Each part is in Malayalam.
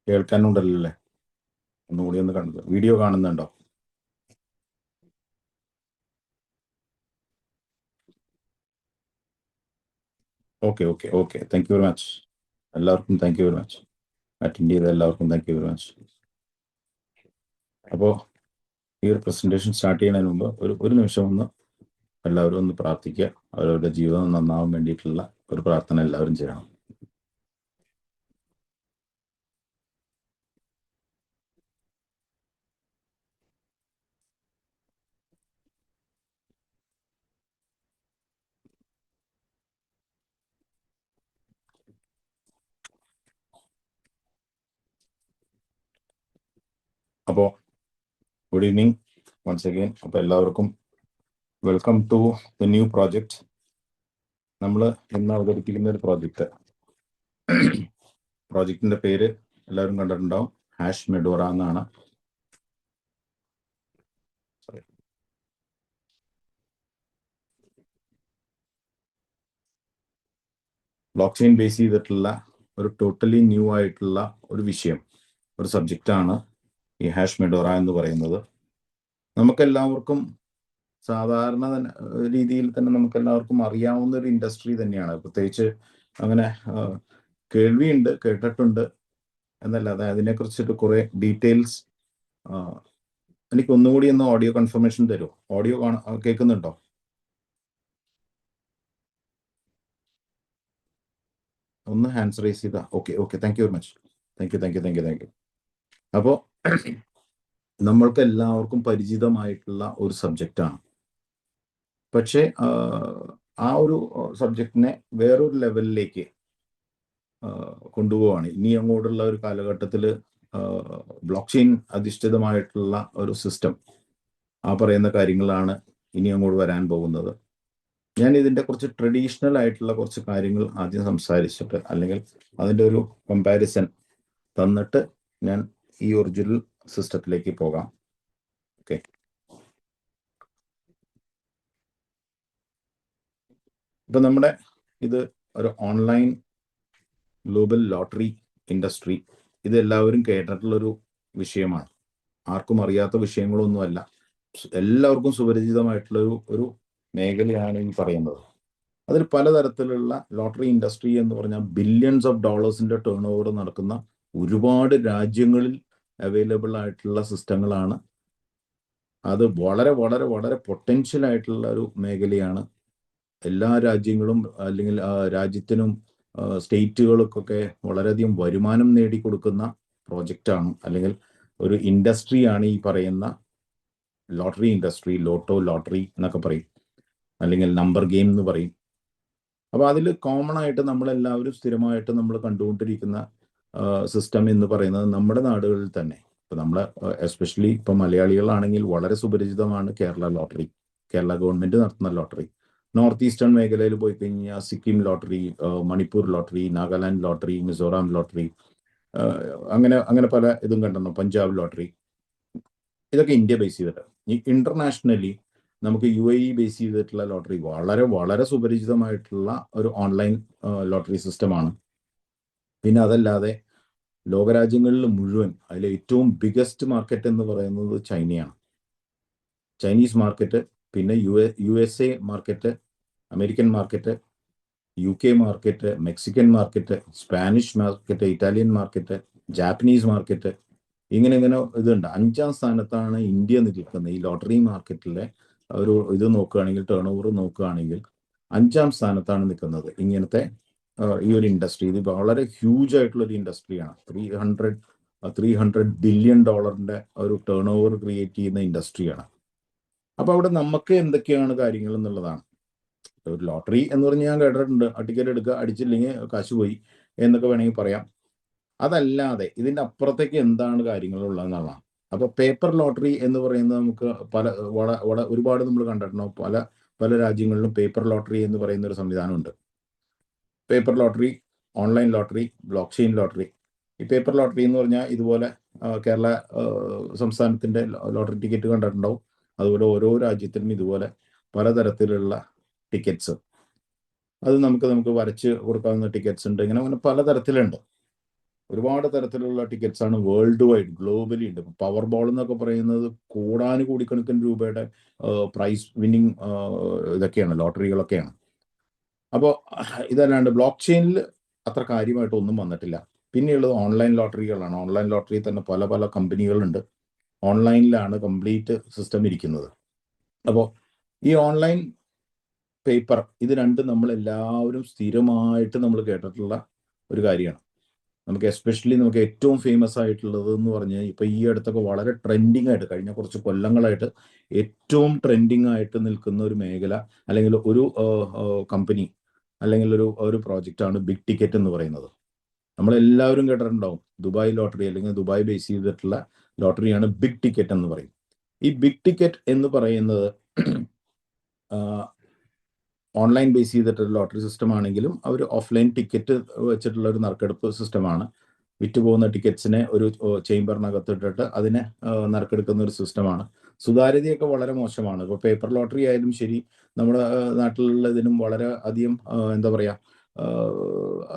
കേൾക്കാനുണ്ടല്ലോ അല്ലേ? ഒന്നുകൂടി ഒന്ന് കണ്ടത് വീഡിയോ കാണുന്നുണ്ടോ? Okay okay okay, thank you very much. എല്ലാവർക്കും thank you very much. Attend ചെയ്ത എല്ലാവർക്കും താങ്ക് യു വെരി മച്ച്. അപ്പോൾ ഈ ഒരു പ്രസന്റേഷൻ സ്റ്റാർട്ട് ചെയ്യുന്നതിന് മുമ്പ് ഒരു നിമിഷം ഒന്ന് എല്ലാവരും ഒന്ന് പ്രാർത്ഥിക്കുക. അവരവരുടെ ജീവിതം നന്നാവാൻ വേണ്ടിയിട്ടുള്ള ഒരു പ്രാർത്ഥന എല്ലാവരും ചെയ്യണം. അപ്പോൾ ഗുഡ് ഈവനിങ് വൺസ് അഗെയിൻ. അപ്പോൾ എല്ലാവർക്കും welcome to the new project. നമ്മൾ ഇന്ന് അവതരിപ്പിക്കുന്ന ഒരു പ്രോജക്റ്റിന്റെ പേര് എല്ലാവരും കണ്ടിട്ടുണ്ടാവും, ഹാഷ് മെഡോറ എന്നാണ്. ബ്ലോക്ക് ചെയിൻ ബേസ് ചെയ്തിട്ടുള്ള ഒരു ടോട്ടലി ന്യൂ ആയിട്ടുള്ള ഒരു വിഷയം, ഒരു സബ്ജക്റ്റാണ് ഈ ഹാഷ് മെഡോറ എന്ന് പറയുന്നത്. നമുക്കെല്ലാവർക്കും സാധാരണ രീതിയിൽ തന്നെ നമുക്കെല്ലാവർക്കും അറിയാവുന്ന ഒരു ഇൻഡസ്ട്രി തന്നെയാണ്. പ്രത്യേകിച്ച് അങ്ങനെ കേൾവിയുണ്ട്, കേട്ടിട്ടുണ്ട് എന്നല്ലാതെ അതിനെക്കുറിച്ചിട്ട് കുറെ ഡീറ്റെയിൽസ് എനിക്ക് ഒന്നുകൂടി ഒന്ന് ഓഡിയോ കൺഫർമേഷൻ തരുമോ? ഓഡിയോ കേൾക്കുന്നുണ്ടോ? ഒന്ന് ഹാൻഡ്സ് റേസ് ചെയ്താ okay okay, thank you very much. Thank you. അപ്പോൾ നമ്മൾക്ക് എല്ലാവർക്കും പരിചിതമായിട്ടുള്ള ഒരു സബ്ജക്റ്റാണ്. പക്ഷേ ആ ഒരു സബ്ജക്റ്റിനെ വേറൊരു ലെവലിലേക്ക് കൊണ്ടുപോവാണ്. ഇനി അങ്ങോട്ടുള്ള ഒരു കാലഘട്ടത്തിൽ ബ്ലോക്ക് ചെയിൻ അധിഷ്ഠിതമായിട്ടുള്ള ഒരു സിസ്റ്റം, ആ പറയുന്ന കാര്യങ്ങളാണ് ഇനി അങ്ങോട്ട് വരാൻ പോകുന്നത്. ഞാൻ ഇതിൻ്റെ കുറച്ച് ട്രഡീഷണൽ ആയിട്ടുള്ള കുറച്ച് കാര്യങ്ങൾ ആദ്യം സംസാരിച്ചിട്ട്, അല്ലെങ്കിൽ അതിൻ്റെ ഒരു കമ്പാരിസൺ തന്നിട്ട് ഞാൻ ഈ ഒറിജിനൽ സിസ്റ്റത്തിലേക്ക് പോകാം. ഓക്കെ. ഇപ്പൊ നമ്മുടെ ഇത് ഒരു ഓൺലൈൻ ഗ്ലോബൽ ലോട്ടറി ഇൻഡസ്ട്രി, ഇത് എല്ലാവരും കേട്ടിട്ടുള്ളൊരു വിഷയമാണ്. ആർക്കും അറിയാത്ത വിഷയങ്ങളൊന്നുമല്ല, എല്ലാവർക്കും സുപരിചിതമായിട്ടുള്ള ഒരു മേഖലയാണ് ഈ പറയുന്നത്. അതിൽ പലതരത്തിലുള്ള ലോട്ടറി ഇൻഡസ്ട്രി എന്ന് പറഞ്ഞാൽ ബില്യൺസ് ഓഫ് ഡോളേഴ്സിന്റെ ടേൺ ഓവർ നടക്കുന്ന ഒരുപാട് രാജ്യങ്ങളിൽ അവൈലബിൾ ആയിട്ടുള്ള സിസ്റ്റങ്ങളാണ്. അത് വളരെ വളരെ വളരെ പൊട്ടൻഷ്യൽ ആയിട്ടുള്ള ഒരു മേഖലയാണ്. എല്ലാ രാജ്യങ്ങളും അല്ലെങ്കിൽ രാജ്യത്തിനും സ്റ്റേറ്റുകൾക്കൊക്കെ വളരെയധികം വരുമാനം നേടിക്കൊടുക്കുന്ന പ്രോജക്റ്റാണ്, അല്ലെങ്കിൽ ഒരു ഇൻഡസ്ട്രിയാണ് ഈ പറയുന്ന ലോട്ടറി ഇൻഡസ്ട്രി. ലോട്ടറി എന്നൊക്കെ പറയും, അല്ലെങ്കിൽ നമ്പർ ഗെയിം എന്ന് പറയും. അപ്പോൾ അതിൽ കോമൺ ആയിട്ട് നമ്മളെല്ലാവരും സ്ഥിരമായിട്ട് നമ്മൾ കണ്ടുകൊണ്ടിരിക്കുന്ന സിസ്റ്റം എന്ന് പറയുന്നത് നമ്മുടെ നാടുകളിൽ തന്നെ, ഇപ്പം നമ്മൾ എസ്പെഷ്യലി ഇപ്പം മലയാളികളാണെങ്കിൽ വളരെ സുപരിചിതമാണ് കേരള ലോട്ടറി. കേരള ഗവൺമെന്റ് നടത്തുന്ന ലോട്ടറി. നോർത്ത് ഈസ്റ്റേൺ മേഖലയിൽ പോയി കഴിഞ്ഞാൽ Sikkim lottery, Manipur lottery, Nagaland lottery, Mizoram lottery, അങ്ങനെ പല ഇതും കണ്ടെന്നു, പഞ്ചാബ് ലോട്ടറി. ഇതൊക്കെ ഇന്ത്യ ബേസ് ചെയ്തിട്ട്. ഈ ഇന്റർനാഷണലി നമുക്ക് UAE ബേസ് ചെയ്തിട്ടുള്ള ലോട്ടറി വളരെ വളരെ സുപരിചിതമായിട്ടുള്ള ഒരു ഓൺലൈൻ ലോട്ടറി സിസ്റ്റമാണ്. പിന്നെ അതല്ലാതെ ലോകരാജ്യങ്ങളിൽ മുഴുവൻ അതിലെ ഏറ്റവും ബിഗസ്റ്റ് മാർക്കറ്റ് എന്ന് പറയുന്നത് ചൈനയാണ്. ചൈനീസ് മാർക്കറ്റ്, പിന്നെ USA market, American market, UK market, Mexican market, Spanish market, Italian market, Japanese market, ഇങ്ങനെ ഇതുണ്ട്. 5ാം സ്ഥാനത്താണ് ഇന്ത്യ നിൽക്കുന്നത് ഈ ലോട്ടറി മാർക്കറ്റിലെ ഒരു ഇത് നോക്കുകയാണെങ്കിൽ, ടേൺ ഓവർ നോക്കുകയാണെങ്കിൽ 5ാം സ്ഥാനത്താണ് നിൽക്കുന്നത്. ഇങ്ങനത്തെ ഈ ഒരു ഇൻഡസ്ട്രി ഇത് വളരെ ഹ്യൂജ് ആയിട്ടുള്ള ഒരു ഇൻഡസ്ട്രിയാണ്. 300 ബില്യൺ ഡോളറിന്റെ ഒരു ടേൺ ഓവർ ക്രിയേറ്റ് ചെയ്യുന്ന ഇൻഡസ്ട്രിയാണ്. അപ്പൊ അവിടെ നമുക്ക് എന്തൊക്കെയാണ് കാര്യങ്ങൾ എന്നുള്ളതാണ്. ഒരു ലോട്ടറി എന്ന് പറഞ്ഞ് ഞാൻ കേട്ടിട്ടുണ്ട്, ടിക്കറ്റ് എടുക്കുക, അടിച്ചില്ലെങ്കിൽ കാശ് പോയി എന്നൊക്കെ വേണമെങ്കിൽ പറയാം. അതല്ലാതെ ഇതിന്റെ അപ്പുറത്തേക്ക് എന്താണ് കാര്യങ്ങളുള്ളതെന്നുള്ളതാണ്. അപ്പൊ പേപ്പർ ലോട്ടറി എന്ന് പറയുന്നത് നമുക്ക് ഒരുപാട് നമ്മൾ കണ്ടിട്ടുണ്ടോ, പല രാജ്യങ്ങളിലും പേപ്പർ ലോട്ടറി എന്ന് പറയുന്ന ഒരു സംവിധാനമുണ്ട്. Paper lottery, online lottery, block chain lottery. ഈ പേപ്പർ ലോട്ടറി എന്ന് പറഞ്ഞാൽ ഇതുപോലെ കേരള സംസ്ഥാനത്തിൻ്റെ ലോട്ടറി ടിക്കറ്റ് കണ്ടിട്ടുണ്ടാവും. അതുപോലെ ഓരോ രാജ്യത്തിനും ഇതുപോലെ പലതരത്തിലുള്ള ടിക്കറ്റ്സ്, അത് നമുക്ക് വരച്ച് കൊടുക്കാവുന്ന ടിക്കറ്റ്സ് ഉണ്ട്. ഇങ്ങനെ പലതരത്തിലുണ്ട്. ഒരുപാട് തരത്തിലുള്ള ടിക്കറ്റ്സ് ആണ് വേൾഡ് വൈഡ്, ഗ്ലോബലി ഉണ്ട്. പവർ ബോൾ എന്നൊക്കെ പറയുന്നത് കോടിക്കണക്കിന് രൂപയുടെ പ്രൈസ് വിന്നിങ് ഇതൊക്കെയാണ്, ലോട്ടറികളൊക്കെയാണ്. അപ്പോൾ ഇതല്ലാണ്ട് ബ്ലോക്ക് ചെയിനിൽ അത്ര കാര്യമായിട്ട് ഒന്നും വന്നിട്ടില്ല. പിന്നെയുള്ളത് ഓൺലൈൻ ലോട്ടറികളാണ്. ഓൺലൈൻ ലോട്ടറി തന്നെ പല പല കമ്പനികളുണ്ട്. ഓൺലൈനിലാണ് കംപ്ലീറ്റ് സിസ്റ്റം ഇരിക്കുന്നത്. അപ്പോൾ ഈ ഓൺലൈൻ പേപ്പർ, ഇത് രണ്ടും നമ്മളെല്ലാവരും സ്ഥിരമായിട്ട് നമ്മൾ കേട്ടിട്ടുള്ള ഒരു കാര്യമാണ്. നമുക്ക് എസ്പെഷ്യലി നമുക്ക് ഏറ്റവും ഫേമസ് ആയിട്ടുള്ളത് എന്ന് പറഞ്ഞാൽ ഇപ്പം ഈ അടുത്തൊക്കെ വളരെ ട്രെൻഡിങ് ആയിട്ട് കഴിഞ്ഞ കുറച്ച് കൊല്ലങ്ങളായിട്ട് ഏറ്റവും ട്രെൻഡിങ് ആയിട്ട് നിൽക്കുന്ന ഒരു മേഖല, അല്ലെങ്കിൽ ഒരു കമ്പനി, അല്ലെങ്കിൽ ഒരു പ്രോജക്റ്റാണ് ബിഗ് ടിക്കറ്റ് എന്ന് പറയുന്നത്. നമ്മളെല്ലാവരും കേട്ടിട്ടുണ്ടാവും. ദുബായ് ലോട്ടറി, അല്ലെങ്കിൽ ദുബായ് ബേസ് ചെയ്തിട്ടുള്ള ലോട്ടറിയാണ് ബിഗ് ടിക്കറ്റ് എന്ന് പറയും. ഈ ബിഗ് ടിക്കറ്റ് എന്ന് പറയുന്നത് ഓൺലൈൻ ബേസ് ചെയ്തിട്ടുള്ള ലോട്ടറി സിസ്റ്റം ആണെങ്കിലും അവർ ഓഫ്ലൈൻ ടിക്കറ്റ് വെച്ചിട്ടുള്ള ഒരു നറുക്കെടുപ്പ് സിസ്റ്റമാണ്. വിറ്റുപോകുന്ന ടിക്കറ്റ്സിനെ ഒരു ചേംബറിനകത്തിട്ടിട്ട് അതിനെ നറുക്കെടുക്കുന്ന ഒരു സിസ്റ്റമാണ്. സുതാര്യതയൊക്കെ വളരെ മോശമാണ്. ഇപ്പോൾ പേപ്പർ ലോട്ടറി ആയാലും ശരി, നമ്മുടെ നാട്ടിലുള്ള ഇതിനും വളരെ അധികം എന്താ പറയുക,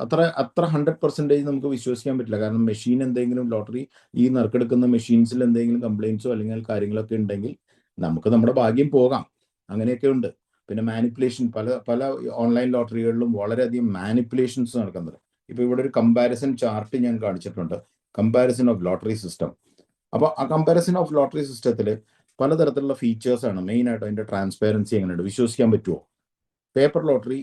അത്ര 100% നമുക്ക് വിശ്വസിക്കാൻ പറ്റില്ല. കാരണം മെഷീൻ എന്തെങ്കിലും, ലോട്ടറി ഈ നറുക്കെടുക്കുന്ന മെഷീൻസിൽ എന്തെങ്കിലും കംപ്ലയിൻസോ അല്ലെങ്കിൽ കാര്യങ്ങളൊക്കെ ഉണ്ടെങ്കിൽ നമുക്ക് നമ്മുടെ ഭാഗ്യം പോകാം. അങ്ങനെയൊക്കെ ഉണ്ട്. പിന്നെ മാനിപ്പുലേഷൻ, പല ഓൺലൈൻ ലോട്ടറികളിലും വളരെയധികം മാനിപ്പുലേഷൻസ് നടക്കുന്നുണ്ട്. ഇപ്പോൾ ഇവിടെ ഒരു കമ്പാരിസൺ ചാർട്ട് ഞാൻ കാണിച്ചിട്ടുണ്ട്, കമ്പാരിസൺ ഓഫ് ലോട്ടറി സിസ്റ്റം. അപ്പോൾ ആ കമ്പാരിസൺ ഓഫ് ലോട്ടറി സിസ്റ്റത്തിൽ പലതരത്തിലുള്ള ഫീച്ചേഴ്സാണ്. മെയിനായിട്ട് അതിൻ്റെ ട്രാൻസ്പാരൻസി എങ്ങനെയുണ്ട്, വിശ്വസിക്കാൻ പറ്റുമോ? പേപ്പർ ലോട്ടറി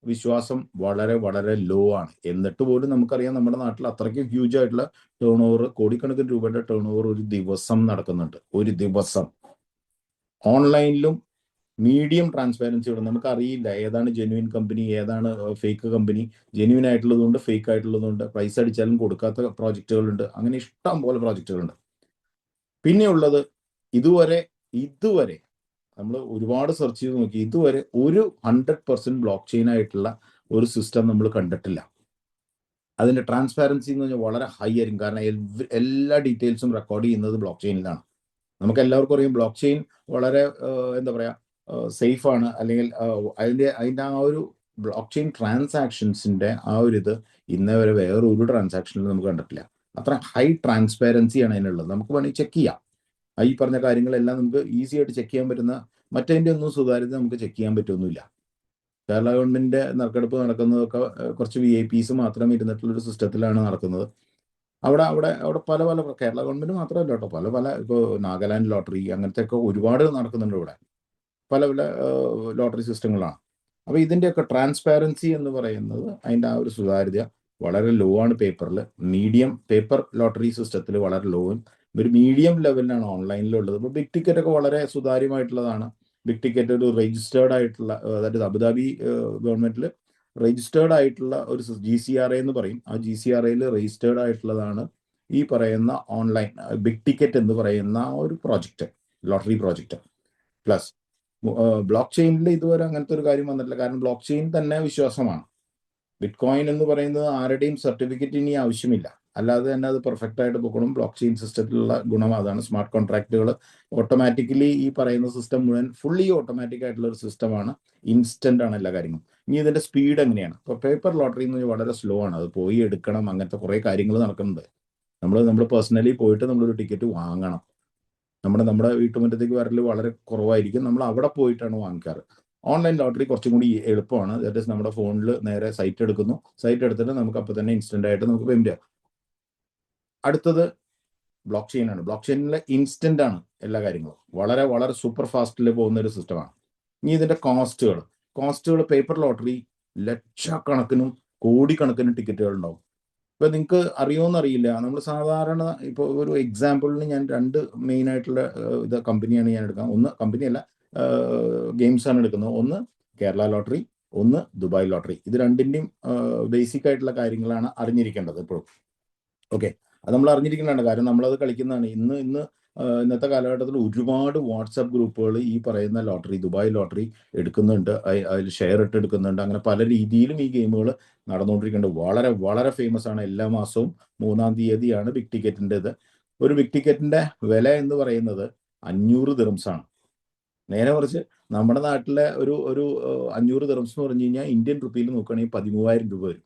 വിശ്വാസം വളരെ വളരെ ലോ ആണ്. എന്നിട്ട് പോലും നമുക്കറിയാം നമ്മുടെ നാട്ടിൽ അത്രയ്ക്ക് ഹ്യൂജ് ആയിട്ടുള്ള ടേൺ ഓവർ, കോടിക്കണക്കിന് രൂപയുടെ ടേൺ ഓവർ ഒരു ദിവസം നടക്കുന്നുണ്ട്. ഒരു ദിവസം ഓൺലൈനിലും മീഡിയം ട്രാൻസ്പാരൻസി ഉണ്ട്. നമുക്കറിയില്ല ഏതാണ് ജെന്യുവിൻ കമ്പനി, ഏതാണ് ഫേക്ക് കമ്പനി. ജെന്യുവിൻ ആയിട്ടുള്ളതുകൊണ്ട് ഫേക്ക് ആയിട്ടുള്ളതുകൊണ്ട്, പൈസ അടിച്ചാലും കൊടുക്കാത്ത പ്രോജക്റ്റുകളുണ്ട്. അങ്ങനെ ഇഷ്ടം പോലെ പ്രോജക്റ്റുകളുണ്ട്. പിന്നെയുള്ളത്, ഇതുവരെ നമ്മൾ ഒരുപാട് സെർച്ച് ചെയ്ത് നോക്കി, ഇതുവരെ ഒരു 100% ബ്ലോക്ക് ചെയിൻ ആയിട്ടുള്ള ഒരു സിസ്റ്റം നമ്മൾ കണ്ടിട്ടില്ല. അതിന്റെ ട്രാൻസ്പാരൻസി എന്ന് പറഞ്ഞാൽ വളരെ ഹൈ ആയിരിക്കും. കാരണം എല്ലാ ഡീറ്റെയിൽസും റെക്കോർഡ് ചെയ്യുന്നത് ബ്ലോക്ക് ചെയിനിലാണ്. നമുക്ക് എല്ലാവർക്കും അറിയാം ബ്ലോക്ക് ചെയിൻ വളരെ എന്താ പറയുക, സേഫ് ആണ്. അല്ലെങ്കിൽ അതിൻ്റെ ആ ഒരു ബ്ലോക്ക് ചെയിൻ ട്രാൻസാക്ഷൻസിന്റെ ആ ഒരു ഇത് ഇന്നേ വരെ വേറൊരു ട്രാൻസാക്ഷനിൽ നമുക്ക് കണ്ടിട്ടില്ല. അത്ര ഹൈ ട്രാൻസ്പാരൻസിയാണ് അതിനുള്ളത്. നമുക്ക് വേണമെങ്കിൽ ചെക്ക് ചെയ്യാം. ഈ പറഞ്ഞ കാര്യങ്ങളെല്ലാം നമുക്ക് ഈസി ആയിട്ട് ചെക്ക് ചെയ്യാൻ പറ്റുന്ന, മറ്റതിൻ്റെ ഒന്നും സുതാര്യത നമുക്ക് ചെക്ക് ചെയ്യാൻ പറ്റുമൊന്നുമില്ല. കേരള ഗവൺമെന്റിന്റെ നറുക്കെടുപ്പ് നടക്കുന്നതൊക്കെ കുറച്ച് VIPs മാത്രം ഇരുന്നിട്ടുള്ളൊരു സിസ്റ്റത്തിലാണ് നടക്കുന്നത്. അവിടെ പല കേരള ഗവൺമെന്റ് മാത്രമല്ല കേട്ടോ, പല ഇപ്പോൾ നാഗാലാൻഡ് ലോട്ടറി അങ്ങനത്തെ ഒക്കെ ഒരുപാട് നടക്കുന്നുണ്ട് ഇവിടെ. പല ലോട്ടറി സിസ്റ്റങ്ങളാണ്. അപ്പോൾ ഇതിൻ്റെയൊക്കെ ട്രാൻസ്പാരൻസി എന്ന് പറയുന്നത്, അതിൻ്റെ ആ ഒരു സുതാര്യത വളരെ ലോ ആണ് പേപ്പറിൽ. പേപ്പർ ലോട്ടറി സിസ്റ്റത്തിൽ വളരെ ലോ, ഒരു മീഡിയം ലെവലിലാണ് ഓൺലൈനിലുള്ളത്. ഇപ്പോൾ ബിഗ് ടിക്കറ്റ് ഒക്കെ വളരെ സുതാര്യമായിട്ടുള്ളതാണ്. ബിഗ് ടിക്കറ്റ് ഒരു രജിസ്റ്റേർഡ് ആയിട്ടുള്ള, അതായത് അബുദാബി ഗവൺമെന്റിൽ രജിസ്റ്റേർഡ് ആയിട്ടുള്ള ഒരു GCRA എന്ന് പറയും. ആ GCRAയിൽ രജിസ്റ്റേർഡ് ആയിട്ടുള്ളതാണ് ഈ പറയുന്ന ഓൺലൈൻ ബിഗ് ടിക്കറ്റ് എന്ന് പറയുന്ന ഒരു project, lottery project. Plus block ചെയിനിൽ ഇതുവരെ അങ്ങനത്തെ ഒരു കാര്യം വന്നിട്ടില്ല. കാരണം ബ്ലോക്ക് ചെയിൻ തന്നെ വിശ്വാസമാണ്. ബിറ്റ്കോയിൻ എന്ന് പറയുന്നത് ആരുടെയും സർട്ടിഫിക്കറ്റ് ഇനി ആവശ്യമില്ല, അല്ലാതെ തന്നെ അത് പെർഫെക്റ്റ് ആയിട്ട് പോകണം. ബ്ലോക്ക് ചെയിൻ സിസ്റ്റത്തിലുള്ള ഗുണം അതാണ്. സ്മാർട്ട് കോൺട്രാക്റ്റുകൾ ഓട്ടോമാറ്റിക്കലി, ഈ പറയുന്ന സിസ്റ്റം മുഴുവൻ ഫുള്ളി ഓട്ടോമാറ്റിക് ആയിട്ടുള്ള ഒരു സിസ്റ്റമാണ്. ഇൻസ്റ്റന്റ് ആണ് എല്ലാ കാര്യങ്ങളും. ഇനി ഇതിന്റെ സ്പീഡ് എങ്ങനെയാണ്? ഇപ്പോൾ പേപ്പർ ലോട്ടറി എന്ന് പറഞ്ഞാൽ വളരെ സ്ലോ ആണ്. അത് പോയി എടുക്കണം, അങ്ങനത്തെ കുറേ കാര്യങ്ങൾ നടക്കുന്നുണ്ട്. നമ്മൾ പേഴ്സണലി പോയിട്ട് നമ്മളൊരു ടിക്കറ്റ് വാങ്ങണം. നമ്മുടെ വീട്ടുമുറ്റത്തേക്ക് വരൽ വളരെ കുറവായിരിക്കും. നമ്മൾ അവിടെ പോയിട്ടാണ് വാങ്ങിക്കാറ്. ഓൺലൈൻ ലോട്ടറി കുറച്ചും കൂടി എളുപ്പമാണ്. ദാറ്റ് ഈസ് നമ്മുടെ ഫോണിൽ നേരെ സൈറ്റ് എടുക്കുന്നു, സൈറ്റ് എടുത്തിട്ട് നമുക്ക് അപ്പോൾ തന്നെ ഇൻസ്റ്റന്റ് ആയിട്ട് നമുക്ക് പേയ്മെന്റ് ചെയ്യാം. അടുത്തത് ബ്ലോക്ക് ചെയിൻ ആണ്. ബ്ലോക്ക് ചെയിനിൽ ഇൻസ്റ്റന്റ് ആണ് എല്ലാ കാര്യങ്ങളും. വളരെ വളരെ സൂപ്പർ ഫാസ്റ്റിൽ പോകുന്ന ഒരു സിസ്റ്റമാണ്. ഇനി ഇതിന്റെ കോസ്റ്റുകൾ പേപ്പർ ലോട്ടറി ലക്ഷക്കണക്കിനും കോടിക്കണക്കിനും ടിക്കറ്റുകൾ ഉണ്ടാവും. ഇപ്പൊ നിങ്ങൾക്ക് അറിയുമെന്നറിയില്ല, നമ്മൾ സാധാരണ ഇപ്പോൾ ഒരു എക്സാമ്പിളിന് ഞാൻ 2 മെയിൻ ആയിട്ടുള്ള കമ്പനിയാണ് ഞാൻ എടുക്കാം. ഒന്ന് കമ്പനിയല്ല, ഗെയിംസ് ആണ് എടുക്കുന്നത്. ഒന്ന് കേരള ലോട്ടറി, ഒന്ന് ദുബായ് ലോട്ടറി. ഇത് രണ്ടിൻ്റെയും ബേസിക് ആയിട്ടുള്ള കാര്യങ്ങളാണ് അറിഞ്ഞിരിക്കേണ്ടത് എപ്പോഴും. ഓക്കെ, അത് നമ്മൾ അറിഞ്ഞിരിക്കേണ്ടതാണ്. കാരണം നമ്മളത് കളിക്കുന്നതാണ്. ഇന്ന് ഇന്നത്തെ കാലഘട്ടത്തിൽ ഒരുപാട് വാട്സാപ്പ് ഗ്രൂപ്പുകൾ ഈ പറയുന്ന ലോട്ടറി, ദുബായ് ലോട്ടറി എടുക്കുന്നുണ്ട്, അതിൽ ഷെയർ ഇട്ട് എടുക്കുന്നുണ്ട്. അങ്ങനെ പല രീതിയിലും ഈ ഗെയിമുകൾ നടന്നുകൊണ്ടിരിക്കുന്നുണ്ട്. വളരെ വളരെ ഫേമസ് ആണ്. എല്ലാ മാസവും 3-ാം തീയതിയാണ് ബിഗ് ടിക്കറ്റിൻ്റെത്. ഒരു ബിഗ് ടിക്കറ്റിന്റെ വില എന്ന് പറയുന്നത് 500 ദിറംസ് ആണ്. നേരെ മറിച്ച് നമ്മുടെ നാട്ടിലെ ഒരു ഒരു 500 ദിറംസ് എന്ന് പറഞ്ഞു കഴിഞ്ഞാൽ ഇന്ത്യൻ റുപ്പിയിൽ നോക്കുകയാണെങ്കിൽ 13,000 രൂപ വരും.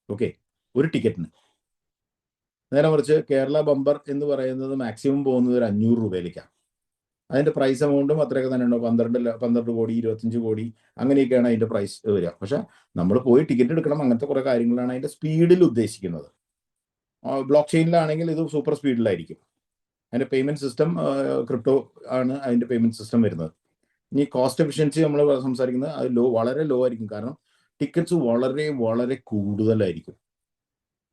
ഓക്കെ, ഒരു ടിക്കറ്റിന്. നേരെ മറിച്ച് കേരള ബമ്പർ എന്ന് പറയുന്നത് മാക്സിമം പോകുന്നത് ഒരു 500 രൂപയിലേക്കാണ്. അതിന്റെ പ്രൈസ് എമൗണ്ടും അത്രയൊക്കെ തന്നെ ഉണ്ടാവും. 12 കോടി, 25 കോടി, അങ്ങനെയൊക്കെയാണ് അതിന്റെ പ്രൈസ് വരിക. പക്ഷെ നമ്മൾ പോയി ടിക്കറ്റ് എടുക്കണം, അങ്ങനത്തെ കുറെ കാര്യങ്ങളാണ് അതിന്റെ സ്പീഡിൽ ഉദ്ദേശിക്കുന്നത്. ബ്ലോക്ക് ചെയിനിലാണെങ്കിൽ ഇത് സൂപ്പർ സ്പീഡിലായിരിക്കും. അതിന്റെ പേയ്മെന്റ് സിസ്റ്റം ക്രിപ്റ്റോ ആണ് അതിന്റെ പേയ്മെന്റ് സിസ്റ്റം വരുന്നത്. ഇനി കോസ്റ്റ് എഫിഷ്യൻസി നമ്മൾ സംസാരിക്കുന്നത് അത് വളരെ ലോ ആയിരിക്കും. കാരണം ടിക്കറ്റ്സ് വളരെ വളരെ കൂടുതലായിരിക്കും.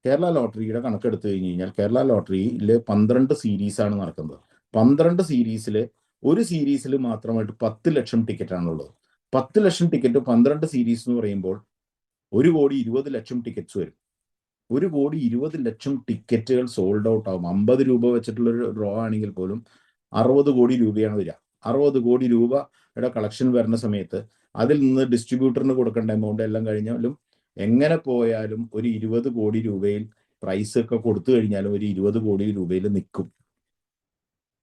കേരള ലോട്ടറിയുടെ കണക്കെടുത്തു കഴിഞ്ഞ് കഴിഞ്ഞാൽ കേരള ലോട്ടറിയിൽ 12 സീരീസ് ആണ് നടക്കുന്നത്. 12 സീരീസിൽ ഒരു സീരീസിൽ മാത്രമായിട്ട് 10 ലക്ഷം ടിക്കറ്റ് ആണുള്ളത്. 10 ലക്ഷം ടിക്കറ്റ് 12 സീരീസ് എന്ന് പറയുമ്പോൾ 1,20,00,000 ടിക്കറ്റ്സ് വരും. 1,20,00,000 ടിക്കറ്റുകൾ സോൾഡ് ഔട്ട് ആവും. 50 രൂപ വെച്ചിട്ടുള്ളൊരു ഡ്രോ ആണെങ്കിൽ പോലും 60 കോടി രൂപയാണ് വരിക. 60 കോടി രൂപയുടെ കളക്ഷൻ വരുന്ന സമയത്ത് അതിൽ നിന്ന് ഡിസ്ട്രിബ്യൂട്ടറിന് കൊടുക്കേണ്ട എമൗണ്ട് എല്ലാം കഴിഞ്ഞാലും എങ്ങനെ പോയാലും ഒരു 20 കോടി രൂപയിൽ പ്രൈസ് ഒക്കെ കൊടുത്തു കഴിഞ്ഞാലും ഒരു 20 കോടി രൂപയിൽ നിൽക്കും.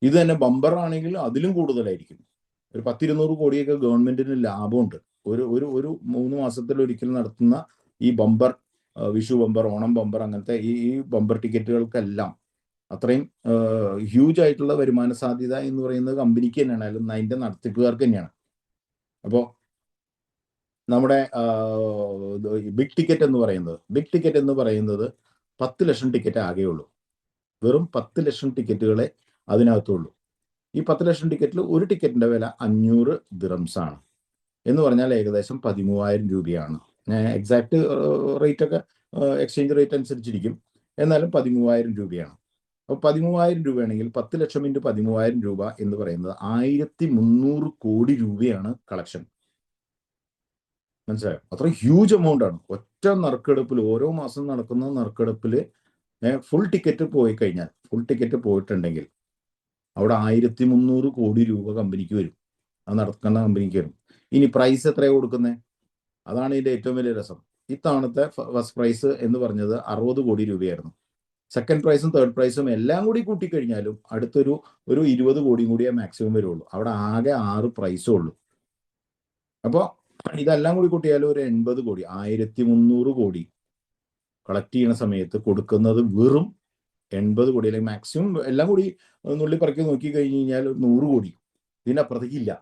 ഇത് തന്നെ ബമ്പർ ആണെങ്കിൽ അതിലും കൂടുതലായിരിക്കും. ഒരു 10-200 കോടിയൊക്കെ ഗവൺമെന്റിന് ലാഭമുണ്ട്. ഒരു ഒരു ഒരു 3 മാസത്തിൽ ഒരിക്കൽ നടത്തുന്ന ഈ bumper, Vishu bumper, Onam bumper, അങ്ങനത്തെ ഈ ബമ്പർ ടിക്കറ്റുകൾക്കെല്ലാം അത്രയും ഹ്യൂജ് ആയിട്ടുള്ള വരുമാന സാധ്യത എന്ന് പറയുന്നത് കമ്പനിക്ക് തന്നെയാണ്, അല്ലെങ്കിൽ അതിന്റെ നടത്തിപ്പുകാർക്ക് തന്നെയാണ്. അപ്പോൾ നമ്മുടെ ബിഗ് ടിക്കറ്റ് എന്ന് പറയുന്നത് 10 ലക്ഷം ടിക്കറ്റ് ആകെയുള്ളൂ. വെറും 10 ലക്ഷം ടിക്കറ്റുകളെ അതിനകത്തുള്ളൂ. ഈ 10 ലക്ഷം ടിക്കറ്റിൽ ഒരു ടിക്കറ്റിന്റെ വില 500 ദിറംസ് ആണ്. എന്ന് പറഞ്ഞാൽ ഏകദേശം 13,000 രൂപയാണ്. എക്സാക്ട് റേറ്റ് ഒക്കെ എക്സ്ചേഞ്ച് റേറ്റ് അനുസരിച്ചിരിക്കും, എന്നാലും 13,000 രൂപയാണ്. അപ്പോൾ 13,000 രൂപയാണെങ്കിൽ 10 ലക്ഷം ഇൻറ്റു 13,000 രൂപ എന്ന് പറയുന്നത് 1,300 കോടി രൂപയാണ് കളക്ഷൻ. മനസ്സിലായോ? അത്ര ഹ്യൂജ് എമൗണ്ട് ആണ്. ഒറ്റ നറുക്കെടുപ്പിൽ, ഓരോ മാസം നടക്കുന്ന നറുക്കെടുപ്പിൽ ഫുൾ ടിക്കറ്റ് പോയി കഴിഞ്ഞാൽ, ഫുൾ ടിക്കറ്റ് പോയിട്ടുണ്ടെങ്കിൽ അവിടെ 1,300 കോടി രൂപ കമ്പനിക്ക് വരും. അത് നടക്കുന്ന കമ്പനിക്ക് വരും. ഇനി പ്രൈസ് എത്രയാണ് കൊടുക്കുന്നത്? അതാണ് ഇതിന്റെ ഏറ്റവും വലിയ രസം. ഇത്തവണത്തെ ഫസ്റ്റ് പ്രൈസ് എന്ന് പറഞ്ഞത് 60 കോടി രൂപയായിരുന്നു. സെക്കൻഡ് പ്രൈസും തേർഡ് പ്രൈസും എല്ലാം കൂടി കൂട്ടിക്കഴിഞ്ഞാലും അടുത്തൊരു 20 കോടിയും കൂടിയേ മാക്സിമം വരുള്ളൂ. അവിടെ ആകെ 6 പ്രൈസും ഉള്ളൂ. അപ്പോൾ ഇതെല്ലാം കൂടി കൂട്ടിയാലും ഒരു 80 കോടി, 1,300 കോടി കളക്ട് ചെയ്യുന്ന സമയത്ത് കൊടുക്കുന്നത് വെറും 80 കോടി, അല്ലെങ്കിൽ മാക്സിമം എല്ലാം കൂടി നുള്ളി പറക്കി നോക്കി കഴിഞ്ഞ് കഴിഞ്ഞാൽ 100 കോടി. ഇതിനപ്പുറത്തേക്ക് ഇല്ല.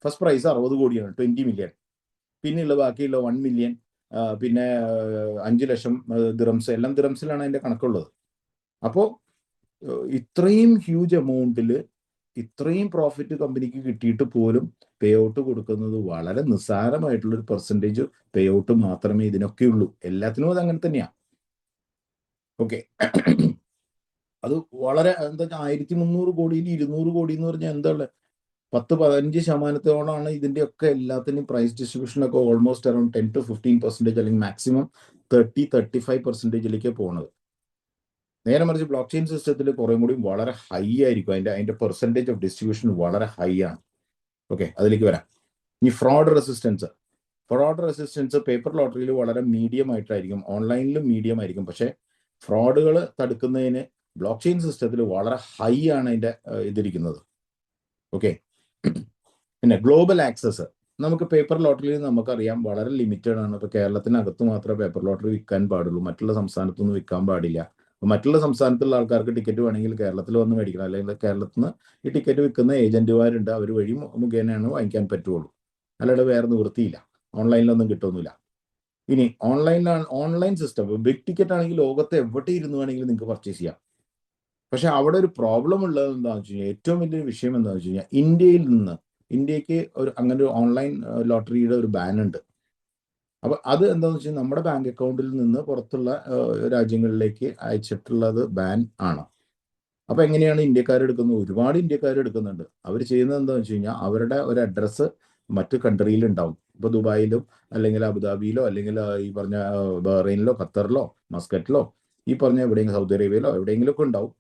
ഫസ്റ്റ് പ്രൈസ് 60 കോടിയാണ്, 20 മില്യൺ. പിന്നെയുള്ള ബാക്കിയുള്ള 1 മില്യൺ, പിന്നെ 5 ലക്ഷം ദിറംസ്, എല്ലാം ദിറംസിലാണ് അതിന്റെ കണക്കുള്ളത്. അപ്പോൾ ഇത്രയും ഹ്യൂജ് എമൗണ്ടിൽ ഇത്രയും പ്രോഫിറ്റ് കമ്പനിക്ക് കിട്ടിയിട്ട് പോലും പേ ഔട്ട് കൊടുക്കുന്നത് വളരെ നിസ്സാരമായിട്ടുള്ള ഒരു പെർസെൻറ്റേജ് പേ ഔട്ട് മാത്രമേ ഇതിനൊക്കെ ഉള്ളൂ. എല്ലാത്തിനും അത് അങ്ങനെ തന്നെയാണ്. ഓക്കെ, അത് വളരെ എന്താ വെച്ചാൽ 1,300 കോടിയിൽ 200 കോടി എന്ന് പറഞ്ഞാൽ എന്താ ഉള്ളത്? 10-15% ഇതിന്റെയൊക്കെ എല്ലാത്തിനും പ്രൈസ് ഡിസ്ട്രിബ്യൂഷൻ ഒക്കെ ഓൾമോസ്റ്റ് അറൌണ്ട് 10 to 15%, അല്ലെങ്കിൽ മാക്സിമം 30-35%ലേക്ക് പോകുന്നത്. നേരെ മറിച്ച് ബ്ലോക്ക് ചെയിൻ സിസ്റ്റത്തിൽ കുറേ കൂടി വളരെ ഹൈ ആയിരിക്കും. അതിന്റെ പെർസെൻറ്റേജ് ഓഫ് ഡിസ്ട്രിബ്യൂഷൻ വളരെ ഹൈ ആണ്. ഓക്കെ, അതിലേക്ക് വരാം. ഇനി ഫ്രോഡ് റെസിസ്റ്റൻസ് പേപ്പർ ലോട്ടറിയിൽ വളരെ മീഡിയം ആയിട്ടായിരിക്കും, ഓൺലൈനിലും മീഡിയം ആയിരിക്കും. പക്ഷേ ഫ്രോഡുകൾ തടുക്കുന്നതിന് ബ്ലോക്ക് ചെയിൻ സിസ്റ്റത്തിൽ വളരെ ഹൈ ആണ് അതിന്റെ ഇതിരിക്കുന്നത്. ഓക്കെ, പിന്നെ ഗ്ലോബൽ ആക്സസ്. നമുക്ക് പേപ്പർ ലോട്ടറിയിൽ നമുക്കറിയാം വളരെ ലിമിറ്റഡ് ആണ്. ഇപ്പോൾ കേരളത്തിനകത്ത് മാത്രമേ പേപ്പർ ലോട്ടറി വിൽക്കാൻ പാടുള്ളൂ, മറ്റുള്ള സംസ്ഥാനത്തൊന്നും വിൽക്കാൻ പാടില്ല. മറ്റുള്ള സംസ്ഥാനത്തുള്ള ആൾക്കാർക്ക് ടിക്കറ്റ് വേണമെങ്കിൽ കേരളത്തിൽ വന്ന് മേടിക്കണം, അല്ലെങ്കിൽ കേരളത്തിൽ നിന്ന് ഈ ടിക്കറ്റ് വിൽക്കുന്ന ഏജന്റുമാരുണ്ട്, അവർ വഴി മുഖേനയാണ് വാങ്ങിക്കാൻ പറ്റുള്ളൂ. അല്ലാതെ വേറെ നിവൃത്തിയില്ല, ഓൺലൈനിലൊന്നും കിട്ടുന്നില്ല. ഇനി ഓൺലൈൻ സിസ്റ്റം ബിഗ് ടിക്കറ്റ് ആണെങ്കിൽ ലോകത്ത് എവിടെ ഇരുന്ന് വേണമെങ്കിലും നിങ്ങൾക്ക് പർച്ചേസ് ചെയ്യാം. പക്ഷെ അവിടെ ഒരു പ്രോബ്ലം ഉള്ളത് എന്താണെന്ന് വെച്ച് കഴിഞ്ഞാൽ, ഏറ്റവും വലിയൊരു വിഷയം എന്താണെന്ന് വെച്ച് കഴിഞ്ഞാൽ, ഇന്ത്യക്ക് അങ്ങനെ ഒരു ഓൺലൈൻ ലോട്ടറിയുടെ ഒരു ബാൻ ഉണ്ട്. അപ്പൊ അത് എന്താണെന്ന് വെച്ചാൽ നമ്മുടെ ബാങ്ക് അക്കൗണ്ടിൽ നിന്ന് പുറത്തുള്ള രാജ്യങ്ങളിലേക്ക് അയച്ചിട്ടുള്ളത് ബാൻ ആണ്. അപ്പൊ എങ്ങനെയാണ് ഇന്ത്യക്കാരെടുക്കുന്നത്? ഒരുപാട് ഇന്ത്യക്കാരെടുക്കുന്നുണ്ട്. അവർ ചെയ്യുന്നത് എന്താണെന്ന് വെച്ച് കഴിഞ്ഞാൽ, അവരുടെ ഒരു അഡ്രസ്സ് മറ്റു കൺട്രിയിൽ ഉണ്ടാവും. ഇപ്പൊ ദുബായിലും, അല്ലെങ്കിൽ അബുദാബിയിലോ, അല്ലെങ്കിൽ ഈ പറഞ്ഞ ബഹ്റൈനിലോ, ഖത്തറിലോ, മസ്കറ്റിലോ, ഈ പറഞ്ഞ എവിടെയെങ്കിലും സൗദി അറേബ്യയിലോ എവിടെയെങ്കിലും ഒക്കെ ഉണ്ടാവും.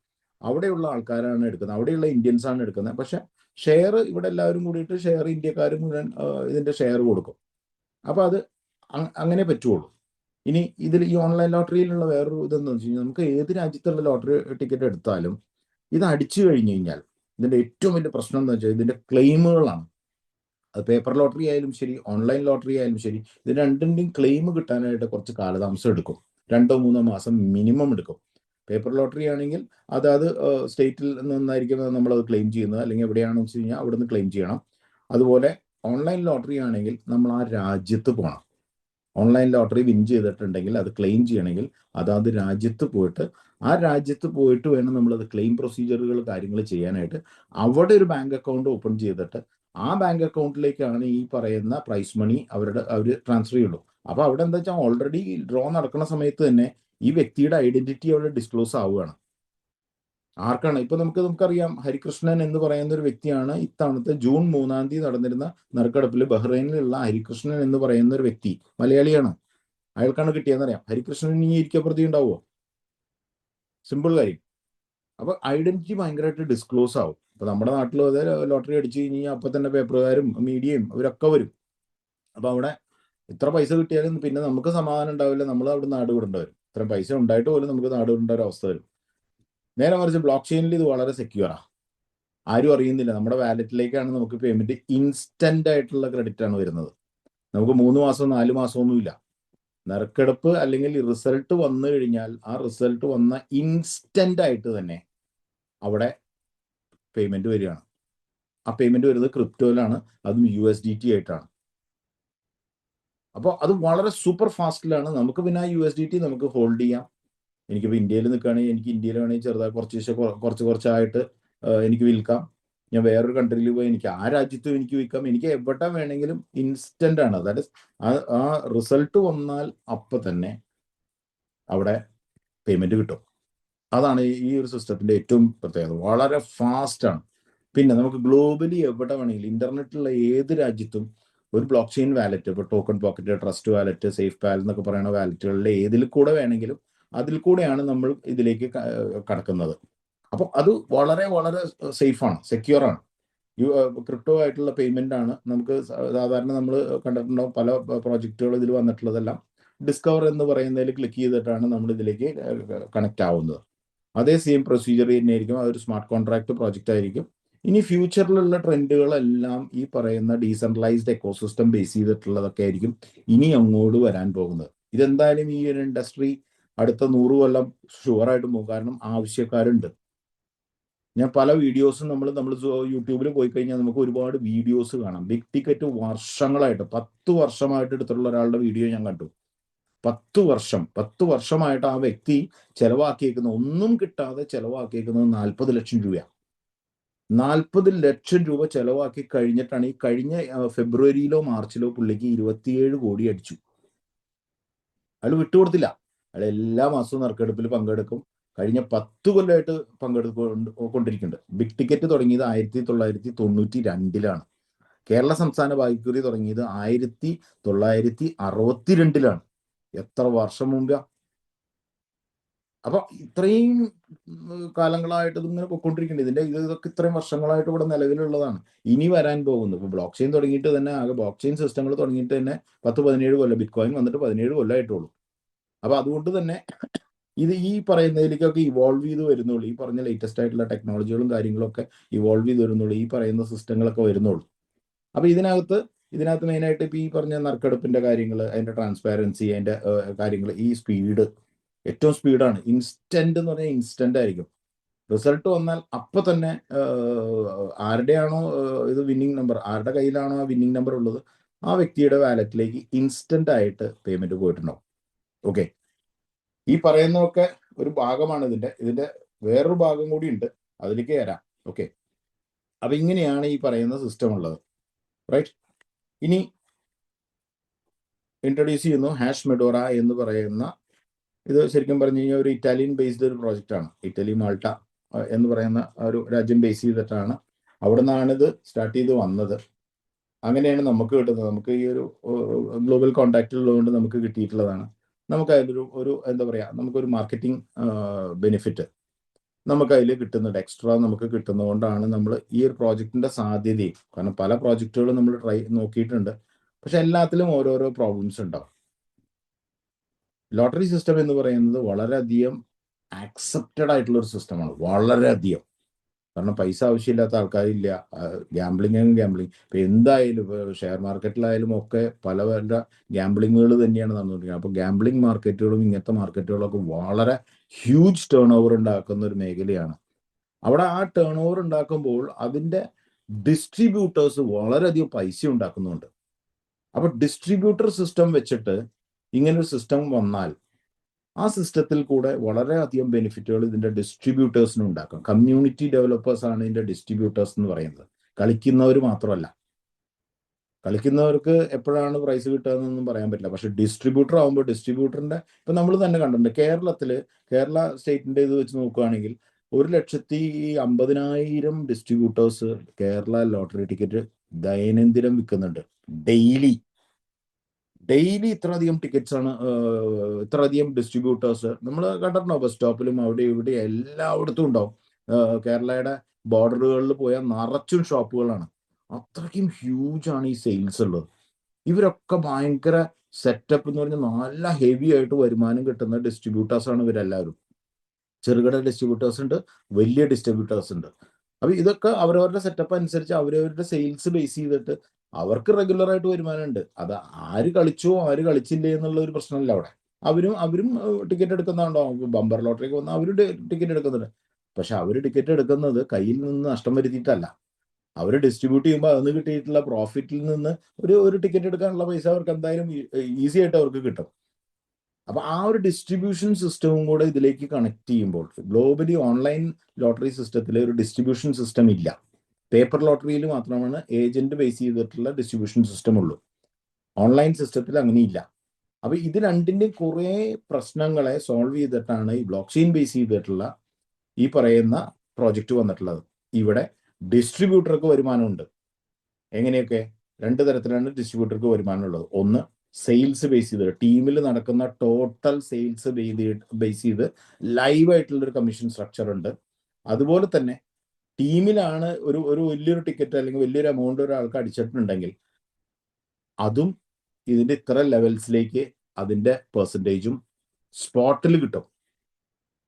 അവിടെയുള്ള ആൾക്കാരാണ് എടുക്കുന്നത്, അവിടെയുള്ള ഇന്ത്യൻസ് ആണ് എടുക്കുന്നത്. പക്ഷെ ഷെയർ ഇവിടെ എല്ലാവരും കൂടിയിട്ട് ഷെയർ ഇന്ത്യക്കാർ മുഴുവൻ ഇതിന്റെ ഷെയർ കൊടുക്കും. അപ്പൊ അത് അങ്ങനെ പറ്റുള്ളൂ. ഇനി ഇതിൽ ഈ ഓൺലൈൻ ലോട്ടറിയിലുള്ള വേറൊരു ഇതെന്ന് വെച്ച് കഴിഞ്ഞാൽ, നമുക്ക് ഏത് രാജ്യത്തുള്ള ലോട്ടറി ടിക്കറ്റ് എടുത്താലും ഇത് അടിച്ചു കഴിഞ്ഞു കഴിഞ്ഞാൽ ഇതിന്റെ ഏറ്റവും വലിയ പ്രശ്നം എന്ന് വെച്ചാൽ ഇതിന്റെ ക്ലെയിമുകളാണ്. അത് പേപ്പർ ലോട്ടറി ആയാലും ശരി, ഓൺലൈൻ ലോട്ടറി ആയാലും ശരി, ഇത് രണ്ടിൻ്റെയും ക്ലെയിം കിട്ടാനായിട്ട് കുറച്ച് കാലതാമസം എടുക്കും. 2-3 മാസം മിനിമം എടുക്കും. പേപ്പർ ലോട്ടറി ആണെങ്കിൽ അതായത് സ്റ്റേറ്റിൽ നിന്നായിരിക്കും നമ്മളത് ക്ലെയിം ചെയ്യുന്നത്, അല്ലെങ്കിൽ എവിടെയാണെന്ന് വെച്ച് കഴിഞ്ഞാൽ അവിടെ നിന്ന് ക്ലെയിം ചെയ്യണം. അതുപോലെ ഓൺലൈൻ ലോട്ടറി ആണെങ്കിൽ നമ്മൾ ആ രാജ്യത്ത് പോകണം. ഓൺലൈൻ ലോട്ടറി വിൻ ചെയ്തിട്ടുണ്ടെങ്കിൽ അത് ക്ലെയിം ചെയ്യണമെങ്കിൽ അതാത് രാജ്യത്ത് പോയിട്ട്, ആ രാജ്യത്ത് പോയിട്ട് വേണം നമ്മളത് ക്ലെയിം പ്രൊസീജിയറുകൾ കാര്യങ്ങൾ ചെയ്യാനായിട്ട്. അവിടെ ഒരു ബാങ്ക് അക്കൗണ്ട് ഓപ്പൺ ചെയ്തിട്ട് ആ ബാങ്ക് അക്കൗണ്ടിലേക്കാണ് ഈ പറയുന്ന പ്രൈസ് മണി അവർ ട്രാൻസ്ഫർ ചെയ്യുള്ളൂ. അപ്പൊ അവിടെ എന്താ വെച്ചാൽ ഓൾറെഡി ഡ്രോ നടക്കുന്ന സമയത്ത് തന്നെ ഈ വ്യക്തിയുടെ ഐഡന്റിറ്റി അവിടെ ഡിസ്ക്ലോസ് ആവുകയാണ്. ആർക്കാണ് ഇപ്പൊ നമുക്കറിയാം, ഹരികൃഷ്ണൻ എന്ന് പറയുന്ന ഒരു വ്യക്തിയാണ് ഇത്തവണത്തെ ജൂൺ 3 നടന്നിരുന്ന നറുക്കെടുപ്പിൽ ബഹ്റൈനിലുള്ള ഹരികൃഷ്ണൻ എന്ന് പറയുന്ന ഒരു വ്യക്തി മലയാളിയാണ്. അയാൾക്കാണ് കിട്ടിയെന്നറിയാം. ഹരികൃഷ്ണൻ ഈ ഇരിക്കപ്രതി ഉണ്ടാവുമോ? സിമ്പിൾ കാര്യം. അപ്പൊ ഐഡന്റിറ്റി ഭയങ്കരമായിട്ട് ഡിസ്ക്ലോസ് ആവും. അപ്പൊ നമ്മുടെ നാട്ടിലും അതേ, ലോട്ടറി അടിച്ചു കഴിഞ്ഞാൽ അപ്പൊ തന്നെ പേപ്പറുകാരും മീഡിയയും ഇവരൊക്കെ വരും. അപ്പൊ അവിടെ ഇത്ര പൈസ കിട്ടിയാലും പിന്നെ നമുക്ക് സമാധാനം ഉണ്ടാവില്ല, നമ്മൾ അവിടെ നാട് വിടേണ്ടി വരും. ഇത്ര പൈസ ഉണ്ടായിട്ട് പോലും നമുക്ക് നാട് വിടേണ്ട ഒരു അവസ്ഥ വരും. നേരെ മറിച്ച് ബ്ലോക്ക് ചെയിനിൽ ഇത് വളരെ സെക്യൂറാണ്, ആരും അറിയുന്നില്ല. നമ്മുടെ വാലറ്റിലേക്കാണ് നമുക്ക് പേയ്മെന്റ്, ഇൻസ്റ്റന്റ് ആയിട്ടുള്ള ക്രെഡിറ്റ് ആണ് വരുന്നത്. നമുക്ക് 3 മാസം 4 മാസമൊന്നുമില്ല. നറുക്കെടുപ്പ് അല്ലെങ്കിൽ റിസൾട്ട് വന്നു കഴിഞ്ഞാൽ ആ റിസൾട്ട് വന്ന ഇൻസ്റ്റന്റ് ആയിട്ട് തന്നെ അവിടെ പേയ്മെന്റ് വരികയാണ്. ആ പേയ്മെന്റ് വരുന്നത് ക്രിപ്റ്റോയിലാണ്, അതും USDT ആയിട്ടാണ്. അപ്പോൾ അത് വളരെ സൂപ്പർ ഫാസ്റ്റിലാണ്. നമുക്ക് പിന്നെ ആ USDT നമുക്ക് ഹോൾഡ് ചെയ്യാം. എനിക്കിപ്പോൾ ഇന്ത്യയിൽ നിൽക്കുകയാണെങ്കിൽ എനിക്ക് ഇന്ത്യയിൽ വേണമെങ്കിൽ ചെറുതായി കുറച്ചായിട്ട് എനിക്ക് വിൽക്കാം. ഞാൻ വേറൊരു കൺട്രിയിൽ പോയി എനിക്ക് ആ രാജ്യത്തും എനിക്ക് വിൽക്കാം. എനിക്ക് എവിടെ വേണമെങ്കിലും ഇൻസ്റ്റന്റ് ആണ്. അതായത് ആ റിസൾട്ട് വന്നാൽ അപ്പം തന്നെ അവിടെ പേയ്മെന്റ് കിട്ടും. അതാണ് ഈ ഒരു സിസ്റ്റത്തിന്റെ ഏറ്റവും പ്രത്യേകത. വളരെ ഫാസ്റ്റ് ആണ്. പിന്നെ നമുക്ക് ഗ്ലോബലി എവിടെ വേണമെങ്കിലും ഇന്റർനെറ്റിലുള്ള ഏത് രാജ്യത്തും ഒരു ബ്ലോക്ക് ചെയിൻ വാലറ്റ്, ഇപ്പോൾ TokenPocket, Trust Wallet, SafePal എന്നൊക്കെ പറയുന്ന വാലറ്റുകളിലെ ഏതിൽ കൂടെ വേണമെങ്കിലും അതിൽ കൂടെയാണ് നമ്മൾ ഇതിലേക്ക് കടക്കുന്നത്. അപ്പോൾ അത് വളരെ വളരെ സേഫാണ്, സെക്യൂർ ആണ്. ക്രിപ്റ്റോ ആയിട്ടുള്ള പേയ്മെന്റ് ആണ്. നമുക്ക് സാധാരണ നമ്മൾ കണ്ടിട്ടുണ്ടാവും പല പ്രോജക്റ്റുകൾ ഇതിൽ വന്നിട്ടുള്ളതെല്ലാം ഡിസ്കവർ എന്ന് പറയുന്നതിൽ ക്ലിക്ക് ചെയ്തിട്ടാണ് നമ്മൾ ഇതിലേക്ക് കണക്ട് ആവുന്നത്. അതേ സെയിം പ്രൊസീജിയർ തന്നെയായിരിക്കും. അതൊരു സ്മാർട്ട് കോൺട്രാക്ട് പ്രോജക്റ്റ് ആയിരിക്കും. ഇനി ഫ്യൂച്ചറിലുള്ള ട്രെൻഡുകളെല്ലാം ഈ പറയുന്ന ഡീസെൻട്രലൈസ്ഡ് എക്കോസിസ്റ്റം ബേസ് ചെയ്തിട്ടുള്ളതൊക്കെ ആയിരിക്കും ഇനി അങ്ങോട്ട് വരാൻ പോകുന്നത്. ഇതെന്തായാലും ഈ ഒരു ഇൻഡസ്ട്രി അടുത്ത 100 കൊല്ലം ഷുവറായിട്ടും പോകും. കാരണം ആവശ്യക്കാരുണ്ട്. ഞാൻ പല വീഡിയോസും നമ്മൾ യൂട്യൂബിൽ പോയി കഴിഞ്ഞാൽ നമുക്ക് ഒരുപാട് വീഡിയോസ് കാണാം. ബിഗ് ടിക്കറ്റ് വർഷങ്ങളായിട്ട് 10 വർഷമായിട്ട് എടുത്തിട്ടുള്ള ഒരാളുടെ വീഡിയോ ഞാൻ കണ്ടു. 10 വർഷമായിട്ട് ആ വ്യക്തി ചെലവാക്കിയേക്കുന്നത്, ഒന്നും കിട്ടാതെ ചെലവാക്കിയേക്കുന്നത് 40 ലക്ഷം രൂപയാണ്. 40 ലക്ഷം രൂപ ചെലവാക്കി കഴിഞ്ഞിട്ടാണ് ഈ കഴിഞ്ഞ ഫെബ്രുവരിയിലോ മാർച്ചിലോ പുള്ളിക്ക് 27 കോടി അടിച്ചു. അയാൾ വിട്ടുകൊടുത്തില്ല. അയാൾ എല്ലാ മാസവും നറുക്കെടുപ്പിൽ പങ്കെടുക്കും. കഴിഞ്ഞ 10 കൊല്ലമായിട്ട് പങ്കെടുക്കൊണ്ടിരിക്കുന്നുണ്ട്. ബിഗ് ടിക്കറ്റ് തുടങ്ങിയത് 1992 കേരള സംസ്ഥാന ഭാഗ്യക്കുറി തുടങ്ങിയത് 1962 എത്ര വർഷം മുമ്പാ. അപ്പൊ ഇത്രയും കാലങ്ങളായിട്ട് ഇതിങ്ങനെ പൊയ്ക്കൊണ്ടിരിക്കുന്നുണ്ട്. ഇതൊക്കെ ഇത്രയും വർഷങ്ങളായിട്ട് ഇവിടെ നിലവിലുള്ളതാണ്. ഇനി വരാൻ പോകുന്നു. ഇപ്പൊ ബ്ലോക്ക് ചെയിൻ തുടങ്ങിയിട്ട് തന്നെ, ആകെ ബ്ലോക്ക് ചെയിൻ സിസ്റ്റങ്ങൾ തുടങ്ങിയിട്ട് തന്നെ 10-17 കൊല്ലം, ബിറ്റ് കോയിൻ വന്നിട്ട് 17 കൊല്ലമായിട്ടുള്ളൂ. അപ്പൊ അതുകൊണ്ട് തന്നെ ഇത് ഈ പറയുന്നതിലേക്കൊക്കെ ഇവോൾവ് ചെയ്ത് വരുന്നുള്ളൂ. ഈ പറഞ്ഞ ലേറ്റസ്റ്റ് ആയിട്ടുള്ള ടെക്നോളജികളും കാര്യങ്ങളൊക്കെ ഇവോൾവ് ചെയ്ത് വരുന്നുള്ളൂ. ഈ പറയുന്ന സിസ്റ്റങ്ങളൊക്കെ വരുന്നുള്ളൂ. അപ്പൊ ഇതിനകത്ത് മെയിനായിട്ട് ഇപ്പൊ ഈ പറഞ്ഞ നറുക്കെടുപ്പിന്റെ കാര്യങ്ങൾ, അതിന്റെ ട്രാൻസ്പാരൻസി, അതിന്റെ കാര്യങ്ങൾ, ഈ സ്പീഡ് ഏറ്റവും സ്പീഡാണ്. ഇൻസ്റ്റന്റ് എന്ന് പറഞ്ഞാൽ ഇൻസ്റ്റന്റ് ആയിരിക്കും. റിസൾട്ട് വന്നാൽ അപ്പൊ തന്നെ ആരുടെയാണോ ഇത് വിന്നിങ് നമ്പർ, ആരുടെ കയ്യിലാണോ ആ വിന്നിങ് നമ്പർ ഉള്ളത്, ആ വ്യക്തിയുടെ വാലറ്റിലേക്ക് ഇൻസ്റ്റന്റ് ആയിട്ട് പേയ്മെന്റ് പോയിട്ടുണ്ടാവും. ഓക്കെ, ഈ പറയുന്നതൊക്കെ ഒരു ഭാഗമാണ് ഇതിന്റെ വേറൊരു ഭാഗം കൂടി ഉണ്ട്, അതിലേക്ക് വരാം. ഓക്കെ, അപ്പൊ ഇങ്ങനെയാണ് ഈ പറയുന്ന സിസ്റ്റം ഉള്ളത്. റൈറ്റ്, ഇനി ഇൻട്രൊഡ്യൂസ് ചെയ്യുന്നു ഹാഷ് മെഡോറ എന്ന് പറയുന്ന. ഇത് ശരിക്കും പറഞ്ഞു കഴിഞ്ഞാൽ ഒരു ഇറ്റാലിയൻ ബേസ്ഡ് ഒരു പ്രോജക്റ്റ് ആണ്. ഇറ്റലി, മാൾട്ട എന്ന് പറയുന്ന ഒരു രാജ്യം ബേസ് ചെയ്തിട്ടാണ്, അവിടെ നിന്നാണ് ഇത് സ്റ്റാർട്ട് ചെയ്ത് വന്നത്. അങ്ങനെയാണ് നമുക്ക് കിട്ടുന്നത്. നമുക്ക് ഈ ഒരു ഗ്ലോബൽ കോണ്ടാക്ട് ഉള്ളതുകൊണ്ട് നമുക്ക് കിട്ടിയിട്ടുള്ളതാണ്. നമുക്ക് അതിലൊരു എന്താ പറയാ, നമുക്കൊരു മാർക്കറ്റിംഗ് ബെനിഫിറ്റ്. നമുക്ക് അതിൽ കിട്ടുന്നുണ്ട്, എക്സ്ട്രാ നമുക്ക് കിട്ടുന്നതുകൊണ്ടാണ് നമ്മൾ ഈ ഒരു പ്രോജക്റ്റിന്റെ സാധ്യതയും, കാരണം പല പ്രോജക്റ്റുകളും നമ്മൾ നോക്കിയിട്ടുണ്ട്, പക്ഷെ എല്ലാത്തിലും ഓരോരോ പ്രോബ്ലംസ് ഉണ്ടാവും. ലോട്ടറി സിസ്റ്റം എന്ന് പറയുന്നത് വളരെയധികം ആക്സെപ്റ്റഡ് ആയിട്ടുള്ള ഒരു സിസ്റ്റമാണ്, വളരെയധികം. കാരണം പൈസ ആവശ്യമില്ലാത്ത ആൾക്കാരില്ല. ഗ്യാംബ്ലിംഗ് ഇപ്പൊ എന്തായാലും ഷെയർ മാർക്കറ്റിലായാലും ഒക്കെ പല പല ഗ്യാംബ്ലിങ്ങുകൾ തന്നെയാണ് നടന്നുകൊണ്ടിരിക്കുന്നത്. അപ്പൊ ഗ്യാംബ്ലിംഗ് മാർക്കറ്റുകളും ഇങ്ങനത്തെ മാർക്കറ്റുകളൊക്കെ വളരെ ഹ്യൂജ് ടേൺ ഓവർ ഉണ്ടാക്കുന്ന ഒരു മേഖലയാണ്. അവിടെ ആ ടേൺ ഓവർ ഉണ്ടാക്കുമ്പോൾ അതിന്റെ ഡിസ്ട്രിബ്യൂട്ടേഴ്സ് വളരെയധികം പൈസ ഉണ്ടാക്കുന്നുണ്ട്. അപ്പൊ ഡിസ്ട്രിബ്യൂട്ടർ സിസ്റ്റം വെച്ചിട്ട് ഇങ്ങനൊരു സിസ്റ്റം വന്നാൽ ആ സിസ്റ്റത്തിൽ കൂടെ വളരെയധികം ബെനിഫിറ്റുകൾ ഇതിന്റെ ഡിസ്ട്രിബ്യൂട്ടേഴ്സിന് ഉണ്ടാക്കാം. കമ്മ്യൂണിറ്റി ഡെവലപ്പേഴ്സ് ആണ് ഇതിന്റെ ഡിസ്ട്രിബ്യൂട്ടേഴ്സ് എന്ന് പറയുന്നത്. കളിക്കുന്നവർ മാത്രമല്ല. കളിക്കുന്നവർക്ക് എപ്പോഴാണ് പ്രൈസ് കിട്ടുക എന്നൊന്നും പറയാൻ പറ്റില്ല. പക്ഷെ ഡിസ്ട്രിബ്യൂട്ടർ ആകുമ്പോൾ ഡിസ്ട്രിബ്യൂട്ടറിന്റെ ഇപ്പൊ നമ്മൾ തന്നെ കണ്ടിട്ടുണ്ട്, കേരള സ്റ്റേറ്റിന്റെ ഇത് വെച്ച് നോക്കുകയാണെങ്കിൽ 1,50,000 ഡിസ്ട്രിബ്യൂട്ടേഴ്സ് കേരള ലോട്ടറി ടിക്കറ്റ് ദൈനംദിനം വിൽക്കുന്നുണ്ട്. ഡെയിലി ഇത്രയധികം ടിക്കറ്റ്സ് ആണ്, ഇത്രയധികം ഡിസ്ട്രിബ്യൂട്ടേഴ്സ് നമ്മൾ കണ്ടിട്ടുണ്ടോ? ബസ് സ്റ്റോപ്പിലും അവിടെ ഇവിടെ എല്ലായിടത്തും ഉണ്ടാവും. കേരളയുടെ ബോർഡറുകളിൽ പോയാൽ നിറച്ചും ഷോപ്പുകളാണ്. അത്രയ്ക്കും ഹ്യൂജ് ആണ് ഈ സെയിൽസ് ഉള്ളത്. ഇവരൊക്കെ ഭയങ്കര സെറ്റപ്പ് എന്ന് പറഞ്ഞാൽ നല്ല ഹെവി ആയിട്ട് വരുമാനം കിട്ടുന്ന ഡിസ്ട്രിബ്യൂട്ടേഴ്സ് ആണ് ഇവരെല്ലാവരും. ചെറുകിട ഡിസ്ട്രിബ്യൂട്ടേഴ്സ് ഉണ്ട്, വലിയ ഡിസ്ട്രിബ്യൂട്ടേഴ്സ് ഉണ്ട്. അപ്പൊ ഇതൊക്കെ അവരവരുടെ സെറ്റപ്പ് അനുസരിച്ച് അവരവരുടെ സെയിൽസ് ബേസ് ചെയ്തിട്ട് അവർക്ക് റെഗുലർ ആയിട്ട് വരുമാനം ഉണ്ട്. അത് ആര് കളിച്ചോ ആര് കളിച്ചില്ലേ എന്നുള്ള ഒരു പ്രശ്നമല്ല അവിടെ. അവരും ടിക്കറ്റ് എടുക്കുന്നുണ്ടാവും. ബമ്പർ ലോട്ടറിക്ക് വന്നാൽ അവരും ടിക്കറ്റ് എടുക്കുന്നുണ്ട്. പക്ഷെ അവർ ടിക്കറ്റ് എടുക്കുന്നത് കയ്യിൽ നിന്ന് നഷ്ടം വരുത്തിയിട്ടല്ല. അവർ ഡിസ്ട്രിബ്യൂട്ട് ചെയ്യുമ്പോൾ അതിന് കിട്ടിയിട്ടുള്ള പ്രോഫിറ്റിൽ നിന്ന് ഒരു ടിക്കറ്റ് എടുക്കാനുള്ള പൈസ അവർക്ക് എന്തായാലും ഈസി ആയിട്ട് അവർക്ക് കിട്ടും. അപ്പൊ ആ ഒരു ഡിസ്ട്രിബ്യൂഷൻ സിസ്റ്റവും കൂടെ ഇതിലേക്ക് കണക്ട് ചെയ്യുമ്പോൾ ഗ്ലോബലി ഓൺലൈൻ ലോട്ടറി സിസ്റ്റത്തിൽ ഒരു ഡിസ്ട്രിബ്യൂഷൻ സിസ്റ്റം ഇല്ല. പേപ്പർ ലോട്ടറിയിൽ മാത്രമാണ് ഏജന്റ് ബേസ് ചെയ്തിട്ടുള്ള ഡിസ്ട്രിബ്യൂഷൻ സിസ്റ്റം ഉള്ളൂ. ഓൺലൈൻ സിസ്റ്റത്തിൽ അങ്ങനെയില്ല. അപ്പൊ ഇത് രണ്ടിന്റെയും കുറെ പ്രശ്നങ്ങളെ സോൾവ് ചെയ്തിട്ടാണ് ഈ ബ്ലോക്ക് ചെയിൻ ബേസ് ചെയ്തിട്ടുള്ള ഈ പറയുന്ന പ്രോജക്റ്റ് വന്നിട്ടുള്ളത്. ഇവിടെ ഡിസ്ട്രിബ്യൂട്ടർക്ക് വരുമാനമുണ്ട്. എങ്ങനെയൊക്കെ? 2 തരത്തിലാണ് ഡിസ്ട്രിബ്യൂട്ടർക്ക് വരുമാനമുള്ളത്. ഒന്ന്, സെയിൽസ് ബേസ് ചെയ്ത് ടീമിൽ നടക്കുന്ന ടോട്ടൽ സെയിൽസ് ബേസ് ചെയ്ത് ലൈവ് ആയിട്ടുള്ള ഒരു കമ്മീഷൻ സ്ട്രക്ചർ ഉണ്ട്. അതുപോലെ തന്നെ ടീമിലാണ് ഒരു വലിയൊരു ടിക്കറ്റ് അല്ലെങ്കിൽ വലിയൊരു എമൗണ്ട് ഒരാൾക്ക് അടിച്ചിട്ടുണ്ടെങ്കിൽ അതും ഇതിന്റെ ഇത്ര ലെവൽസിലേക്ക് അതിന്റെ പെർസെൻറ്റേജും സ്പോട്ടിൽ കിട്ടും.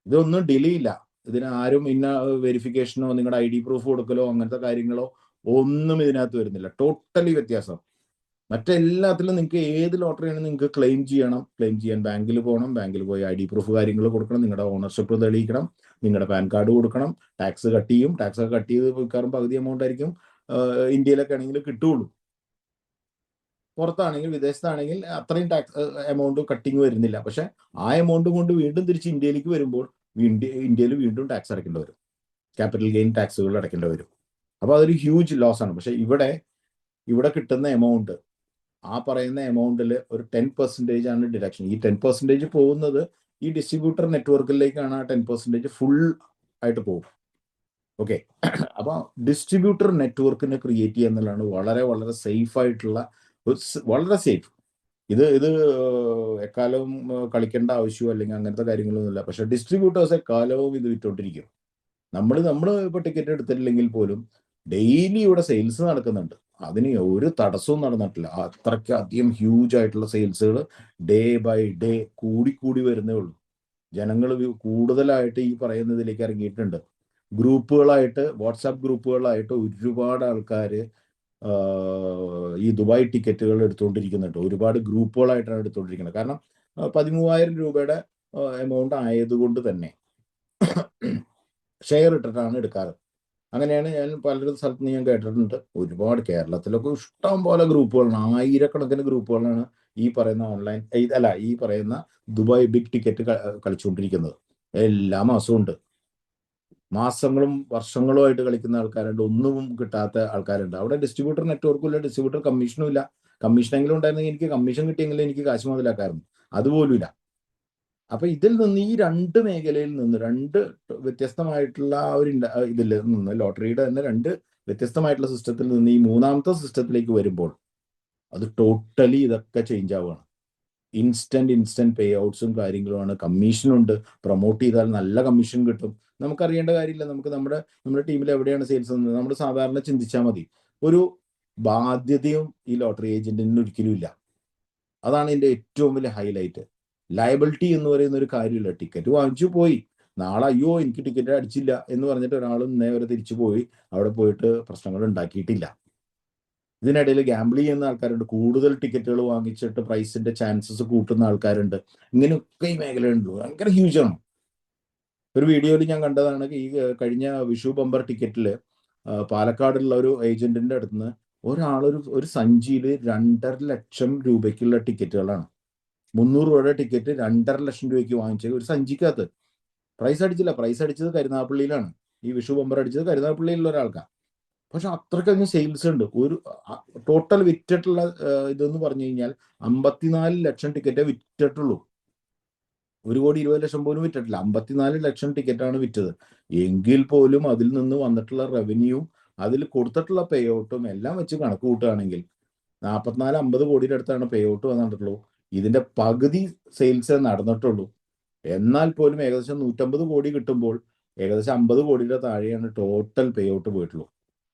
ഇതൊന്നും ഡിലേ ഇല്ല. ഇതിന് ആരും ഇന്ന വെരിഫിക്കേഷനോ നിങ്ങളുടെ ID പ്രൂഫ് കൊടുക്കലോ അങ്ങനത്തെ കാര്യങ്ങളോ ഒന്നും ഇതിനകത്ത് വരുന്നില്ല. ടോട്ടലി വ്യത്യാസം. മറ്റെല്ലാത്തിലും നിങ്ങൾക്ക് ഏത് ലോട്ടറിയാണ് നിങ്ങൾക്ക് ക്ലെയിം ചെയ്യാൻ ബാങ്കിൽ പോകണം, ബാങ്കിൽ പോയി ID പ്രൂഫ് കാര്യങ്ങൾ കൊടുക്കണം, നിങ്ങളുടെ ഓണർഷിപ്പ് തെളിയിക്കണം, നിങ്ങളുടെ പാൻ കാർഡ് കൊടുക്കണം, ടാക്സ് കട്ട് ചെയ്യും. ടാക്സ് ഒക്കെ കട്ട് ചെയ്ത് മിക്കവാറും പകുതി എമൗണ്ട് ആയിരിക്കും ഇന്ത്യയിലൊക്കെ ആണെങ്കിൽ കിട്ടുകയുള്ളൂ. പുറത്താണെങ്കിൽ വിദേശത്താണെങ്കിൽ അത്രയും ടാക്സ് എമൗണ്ട് കട്ടിങ് വരുന്നില്ല. പക്ഷെ ആ എമൗണ്ട് കൊണ്ട് വീണ്ടും തിരിച്ച് ഇന്ത്യയിലേക്ക് വരുമ്പോൾ ഇന്ത്യയിൽ വീണ്ടും ടാക്സ് അടയ്ക്കേണ്ടി വരും, ക്യാപിറ്റൽ ഗെയിൻ ടാക്സുകൾ അടയ്ക്കേണ്ടി വരും. അപ്പോൾ അതൊരു ഹ്യൂജ് ലോസ് ആണ്. പക്ഷെ ഇവിടെ കിട്ടുന്ന എമൗണ്ട്, ആ പറയുന്ന എമൗണ്ടിൽ ഒരു 10% ആണ് ഡിഡക്ഷൻ. ഈ 10% പോകുന്നത് ഈ ഡിസ്ട്രിബ്യൂട്ടർ നെറ്റ്വർക്കിലേക്കാണ്. ആ 10% ഫുൾ ആയിട്ട് പോകും. ഓക്കെ, അപ്പൊ ഡിസ്ട്രിബ്യൂട്ടർ നെറ്റ്വർക്കിനെ ക്രിയേറ്റ് ചെയ്യുക എന്നുള്ളതാണ് വളരെ വളരെ സേഫ് ആയിട്ടുള്ള വളരെ സേഫ്. ഇത് എക്കാലവും കളിക്കേണ്ട ആവശ്യമോ അല്ലെങ്കിൽ അങ്ങനത്തെ കാര്യങ്ങളൊന്നുമില്ല. പക്ഷെ ഡിസ്ട്രിബ്യൂട്ടേഴ്സ് എക്കാലവും ഇത് വിറ്റോണ്ടിരിക്കും. നമ്മൾ ഇപ്പൊ ടിക്കറ്റ് എടുത്തിട്ടില്ലെങ്കിൽ പോലും ഡെയിലി ഇവിടെ സെയിൽസ് നടക്കുന്നുണ്ട്. അതിന് ഒരു തടസ്സവും നടന്നിട്ടില്ല. അത്രയ്ക്ക് അധികം ഹ്യൂജ് ആയിട്ടുള്ള സെയിൽസുകൾ ഡേ ബൈ ഡേ കൂടി വരുന്നേ ഉള്ളൂ. ജനങ്ങൾ കൂടുതലായിട്ട് ഈ പറയുന്നതിലേക്ക് ഇറങ്ങിയിട്ടുണ്ട്. ഗ്രൂപ്പുകളായിട്ട്, വാട്സാപ്പ് ഗ്രൂപ്പുകളായിട്ട് ഒരുപാട് ആൾക്കാർ ഈ ദുബായ് ടിക്കറ്റുകൾ എടുത്തുകൊണ്ടിരിക്കുന്നുണ്ട്. ഒരുപാട് ഗ്രൂപ്പുകളായിട്ടാണ് എടുത്തുകൊണ്ടിരിക്കുന്നത്. കാരണം 13,000 രൂപയുടെ എമൗണ്ട് ആയതുകൊണ്ട് തന്നെ ഷെയർ ഇട്ടിട്ടാണ് എടുക്കാറ്. അങ്ങനെയാണ് ഞാൻ പലരും സ്ഥലത്ത് നിന്ന് ഞാൻ കേട്ടിട്ടുണ്ട്. ഒരുപാട് കേരളത്തിലൊക്കെ ഇഷ്ടം പോലെ ഗ്രൂപ്പുകളാണ്, ആയിരക്കണക്കിന് ഗ്രൂപ്പുകളാണ് ഈ പറയുന്ന ഓൺലൈൻ ഈ പറയുന്ന ദുബായ് ബിഗ് ടിക്കറ്റ് കളിച്ചുകൊണ്ടിരിക്കുന്നത്. എല്ലാ മാസവും ഉണ്ട്. മാസങ്ങളും വർഷങ്ങളുമായിട്ട് കളിക്കുന്ന ആൾക്കാരുണ്ട്, ഒന്നും കിട്ടാത്ത ആൾക്കാരുണ്ട്. അവിടെ ഡിസ്ട്രിബ്യൂട്ടർ നെറ്റ്വർക്കും ഇല്ല, ഡിസ്ട്രിബ്യൂട്ടർ കമ്മീഷനും ഇല്ല. കമ്മീഷനെങ്കിലും ഉണ്ടായിരുന്നെങ്കിൽ എനിക്ക് കമ്മീഷൻ കിട്ടിയെങ്കിലും എനിക്ക് കാശ് മുതലാക്കായിരുന്നു. അതുപോലും ഇല്ല. അപ്പൊ ഇതിൽ നിന്ന് ഈ 2 മേഖലയിൽ നിന്ന് 2 വ്യത്യസ്തമായിട്ടുള്ള ഒരു ഇതിൽ നിന്ന് ലോട്ടറിയുടെ തന്നെ 2 വ്യത്യസ്തമായിട്ടുള്ള സിസ്റ്റത്തിൽ നിന്ന് ഈ മൂന്നാമത്തെ സിസ്റ്റത്തിലേക്ക് വരുമ്പോൾ അത് ടോട്ടലി ഇതൊക്കെ ചേഞ്ച് ആവുകയാണ്. ഇൻസ്റ്റന്റ് പേ ഔട്ട്സും കാര്യങ്ങളുമാണ്. കമ്മീഷനുണ്ട്. പ്രൊമോട്ട് ചെയ്താൽ നല്ല കമ്മീഷൻ കിട്ടും. നമുക്കറിയേണ്ട കാര്യമില്ല. നമുക്ക് നമ്മുടെ ടീമിൽ എവിടെയാണ് സെയിൽസ് എന്ന് നമ്മൾ സാധാരണ ചിന്തിച്ചാൽ മതി. ഒരു ബാധ്യതയും ഈ ലോട്ടറി ഏജന്റിന് ഒരിക്കലും ഇല്ല. അതാണ് ഇതിന്റെ ഏറ്റവും വലിയ ഹൈലൈറ്റ്. ലയബിലിറ്റി എന്ന് പറയുന്ന ഒരു കാര്യമില്ല. ടിക്കറ്റ് വാങ്ങിച്ചു പോയി, നാളെ അയ്യോ എനിക്ക് ടിക്കറ്റ് അടിച്ചില്ല എന്ന് പറഞ്ഞിട്ട് ഒരാളും നേരെ തിരിച്ചു പോയി അവിടെ പോയിട്ട് പ്രശ്നങ്ങൾ ഉണ്ടാക്കിയിട്ടില്ല. ഇതിനിടയിൽ ഗാംബിൾ ചെയ്യുന്ന ആൾക്കാരുണ്ട്, കൂടുതൽ ടിക്കറ്റുകൾ വാങ്ങിച്ചിട്ട് പ്രൈസിന്റെ ചാൻസസ് കൂട്ടുന്ന ആൾക്കാരുണ്ട്. ഇങ്ങനെയൊക്കെ ഈ മേഖലയുണ്ട്, ഭയങ്കര ഹ്യൂജാണ്. ഒരു വീഡിയോയിൽ ഞാൻ കണ്ടതാണ്, ഈ കഴിഞ്ഞ വിഷു ബമ്പർ ടിക്കറ്റില് പാലക്കാടുള്ള ഒരു ഏജന്റിന്റെ അടുത്ത് നിന്ന് ഒരു സഞ്ചിയിൽ 2.5 ലക്ഷം രൂപയ്ക്കുള്ള ടിക്കറ്റുകളാണ്. 300 രൂപയുടെ ടിക്കറ്റ് 2.5 ലക്ഷം രൂപയ്ക്ക് വാങ്ങിച്ചത് ഒരു സഞ്ചിക്കകത്ത്. പ്രൈസ് അടിച്ചില്ല, പ്രൈസ് അടിച്ചത് കരുനാഗപ്പള്ളിയിലാണ്. ഈ വിഷു ബമ്പർ അടിച്ചത് കരുനാഗപ്പള്ളിയിലുള്ള ഒരാൾക്കാണ്. പക്ഷെ അത്രയ്ക്കങ്ങ് സെയിൽസ് ഉണ്ട്. ഒരു ടോട്ടൽ വിറ്റിട്ടുള്ള ഇതെന്ന് പറഞ്ഞു കഴിഞ്ഞാൽ 54 ലക്ഷം ടിക്കറ്റേ വിറ്റിട്ടുള്ളൂ. 1,20,00,000 പോലും വിറ്റിട്ടില്ല. 54 ലക്ഷം ടിക്കറ്റാണ് വിറ്റത്. എങ്കിൽ പോലും അതിൽ നിന്ന് വന്നിട്ടുള്ള റവന്യൂ, അതിൽ കൊടുത്തിട്ടുള്ള പേ ഔട്ടും എല്ലാം വെച്ച് കണക്ക് കൂട്ടുകയാണെങ്കിൽ 44-50 കോടിയുടെ അടുത്താണ് പേ ഔട്ട് വന്നിട്ടുള്ളൂ. ഇതിന്റെ പകുതി സെയിൽസേ നടന്നിട്ടുള്ളൂ. എന്നാൽ പോലും ഏകദേശം 150 കോടി കിട്ടുമ്പോൾ ഏകദേശം 50 കോടിയുടെ താഴെയാണ് ടോട്ടൽ പേ ഔട്ട് പോയിട്ടുള്ളൂ.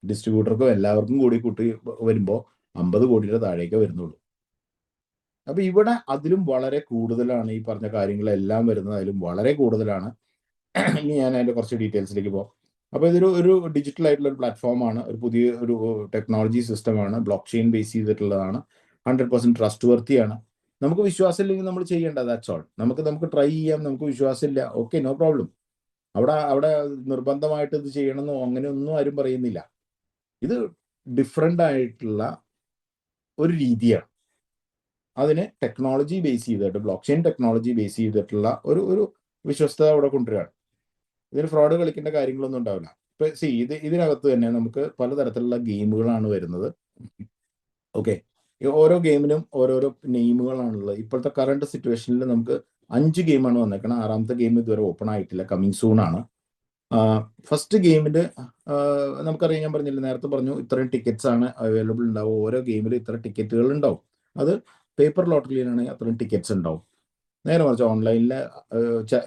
ഡിസ്ട്രിബ്യൂട്ടർക്കും എല്ലാവർക്കും കൂടി കൂട്ടി വരുമ്പോൾ 50 കോടിയുടെ താഴേക്ക് വരുന്നുള്ളൂ. അപ്പൊ ഇവിടെ അതിലും വളരെ കൂടുതലാണ് ഈ പറഞ്ഞ കാര്യങ്ങളെല്ലാം വരുന്നത്, അതിലും വളരെ കൂടുതലാണ്. ഇനി ഞാൻ അതിന്റെ കുറച്ച് ഡീറ്റെയിൽസിലേക്ക് പോകാം. അപ്പൊ ഇതൊരു ഡിജിറ്റൽ ആയിട്ടുള്ള ഒരു പ്ലാറ്റ്ഫോമാണ്, ഒരു പുതിയ ഒരു ടെക്നോളജി സിസ്റ്റമാണ്, ബ്ലോക്ക് ചെയിൻ ബേസ് ചെയ്തിട്ടുള്ളതാണ്, 100% ട്രസ്റ്റ് വർത്തിയാണ്. നമുക്ക് വിശ്വാസം ഇല്ലെങ്കിൽ നമ്മൾ ചെയ്യേണ്ട, ദാറ്റ്സ് ഓൾ. നമുക്ക് ട്രൈ ചെയ്യാം. നമുക്ക് വിശ്വാസമില്ല, ഓക്കെ, നോ പ്രോബ്ലം. അവിടെ നിർബന്ധമായിട്ട് ഇത് ചെയ്യണമെന്നോ അങ്ങനെയൊന്നും ആരും പറയുന്നില്ല. ഇത് ഡിഫറെൻ്റ് ആയിട്ടുള്ള ഒരു രീതിയാണ്. അതിന് ടെക്നോളജി ബേസ് ചെയ്തിട്ട്, ബ്ലോക്ക് ചെയിൻ ടെക്നോളജി ബേസ് ചെയ്തിട്ടുള്ള ഒരു വിശ്വസ്തത അവിടെ കൊണ്ടുവരികയാണ്. ഇതിന് ഫ്രോഡ് കളിക്കേണ്ട കാര്യങ്ങളൊന്നും ഉണ്ടാവില്ല. ഇപ്പൊ ഇതിനകത്ത് തന്നെ നമുക്ക് പലതരത്തിലുള്ള ഗെയിമുകളാണ് വരുന്നത്. ഓക്കെ, ഓരോ ഗെയിമിനും ഓരോരോ നെയിമുകളാണുള്ളത്. ഇപ്പോഴത്തെ കറണ്ട് സിറ്റുവേഷനിൽ നമുക്ക് 5 ഗെയിമാണ് വന്നേക്കണം. 6ാമത്തെ ഗെയിം ഇതുവരെ ഓപ്പൺ ആയിട്ടില്ല, കമ്മിങ് സൂൺ ആണ്. ഫസ്റ്റ് ഗെയിമിന്റെ നമുക്കറിയാം, ഞാൻ പറഞ്ഞില്ല, നേരത്തെ പറഞ്ഞു ഇത്രയും ടിക്കറ്റ്സ് ആണ് അവൈലബിൾ ഉണ്ടാവും. ഓരോ ഗെയിമിലും ഇത്ര ടിക്കറ്റുകൾ ഉണ്ടാവും. അത് പേപ്പർ ലോട്ടറിയിലാണെങ്കിൽ അത്രയും ടിക്കറ്റ്സ് ഉണ്ടാവും. നേരെ മറിച്ച് ഓൺലൈനിലെ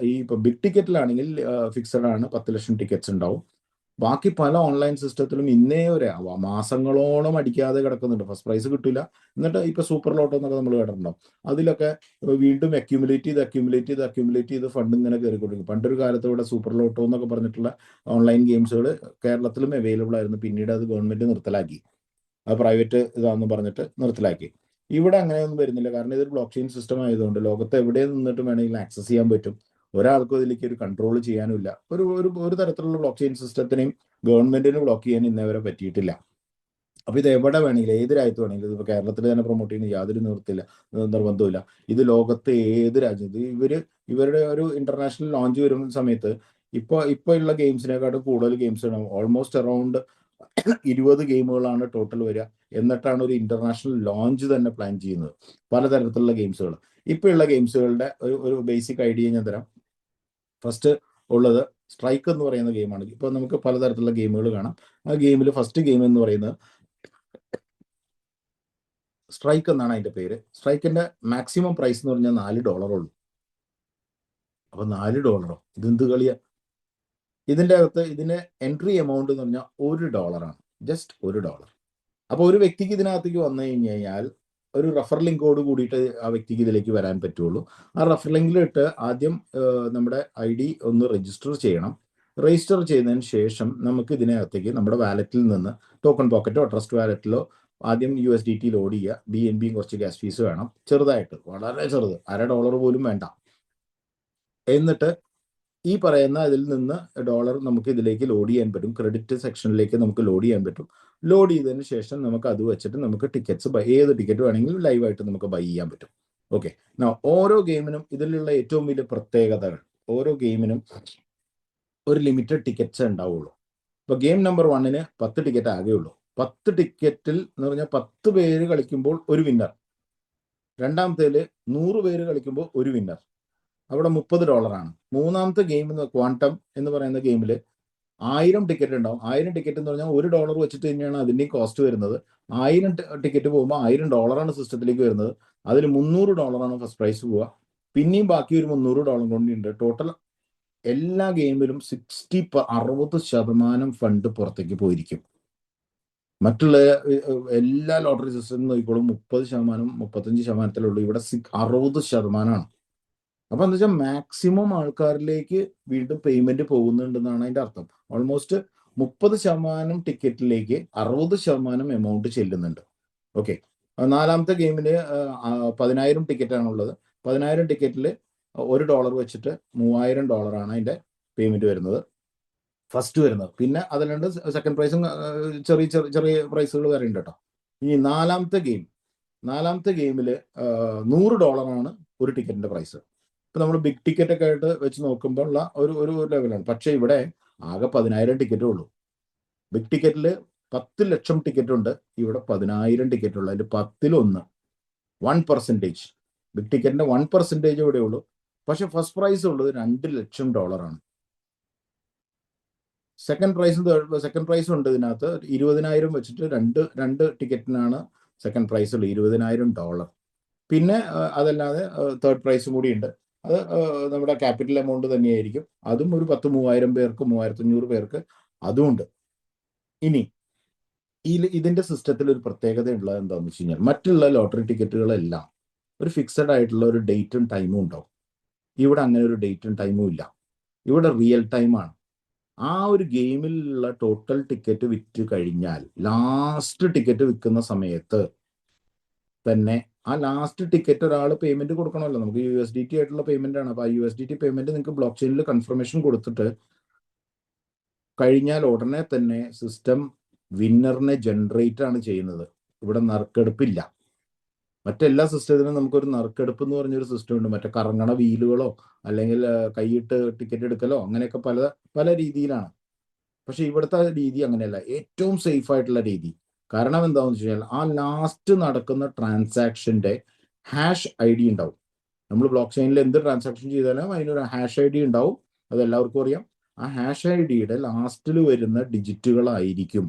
ഈ ഇപ്പൊ ബിഗ് ടിക്കറ്റിലാണെങ്കിൽ ഫിക്സഡ് ആണ്, 10 ലക്ഷം ടിക്കറ്റ്സ് ഉണ്ടാവും. ബാക്കി പല ഓൺലൈൻ സിസ്റ്റത്തിലും ഇന്നേ ഒരു മാസങ്ങളോളം അടിക്കാതെ കിടക്കുന്നുണ്ട്, ഫസ്റ്റ് പ്രൈസ് കിട്ടില്ല. എന്നിട്ട് ഇപ്പൊ സൂപ്പർ ലോട്ടോ എന്നൊക്കെ നമ്മൾ കേട്ടിട്ടുണ്ടാവും. അതിലൊക്കെ വീണ്ടും അക്യുമുലേറ്റ് ചെയ്ത് ഫണ്ട് ഇങ്ങനെ കയറിക്കൊണ്ടിരിക്കും. പണ്ടൊരു കാലത്ത് ഇവിടെ സൂപ്പർ ലോട്ടോ എന്നൊക്കെ പറഞ്ഞിട്ടുള്ള ഓൺലൈൻ ഗെയിംസുകൾ കേരളത്തിലും അവൈലബിൾ ആയിരുന്നു. പിന്നീട് അത് ഗവൺമെന്റ് നിർത്തലാക്കി, അത് പ്രൈവറ്റ് ഇതാണെന്ന് പറഞ്ഞിട്ട് നിർത്തലാക്കി. ഇവിടെ അങ്ങനെയൊന്നും വരുന്നില്ല, കാരണം ഇതൊരു ബ്ലോക്ക് ചെയിൻ സിസ്റ്റം ആയതുകൊണ്ട് ലോകത്ത് എവിടെ നിന്നിട്ടും വേണമെങ്കിൽ ആക്സസ് ചെയ്യാൻ പറ്റും. ഒരാൾക്കും ഇതിലേക്ക് ഒരു കൺട്രോൾ ചെയ്യാനുമില്ല. ഒരു തരത്തിലുള്ള ബ്ലോക്ക് ചെയിൻ സിസ്റ്റത്തിനെയും ഗവൺമെന്റിന് ബ്ലോക്ക് ചെയ്യാൻ ഇന്നേവരെ പറ്റിയിട്ടില്ല. അപ്പൊ ഇത് എവിടെ വേണമെങ്കിലും, ഏത് രാജ്യത്ത് വേണമെങ്കിലും, ഇതിപ്പോ കേരളത്തിൽ തന്നെ പ്രൊമോട്ട് ചെയ്യുന്ന യാതൊരു നിർബന്ധമില്ല. ഇത് ലോകത്തെ ഏത് രാജ്യത്ത് ഇവരുടെ ഒരു ഇന്റർനാഷണൽ ലോഞ്ച് വരുന്ന സമയത്ത് ഇപ്പൊ ഉള്ള ഗെയിംസിനെക്കാട്ടും കൂടുതൽ ഗെയിംസ് ഉണ്ടാവും. ഓൾമോസ്റ്റ് അറൌണ്ട് 20 ഗെയിമുകളാണ് ടോട്ടൽ വരിക. എന്നിട്ടാണ് ഒരു ഇന്റർനാഷണൽ ലോഞ്ച് തന്നെ പ്ലാൻ ചെയ്യുന്നത്, പലതരത്തിലുള്ള ഗെയിംസുകൾ. ഇപ്പൊ ഉള്ള ഗെയിംസുകളുടെ ഒരു ബേസിക് ഐഡിയ ഞാൻ തരാം. ഫസ്റ്റ് ഉള്ളത് സ്ട്രൈക്ക് എന്ന് പറയുന്ന ഗെയിമാണ്. ഇപ്പൊ നമുക്ക് പലതരത്തിലുള്ള ഗെയിമുകൾ കാണാം. ആ ഗെയിമിൽ ഫസ്റ്റ് ഗെയിം എന്ന് പറയുന്നത് സ്ട്രൈക്ക് എന്നാണ് അതിന്റെ പേര്. സ്ട്രൈക്കിന്റെ മാക്സിമം പ്രൈസ് എന്ന് പറഞ്ഞാൽ $4 ഉള്ളൂ. അപ്പൊ $4 ഇതെന്ത് കളിയാ? ഇതിന്റെ അകത്ത് ഇതിന് എൻട്രി എമൗണ്ട് എന്ന് പറഞ്ഞാൽ $1, ജസ്റ്റ് $1. അപ്പൊ ഒരു വ്യക്തിക്ക് ഇതിനകത്തേക്ക് വന്നു കഴിഞ്ഞാൽ ഒരു റെഫർ ലിങ്കോട് കൂടിയിട്ട് ആ വ്യക്തിക്ക് ഇതിലേക്ക് വരാൻ പറ്റുള്ളൂ. ആ റെഫർ ലിങ്കിലിട്ട് ആദ്യം നമ്മുടെ ID ഒന്ന് രജിസ്റ്റർ ചെയ്യണം. രജിസ്റ്റർ ചെയ്തതിന് ശേഷം നമുക്ക് ഇതിനകത്തേക്ക് നമ്മുടെ വാലറ്റിൽ നിന്ന് ടോക്കൺ പോക്കറ്റോ ട്രസ്റ്റ് വാലറ്റിലോ ആദ്യം USDT ലോഡ് ചെയ്യുക. BNBയും കുറച്ച് ഗ്യാസ് ഫീസ് വേണം, ചെറുതായിട്ട്, വളരെ ചെറുത്, $1 പോലും വേണ്ട. എന്നിട്ട് ഈ പറയുന്ന ഇതിൽ നിന്ന് ഡോളർ നമുക്ക് ഇതിലേക്ക് ലോഡ് ചെയ്യാൻ പറ്റും. ക്രെഡിറ്റ് സെക്ഷനിലേക്ക് നമുക്ക് ലോഡ് ചെയ്യാൻ പറ്റും. ലോഡ് ചെയ്തതിന് ശേഷം നമുക്ക് അത് വെച്ചിട്ട് നമുക്ക് ടിക്കറ്റ്സ് ഏത് ടിക്കറ്റ് വേണമെങ്കിലും ലൈവായിട്ട് നമുക്ക് ബൈ ചെയ്യാൻ പറ്റും. ഓക്കെ, ഓരോ ഗെയിമിനും ഇതിലുള്ള ഏറ്റവും വലിയ പ്രത്യേകതകൾ, ഓരോ ഗെയിമിനും ഒരു ലിമിറ്റഡ് ടിക്കറ്റ്സ് ഉണ്ടാവുള്ളൂ. ഇപ്പൊ ഗെയിം നമ്പർ 1 10 ടിക്കറ്റ് ആകെ ഉള്ളൂ. 10 ടിക്കറ്റിൽ എന്ന് പറഞ്ഞാൽ 10 പേര് കളിക്കുമ്പോൾ ഒരു വിന്നർ. രണ്ടാമത്തേല് 100 പേര് കളിക്കുമ്പോൾ ഒരു വിന്നർ. അവിടെ $30 ആണ്. മൂന്നാമത്തെ ഗെയിം ക്വാണ്ടം എന്ന് പറയുന്ന ഗെയിമിൽ 1000 ടിക്കറ്റ് ഉണ്ടാവും. 1000 ടിക്കറ്റ് എന്ന് പറഞ്ഞാൽ $1 വെച്ചിട്ട് തന്നെയാണ് അതിൻ്റെയും കോസ്റ്റ് വരുന്നത്. 1000 ടിക്കറ്റ് പോകുമ്പോൾ $1000 സിസ്റ്റത്തിലേക്ക് വരുന്നത്. അതിൽ $300 ഫസ്റ്റ് പ്രൈസ് പോവുക. പിന്നെയും ബാക്കി ഒരു $300 കൊണ്ടുണ്ട്. ടോട്ടൽ എല്ലാ ഗെയിമിലും 60% ഫണ്ട് പുറത്തേക്ക് പോയിരിക്കും. മറ്റുള്ള എല്ലാ ലോട്ടറി സിസ്റ്റം നോക്കിക്കോളും 30%, 35%-ലുള്ളൂ. ഇവിടെ 60%. അപ്പൊ എന്താ വെച്ചാൽ മാക്സിമം ആൾക്കാരിലേക്ക് വീണ്ടും പേയ്മെന്റ് പോകുന്നുണ്ടെന്നാണ് അതിന്റെ അർത്ഥം. ഓൾമോസ്റ്റ് 30% ടിക്കറ്റിലേക്ക് 60% എമൗണ്ട് ചെല്ലുന്നുണ്ട്. ഓക്കെ, 4ാമത്തെ ഗെയിമിന് 10,000 ടിക്കറ്റാണുള്ളത്. 10,000 ടിക്കറ്റിൽ $1 വെച്ചിട്ട് $3,000 അതിന്റെ പേയ്മെന്റ് വരുന്നത്, ഫസ്റ്റ് വരുന്നത്. പിന്നെ അതല്ലാണ്ട് സെക്കൻഡ് പ്രൈസും ചെറിയ ചെറിയ ചെറിയ പ്രൈസുകൾ വരെ ഉണ്ട് കേട്ടോ. ഇനി 4ാമത്തെ ഗെയിമിൽ $100 ഒരു ടിക്കറ്റിന്റെ പ്രൈസ്. ഇപ്പൊ നമ്മൾ ബിഗ് ടിക്കറ്റ് ഒക്കെ ആയിട്ട് വെച്ച് നോക്കുമ്പോൾ ഉള്ള ഒരു ലെവലാണ്. പക്ഷെ ഇവിടെ ആകെ 10,000 ടിക്കറ്റേ ഉള്ളൂ. ബിഗ് ടിക്കറ്റിൽ 10 ലക്ഷം ടിക്കറ്റ് ഉണ്ട്, ഇവിടെ 10,000 ടിക്കറ്റ് ഉള്ളു. അതിന്റെ 10-1 1%. ബിഗ് ടിക്കറ്റിന്റെ 1% ഇവിടെ ഉള്ളൂ. പക്ഷെ ഫസ്റ്റ് പ്രൈസ് ഉള്ളത് $2 ലക്ഷം. സെക്കൻഡ് പ്രൈസ് ഉണ്ട് ഇതിനകത്ത് 20,000 വെച്ചിട്ട് രണ്ട് ടിക്കറ്റിനാണ് സെക്കൻഡ് പ്രൈസ് ഉള്ളത്, $20,000. പിന്നെ അതല്ലാതെ തേർഡ് പ്രൈസും കൂടി ഉണ്ട്. അത് നമ്മുടെ ക്യാപിറ്റൽ എമൗണ്ട് തന്നെയായിരിക്കും. അതും ഒരു 3,000 പേർക്ക്, 3,500 പേർക്ക് അതുമുണ്ട്. ഇനി ഇതിന്റെ സിസ്റ്റത്തിൽ ഒരു പ്രത്യേകത ഉള്ളത് എന്താണെന്ന് വെച്ച് കഴിഞ്ഞാൽ, മറ്റുള്ള ലോട്ടറി ടിക്കറ്റുകളെല്ലാം ഒരു ഫിക്സഡ് ആയിട്ടുള്ള ഒരു ഡേറ്റും ടൈമും ഉണ്ടാവും. ഇവിടെ അങ്ങനെ ഒരു ഡേറ്റും ടൈമും ഇല്ല. ഇവിടെ റിയൽ ടൈമാണ്. ആ ഒരു ഗെയിമിലുള്ള ടോട്ടൽ ടിക്കറ്റ് വിറ്റ് കഴിഞ്ഞാൽ ലാസ്റ്റ് ടിക്കറ്റ് വിൽക്കുന്ന സമയത്ത് തന്നെ ആ ലാസ്റ്റ് ടിക്കറ്റ് ഒരാൾ പേയ്മെന്റ് കൊടുക്കണമല്ലോ. നമുക്ക് USDT ആയിട്ടുള്ള പേയ്മെന്റ് ആണ്. അപ്പൊ ആ USDT പേയ്മെന്റ് നിങ്ങൾക്ക് ബ്ലോക്ക് ചെയിനിൽ കൺഫർമേഷൻ കൊടുത്തിട്ട് കഴിഞ്ഞാൽ ഉടനെ തന്നെ സിസ്റ്റം വിന്നറിനെ ജനറേറ്റ് ആണ് ചെയ്യുന്നത്. ഇവിടെ നറുക്കെടുപ്പില്ല. മറ്റെല്ലാ സിസ്റ്റത്തിനും നമുക്കൊരു നറുക്കെടുപ്പ് എന്ന് പറഞ്ഞൊരു സിസ്റ്റം ഉണ്ട്. മറ്റേ കറങ്ങണ വീലുകളോ അല്ലെങ്കിൽ കൈയിട്ട് ടിക്കറ്റ് എടുക്കലോ അങ്ങനെയൊക്കെ പല രീതിയിലാണ്. പക്ഷെ ഇവിടുത്തെ രീതി അങ്ങനെയല്ല, ഏറ്റവും സേഫ് ആയിട്ടുള്ള രീതി. കാരണം എന്താണെന്ന് വെച്ച് കഴിഞ്ഞാൽ ആ ലാസ്റ്റ് നടക്കുന്ന ട്രാൻസാക്ഷന്റെ #ID ഉണ്ടാവും. നമ്മൾ ബ്ലോക്ക് ചെയിനിൽ എന്ത് ട്രാൻസാക്ഷൻ ചെയ്താലും അതിനൊരു #ID ഉണ്ടാവും. അത് എല്ലാവർക്കും അറിയാം. ആ #IDയുടെ ലാസ്റ്റിൽ വരുന്ന ഡിജിറ്റുകളായിരിക്കും.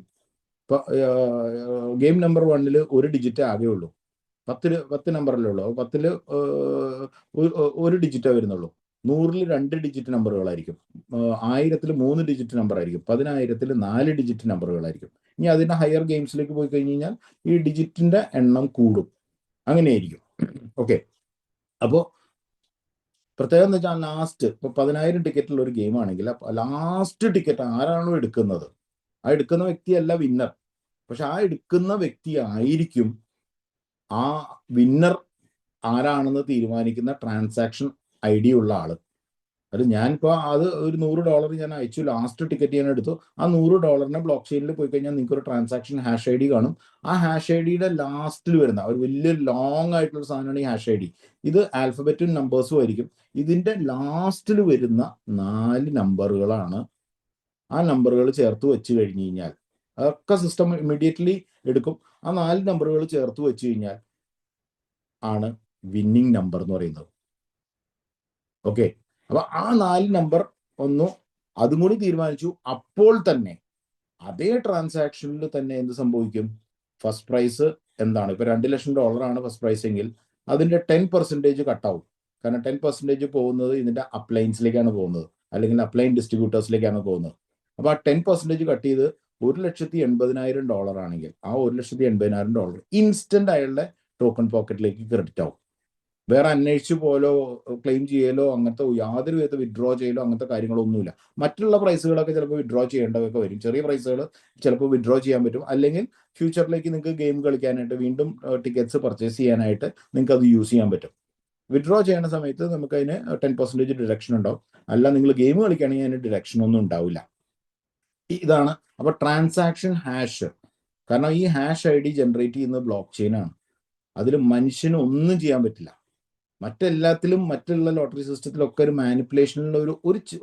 ഇപ്പൊ ഗെയിം നമ്പർ 1 ഒരു ഡിജിറ്റ് ആകെ ഉള്ളൂ. 10 നമ്പറല്ലേ ഉള്ളൂ. 10 ഒരു ഡിജിറ്റേ വരുന്നുള്ളൂ. 100 2 ഡിജിറ്റ് നമ്പറുകളായിരിക്കും. 1000 3 ഡിജിറ്റ് നമ്പർ ആയിരിക്കും. 10,000 4 ഡിജിറ്റ് നമ്പറുകളായിരിക്കും. ഇനി അതിന്റെ ഹയർ ഗെയിംസിലേക്ക് പോയി കഴിഞ്ഞ് കഴിഞ്ഞാൽ ഈ ഡിജിറ്റിന്റെ എണ്ണം കൂടും. അങ്ങനെയായിരിക്കും. ഓക്കെ, അപ്പോൾ പ്രത്യേകം എന്ന് വെച്ചാൽ ലാസ്റ്റ് ഇപ്പൊ 10,000 ടിക്കറ്റുള്ള ഒരു ഗെയിം ആണെങ്കിൽ ലാസ്റ്റ് ടിക്കറ്റ് ആരാണോ എടുക്കുന്നത്, ആ എടുക്കുന്ന വ്യക്തിയല്ല വിന്നർ. പക്ഷെ ആ എടുക്കുന്ന വ്യക്തി ആയിരിക്കും ആ വിന്നർ ആരാണെന്ന് തീരുമാനിക്കുന്ന ട്രാൻസാക്ഷൻ ID ഉള്ള ആള്. അത് ഞാനിപ്പോൾ അത് ഒരു $100 ഞാൻ അയച്ചു, ലാസ്റ്റ് ടിക്കറ്റ് ഞാൻ എടുത്തു. ആ $100 ബ്ലോക്ക് ചെയിനിൽ പോയി കഴിഞ്ഞാൽ നിങ്ങൾക്ക് ഒരു ട്രാൻസാക്ഷൻ #ID കാണും. ആ #IDയുടെ ലാസ്റ്റിൽ വരുന്ന ഒരു വലിയ ലോങ് ആയിട്ടുള്ള സാധനമാണ് ഈ #ID. ഇത് ആൽഫബറ്റും നമ്പേഴ്സും ആയിരിക്കും. ഇതിന്റെ ലാസ്റ്റിൽ വരുന്ന 4 നമ്പറുകളാണ്. ആ നമ്പറുകൾ ചേർത്ത് വെച്ച് കഴിഞ്ഞ് കഴിഞ്ഞാൽ അതൊക്കെ സിസ്റ്റം ഇമ്മീഡിയറ്റ്ലി എടുക്കും. ആ 4 നമ്പറുകൾ ചേർത്ത് വെച്ച് കഴിഞ്ഞാൽ ആണ് വിന്നിങ് നമ്പർ എന്ന് പറയുന്നത്. ഓക്കെ, അപ്പൊ ആ 4 നമ്പർ അതും കൂടി തീരുമാനിച്ചു. അപ്പോൾ തന്നെ അതേ ട്രാൻസാക്ഷനിൽ തന്നെ എന്ത് സംഭവിക്കും? ഫസ്റ്റ് പ്രൈസ് എന്താണ്? ഇപ്പൊ $2 ലക്ഷം ആണ് ഫസ്റ്റ് പ്രൈസ് എങ്കിൽ അതിന്റെ 10% കട്ടാവും. കാരണം 10% പോകുന്നത് ഇതിന്റെ അപ്ലൈൻസിലേക്കാണ് പോകുന്നത്, അല്ലെങ്കിൽ അപ്ലൈൻ ഡിസ്ട്രിബ്യൂട്ടേഴ്സിലേക്കാണ് പോകുന്നത്. അപ്പൊ ആ 10% കട്ട് ചെയ്ത് $1,80,000 ആണെങ്കിൽ ആ $1,80,000 ഇൻസ്റ്റന്റ് അയാളുടെ ടോക്കൺ പോക്കറ്റിലേക്ക് ക്രെഡിറ്റ് ആവും. വേറെ അന്വേഷിച്ചു പോലോ ക്ലെയിം ചെയ്യലോ അങ്ങനത്തെ യാതൊരു വിധ വിഡ്രോ ചെയ്യലോ അങ്ങനത്തെ കാര്യങ്ങളൊന്നുമില്ല. മറ്റുള്ള പ്രൈസുകളൊക്കെ ചിലപ്പോൾ വിഡ്രോ ചെയ്യേണ്ടതൊക്കെ വരും. ചെറിയ പ്രൈസുകൾ ചിലപ്പോൾ വിഡ്രോ ചെയ്യാൻ പറ്റും. അല്ലെങ്കിൽ ഫ്യൂച്ചറിലേക്ക് നിങ്ങൾക്ക് ഗെയിം കളിക്കാനായിട്ട് വീണ്ടും ടിക്കറ്റ്സ് പർച്ചേസ് ചെയ്യാനായിട്ട് നിങ്ങൾക്ക് അത് യൂസ് ചെയ്യാൻ പറ്റും. വിഡ്രോ ചെയ്യുന്ന സമയത്ത് നമുക്ക് അതിന് 10% ഡിഡക്ഷൻ ഉണ്ടാവും. അല്ല നിങ്ങൾ ഗെയിം കളിക്കുകയാണെങ്കിൽ അതിന് ഡിഡക്ഷൻ ഒന്നും ഉണ്ടാവില്ല. ഇതാണ് അപ്പൊ ട്രാൻസാക്ഷൻ ഹാഷ്. കാരണം ഈ #ID ജനറേറ്റ് ചെയ്യുന്നത് ബ്ലോക്ക് ചെയിൻ ആണ്. അതിൽ മനുഷ്യന് ഒന്നും ചെയ്യാൻ പറ്റില്ല. മറ്റെല്ലാത്തിലും മറ്റുള്ള ലോട്ടറി സിസ്റ്റത്തിലൊക്കെ ഒരു മാനിപ്പുലേഷനുള്ള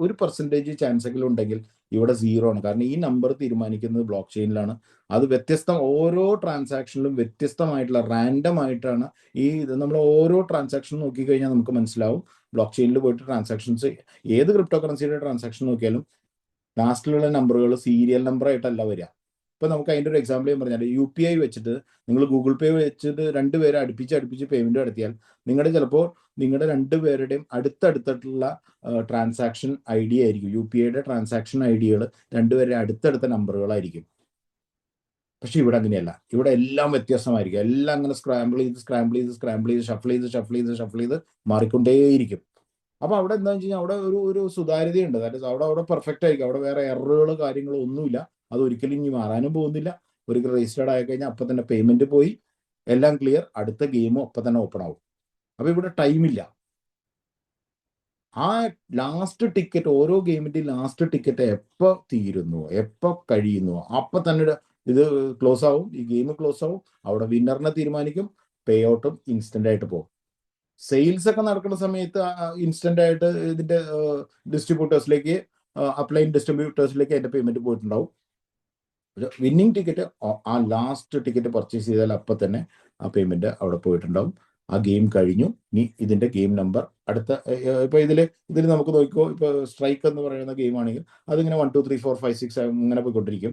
ഒരു പെർസെൻറ്റേജ് ചാൻസ് എങ്കിലും ഉണ്ടെങ്കിൽ ഇവിടെ 0 ആണ്. കാരണം ഈ നമ്പർ തീരുമാനിക്കുന്നത് ബ്ലോക്ക് ചെയിനിലാണ്. അത് ഓരോ ട്രാൻസാക്ഷനിലും വ്യത്യസ്തമായിട്ടുള്ള റാൻഡം ആയിട്ടാണ് നമ്മൾ ഓരോ ട്രാൻസാക്ഷനും നോക്കിക്കഴിഞ്ഞാൽ നമുക്ക് മനസ്സിലാവും. ബ്ലോക്ക് ചെയിനിൽ പോയിട്ട് ട്രാൻസാക്ഷൻസ് ഏത് ക്രിപ്റ്റോ കറൻസിയുടെ ട്രാൻസാക്ഷൻ നോക്കിയാലും ലാസ്റ്റിലുള്ള നമ്പറുകൾ സീരിയൽ നമ്പർ ആയിട്ടല്ല വരിക. ഇപ്പൊ നമുക്ക് അതിന്റെ ഒരു എക്സാമ്പിൾ ഞാൻ പറഞ്ഞാൽ UPI വെച്ചിട്ട് നിങ്ങൾ ഗൂഗിൾ പേ വെച്ചിട്ട് രണ്ടുപേരെ അടുപ്പിച്ച് പേയ്മെന്റ് നടത്തിയാൽ നിങ്ങളുടെ ചിലപ്പോൾ നിങ്ങളുടെ രണ്ടുപേരുടെയും അടുത്തടുത്തുള്ള ട്രാൻസാക്ഷൻ ID ആയിരിക്കും. UPIയുടെ ട്രാൻസാക്ഷൻ IDകൾ രണ്ടുപേരുടെ അടുത്തടുത്ത നമ്പറുകളായിരിക്കും. പക്ഷെ ഇവിടെ അങ്ങനെയല്ല. ഇവിടെ എല്ലാം വ്യത്യസ്തമായിരിക്കും. എല്ലാം അങ്ങനെ സ്ക്രാമ്പിൾ ചെയ്ത് ഷഫിൾ ചെയ്ത് മാറിക്കൊണ്ടേയിരിക്കും. അപ്പൊ അവിടെ എന്താണെന്ന് വെച്ച് കഴിഞ്ഞാൽ അവിടെ ഒരു സുതാര്യതയുണ്ട്. ദാറ്റ് ഇസ് അവിടെ പെർഫെക്റ്റ് ആയിരിക്കും. അവിടെ വേറെ എററുകൾ കാര്യങ്ങളോ ഒന്നുമില്ല. അത് ഒരിക്കലും ഇനി മാറാനും പോകുന്നില്ല. ഒരിക്കൽ രജിസ്റ്റേർഡ് ആയി കഴിഞ്ഞാൽ അപ്പൊ തന്നെ പേയ്മെന്റ് പോയി, എല്ലാം ക്ലിയർ, അടുത്ത ഗെയിമും അപ്പൊ തന്നെ ഓപ്പൺ ആവും. അപ്പൊ ഇവിടെ ടൈമില്ല. ആ ലാസ്റ്റ് ടിക്കറ്റ്, ഓരോ ഗെയിമിന്റെ ലാസ്റ്റ് ടിക്കറ്റ് എപ്പോൾ തീരുന്നു, എപ്പോൾ കഴിയുന്നു, അപ്പൊ തന്നെ ഇത് ക്ലോസ് ആവും, ഈ ഗെയിം ക്ലോസ് ആവും. അവിടെ വിന്നറിനെ തീരുമാനിക്കും, പേ ഔട്ടും ഇൻസ്റ്റന്റ് ആയിട്ട് പോകും. സെയിൽസ് ഒക്കെ നടക്കുന്ന സമയത്ത് ഇൻസ്റ്റന്റ് ആയിട്ട് ഇതിന്റെ ഡിസ്ട്രിബ്യൂട്ടേഴ്സിലേക്ക്, അപ്ലൈൻ ഡിസ്ട്രിബ്യൂട്ടേഴ്സിലേക്ക് അതിന്റെ പേയ്മെന്റ് പോയിട്ടുണ്ടാവും. വിന്നിങ് ടിക്കറ്റ് ആ ലാസ്റ്റ് ടിക്കറ്റ് പർച്ചേസ് ചെയ്താൽ അപ്പൊ തന്നെ ആ പേയ്മെന്റ് അവിടെ പോയിട്ടുണ്ടാവും. ആ ഗെയിം കഴിഞ്ഞു. ഇനി ഇതിന്റെ ഗെയിം നമ്പർ അടുത്ത ഇപ്പൊ ഇതിൽ നമുക്ക് നോക്കിക്കോ. ഇപ്പൊ സ്ട്രൈക്ക് എന്ന് പറയുന്ന ഗെയിം ആണെങ്കിൽ അതിങ്ങനെ 1 2 3 4 5 6 ഇങ്ങനെ പോയിക്കൊണ്ടിരിക്കും.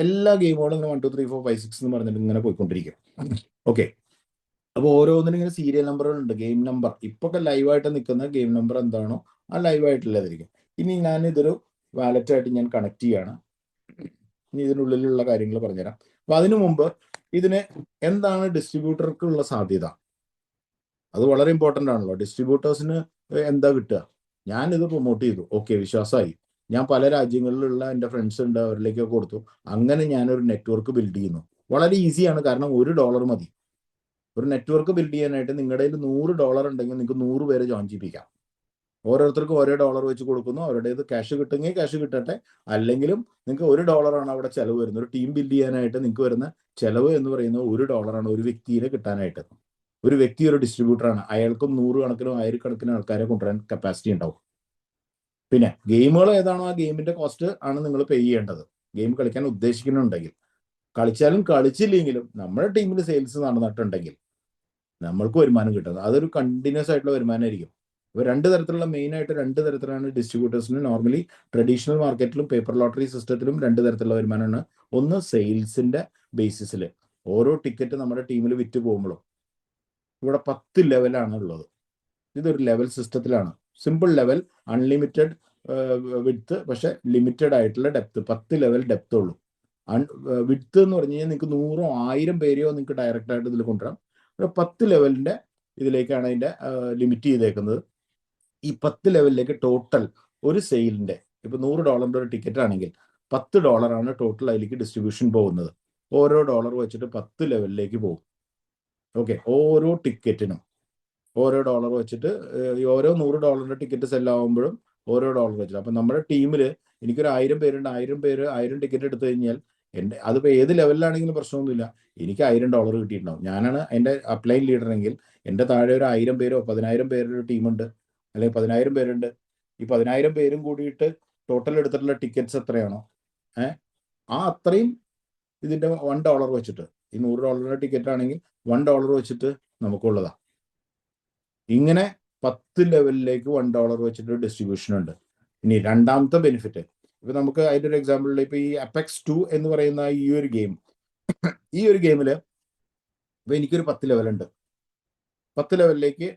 എല്ലാ ഗെയിമുകളും ഇങ്ങനെ 1 2 3 4 5 6 എന്ന് പറഞ്ഞിട്ട് ഇങ്ങനെ പോയിക്കൊണ്ടിരിക്കും. ഓക്കെ, അപ്പോൾ ഓരോന്നിനും ഇങ്ങനെ സീരിയൽ നമ്പറുകളുണ്ട്, ഗെയിം നമ്പർ. ഇപ്പൊ ലൈവായിട്ട് നിൽക്കുന്ന ഗെയിം നമ്പർ എന്താണോ ആ ലൈവായിട്ടുള്ളതായിരിക്കും. ഇനി ഞാൻ ഇതൊരു വാലറ്റായിട്ട് ഞാൻ കണക്ട് ചെയ്യാണ്. ഇനി ഇതിനുള്ളിലുള്ള കാര്യങ്ങൾ പറഞ്ഞുതരാം. അപ്പൊ അതിനു മുമ്പ് ഇതിന് എന്താണ് ഡിസ്ട്രിബ്യൂട്ടർക്കുള്ള സാധ്യത, അത് വളരെ ഇമ്പോർട്ടൻ്റ് ആണല്ലോ. ഡിസ്ട്രിബ്യൂട്ടേഴ്സിന് എന്താ കിട്ടുക? ഞാനിത് പ്രൊമോട്ട് ചെയ്തു, ഓക്കെ, വിശ്വാസമായി. ഞാൻ പല രാജ്യങ്ങളിലുള്ള എൻ്റെ ഫ്രണ്ട്സ് ഉണ്ട്, അവരിലേക്കൊക്കെ കൊടുത്തു. അങ്ങനെ ഞാനൊരു നെറ്റ്വർക്ക് ബിൽഡ് ചെയ്യുന്നു. വളരെ ഈസിയാണ്, കാരണം $1 മതി. ഒരു നെറ്റ്വർക്ക് ബിൽഡ് ചെയ്യാനായിട്ട് നിങ്ങളുടെ കയ്യിൽ $100 ഉണ്ടെങ്കിൽ നിങ്ങൾക്ക് 100 പേരെ ജോയിൻ ചെയ്യിപ്പിക്കാം. ഓരോരുത്തർക്കും $1 വെച്ച് കൊടുക്കുന്നു. അവരുടേത് ക്യാഷ് കിട്ടുമെങ്കിൽ ക്യാഷ് കിട്ടട്ടെ, അല്ലെങ്കിലും നിങ്ങൾക്ക് $1 അവിടെ ചെലവ് വരുന്നത്. ഒരു ടീം ബിൽഡ് ചെയ്യാനായിട്ട് നിങ്ങൾക്ക് വരുന്ന ചെലവ് എന്ന് പറയുന്നത് $1 ഒരു വ്യക്തിയെ കിട്ടാനായിട്ട്. ഒരു വ്യക്തി ഒരു ഡിസ്ട്രിബ്യൂട്ടറാണ്, അയാൾക്കും 100 കണക്കിനും 1000 കണക്കിനും ആൾക്കാരെ കൊണ്ടുവരാൻ കപ്പാസിറ്റി ഉണ്ടാവും. പിന്നെ ഗെയിമുകൾ ഏതാണോ ആ ഗെയിമിന്റെ കോസ്റ്റ് ആണ് നിങ്ങൾ പേ ചെയ്യേണ്ടത്. ഗെയിം കളിക്കാൻ ഉദ്ദേശിക്കുന്നുണ്ടെങ്കിൽ, കളിച്ചാലും കളിച്ചില്ലെങ്കിലും നമ്മുടെ ടീമിൽ സെയിൽസ് നടന്നിട്ടുണ്ടെങ്കിൽ നമ്മൾക്ക് വരുമാനം കിട്ടുന്നത് അതൊരു കണ്ടിന്യൂസ് ആയിട്ടുള്ള വരുമാനമായിരിക്കും. അപ്പോൾ മെയിൻ ആയിട്ട് രണ്ട് തരത്തിലാണ് ഡിസ്ട്രിബ്യൂട്ടേഴ്സിന് നോർമലി ട്രഡീഷണൽ മാർക്കറ്റിലും പേപ്പർ ലോട്ടറി സിസ്റ്റത്തിലും 2 തരത്തിലുള്ള വരുമാനമാണ്. ഒന്ന് സെയിൽസിന്റെ ബേസിസിൽ, ഓരോ ടിക്കറ്റ് നമ്മുടെ ടീമിൽ വിറ്റ് പോകുമ്പോഴും. ഇവിടെ 10 ലെവലാണ് ഉള്ളത്. ഇതൊരു ലെവൽ സിസ്റ്റത്തിലാണ്. സിമ്പിൾ ലെവൽ, അൺലിമിറ്റഡ് വിഡ്ത്ത്, പക്ഷെ ലിമിറ്റഡ് ആയിട്ടുള്ള ഡെപ്ത്. 10 ലെവൽ ഡെപ്ത് ഉള്ളൂ. വിഡ്ത്ത് എന്ന് പറഞ്ഞു കഴിഞ്ഞാൽ നിങ്ങൾക്ക് 100 1000 പേരെയോ നിങ്ങൾക്ക് ഡയറക്റ്റ് ആയിട്ട് ഇതിൽ കൊണ്ടുവരാം. 10 ലെവലിന്റെ ഇതിലേക്കാണ് അതിന്റെ ലിമിറ്റ് ചെയ്തേക്കുന്നത്. ഈ 10 ലെവലിലേക്ക് ടോട്ടൽ ഒരു സെയിലിന്റെ, ഇപ്പൊ $100 ഒരു ടിക്കറ്റ് ആണെങ്കിൽ $10 ആണ് ടോട്ടൽ അതിലേക്ക് ഡിസ്ട്രിബ്യൂഷൻ പോകുന്നത്. ഓരോ ഡോളർ വെച്ചിട്ട് 10 ലെവലിലേക്ക് പോകും. ഓക്കെ, ഓരോ ടിക്കറ്റിനും ഓരോ ഡോളർ വെച്ചിട്ട്, ഓരോ $100 ടിക്കറ്റ് സെല്ലാവുമ്പോഴും ഓരോ ഡോളർ വെച്ചിട്ട്. അപ്പൊ നമ്മുടെ ടീമിൽ എനിക്കൊരു 1000 പേരുണ്ട്, 1000 ടിക്കറ്റ് എടുത്തു കഴിഞ്ഞാൽ അതിപ്പോ ഏത് ലെവലിലാണെങ്കിലും പ്രശ്നമൊന്നുമില്ല, എനിക്ക് $1000 കിട്ടിയിട്ടുണ്ടാവും. ഞാനാണ് അതിന്റെ അപ്ലൈൻ ലീഡറെങ്കിൽ എൻ്റെ താഴെ ഒരു 1000 പേരോ 10000 പേരുടെ ഒരു ടീമുണ്ട്, അല്ലെങ്കിൽ 10000 പേരുണ്ട്. ഈ 10000 പേരും കൂടിയിട്ട് ടോട്ടൽ എടുത്തിട്ടുള്ള ടിക്കറ്റ്സ് എത്രയാണോ ആ അത്രയും ഇതിന്റെ $1 വെച്ചിട്ട്, ഈ $100 ടിക്കറ്റ് ആണെങ്കിൽ $1 വെച്ചിട്ട് നമുക്കുള്ളതാ. ഇങ്ങനെ 10 ലെവലിലേക്ക് $1 വെച്ചിട്ട് ഡിസ്ട്രിബ്യൂഷൻ ഉണ്ട്. ഇനി രണ്ടാമത്തെ ബെനിഫിറ്റ്, ഇപ്പൊ നമുക്ക് അതിന്റെ ഒരു എക്സാമ്പിൾ, ഇപ്പൊ ഈ അപ്പെക്സ് 2 എന്ന് പറയുന്ന ഈ ഒരു ഗെയിമില് ഇപ്പൊ എനിക്കൊരു 10 ലെവലുണ്ട്. 10 ലെവലിലേക്ക്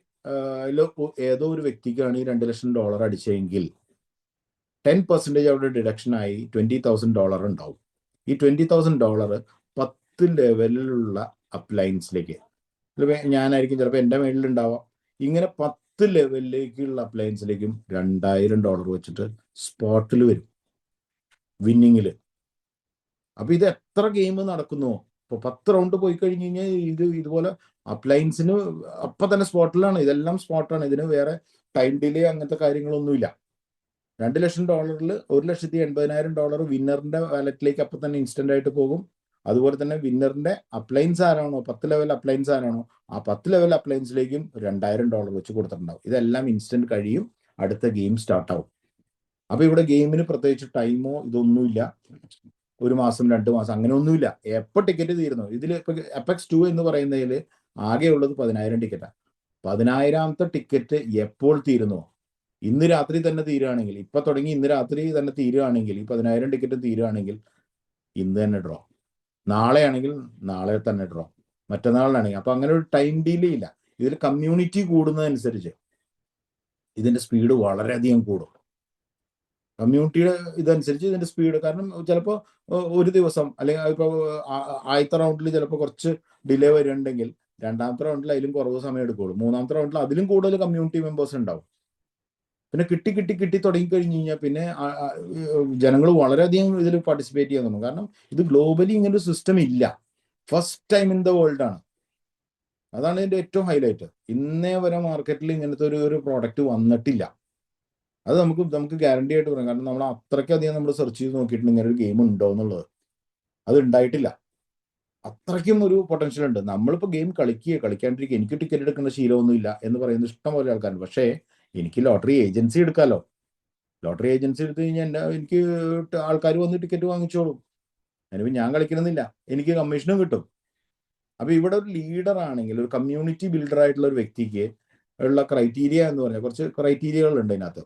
ഏതോ ഒരു വ്യക്തിക്കാണ് ഈ $2 ലക്ഷം അടിച്ചെങ്കിൽ 10% അവിടെ ഡിഡക്ഷൻ ആയി $20,000 ഉണ്ടാവും. ഈ $20,000 10 ലെവലിലുള്ള അപ്ലയൻസിലേക്ക്, ഞാനായിരിക്കും ചിലപ്പോൾ എൻ്റെ മേളിലുണ്ടാവാം. ഇങ്ങനെ 10 ലെവലിലേക്കുള്ള അപ്ലയൻസിലേക്കും $2000 വെച്ചിട്ട് സ്പോട്ടിൽ വരും, വിന്നിങ്ങില്. അപ്പൊ ഇത് എത്ര ഗെയിം നടക്കുന്നു, ഇപ്പൊ 10 റൗണ്ട് പോയി കഴിഞ്ഞ് കഴിഞ്ഞാൽ ഇതുപോലെ അപ്ലയൻസിന് അപ്പൊ തന്നെ സ്പോട്ടിലാണ്. ഇതെല്ലാം സ്പോട്ടാണ്. ഇതിന് വേറെ ടൈം ഡിലേ അങ്ങനത്തെ കാര്യങ്ങളൊന്നുമില്ല. $2 ലക്ഷം $1,80,000 വിന്നറിന്റെ വാലറ്റിലേക്ക് അപ്പൊ തന്നെ ഇൻസ്റ്റന്റ് ആയിട്ട് പോകും. അതുപോലെ തന്നെ വിന്നറിന്റെ അപ്ലയൻസ് ആരാണോ, 10 ലെവൽ അപ്ലയൻസ് ആരാണോ, ആ 10 ലെവൽ അപ്ലയൻസിലേക്കും $2000 വെച്ച് കൊടുത്തിട്ടുണ്ടാവും. ഇതെല്ലാം ഇൻസ്റ്റന്റ് കഴിയും, അടുത്ത ഗെയിം സ്റ്റാർട്ട് ആവും. അപ്പൊ ഇവിടെ ഗെയിമിന് പ്രത്യേകിച്ച് ടൈമോ ഇതൊന്നുമില്ല, 1 മാസം 2 മാസം അങ്ങനെ ഒന്നുമില്ല. എപ്പോ ടിക്കറ്റ് തീരുന്നു. ഇതിൽ ഇപ്പൊ അപ്പെക്സ് 2 എന്ന് പറയുന്നതിൽ ആകെ ഉള്ളത് 10000 ടിക്കറ്റാണ്. 10000ാമത്തെ ടിക്കറ്റ് എപ്പോൾ തീരുന്നു, ഇന്ന് രാത്രി തന്നെ തീരുകയാണെങ്കിൽ, ഇപ്പൊ തുടങ്ങി ഇന്ന് രാത്രി തന്നെ തീരുകയാണെങ്കിൽ, ഈ 10000 ടിക്കറ്റ് തീരുകയാണെങ്കിൽ ഇന്ന് തന്നെ ഡ്രോ. നാളെയാണെങ്കിൽ നാളെ തന്നെ ഡ്രോ, മറ്റന്നാളിനാണെങ്കിൽ. അപ്പൊ അങ്ങനെ ഒരു ടൈം ഡിലേ ഇല്ല. ഇതിൽ കമ്മ്യൂണിറ്റി കൂടുന്നതനുസരിച്ച് ഇതിന്റെ സ്പീഡ് വളരെയധികം കൂടും. കമ്മ്യൂണിറ്റിയുടെ ഇതനുസരിച്ച് ഇതിന്റെ സ്പീഡ്, കാരണം ചിലപ്പോൾ ഒരു ദിവസം അല്ലെങ്കിൽ ഇപ്പോൾ ആദ്യത്തെ റൗണ്ടിൽ ചിലപ്പോൾ കുറച്ച് ഡിലേ വരുന്നുണ്ടെങ്കിൽ രണ്ടാമത്തെ റൗണ്ടിൽ അതിലും കുറവ് സമയം എടുക്കുള്ളൂ, മൂന്നാമത്തെ റൗണ്ടിൽ അതിലും കൂടുതൽ കമ്മ്യൂണിറ്റി മെമ്പേഴ്സ് ഉണ്ടാവും. പിന്നെ കിട്ടി കിട്ടി കിട്ടി തുടങ്ങി കഴിഞ്ഞ് കഴിഞ്ഞാൽ പിന്നെ ജനങ്ങൾ വളരെയധികം ഇതിൽ പാർട്ടിസിപ്പേറ്റ് ചെയ്യാൻ തുടങ്ങും. കാരണം ഇത് ഗ്ലോബലി ഇങ്ങനെ ഒരു സിസ്റ്റം ഇല്ല, first time in the world ആണ്. അതാണ് ഇതിന്റെ ഏറ്റവും ഹൈലൈറ്റ്. ഇന്നേ വരെ മാർക്കറ്റിൽ ഇങ്ങനത്തെ ഒരു പ്രോഡക്റ്റ് വന്നിട്ടില്ല. അത് നമുക്ക് ഗ്യാരണ്ടി ആയിട്ട് പറയാം. കാരണം നമ്മൾ അത്രയ്ക്കധികം നമ്മൾ സെർച്ച് ചെയ്ത് നോക്കിയിട്ടുണ്ട് ഇങ്ങനെ ഒരു ഗെയിം ഉണ്ടോ എന്നുള്ളത്. അത് ഉണ്ടായിട്ടില്ല. അത്രയ്ക്കും ഒരു പൊട്ടൻഷ്യൽ ഉണ്ട്. നമ്മളിപ്പോൾ ഗെയിം കളിക്കാണ്ടിരിക്കുക, എനിക്ക് ടിക്കറ്റ് എടുക്കേണ്ട ശീലമൊന്നുമില്ല എന്ന് പറയുന്ന ഇഷ്ടം പോലെ ആൾക്കാരുണ്ട്. പക്ഷേ എനിക്ക് ലോട്ടറി ഏജൻസി എടുക്കാമല്ലോ. ലോട്ടറി ഏജൻസി എടുത്തു കഴിഞ്ഞാൽ എനിക്ക് ആൾക്കാർ വന്ന് ടിക്കറ്റ് വാങ്ങിച്ചോളും. അതിനിപ്പോൾ ഞാൻ കളിക്കണമെന്നില്ല, എനിക്ക് കമ്മീഷനും കിട്ടും. അപ്പൊ ഇവിടെ ഒരു ലീഡർ ആണെങ്കിൽ, ഒരു കമ്മ്യൂണിറ്റി ബിൽഡർ ആയിട്ടുള്ള ഒരു വ്യക്തിക്ക് ഉള്ള ക്രൈറ്റീരിയ എന്ന് പറഞ്ഞാൽ കുറച്ച് ക്രൈറ്റീരിയകളുണ്ട് അതിനകത്ത്.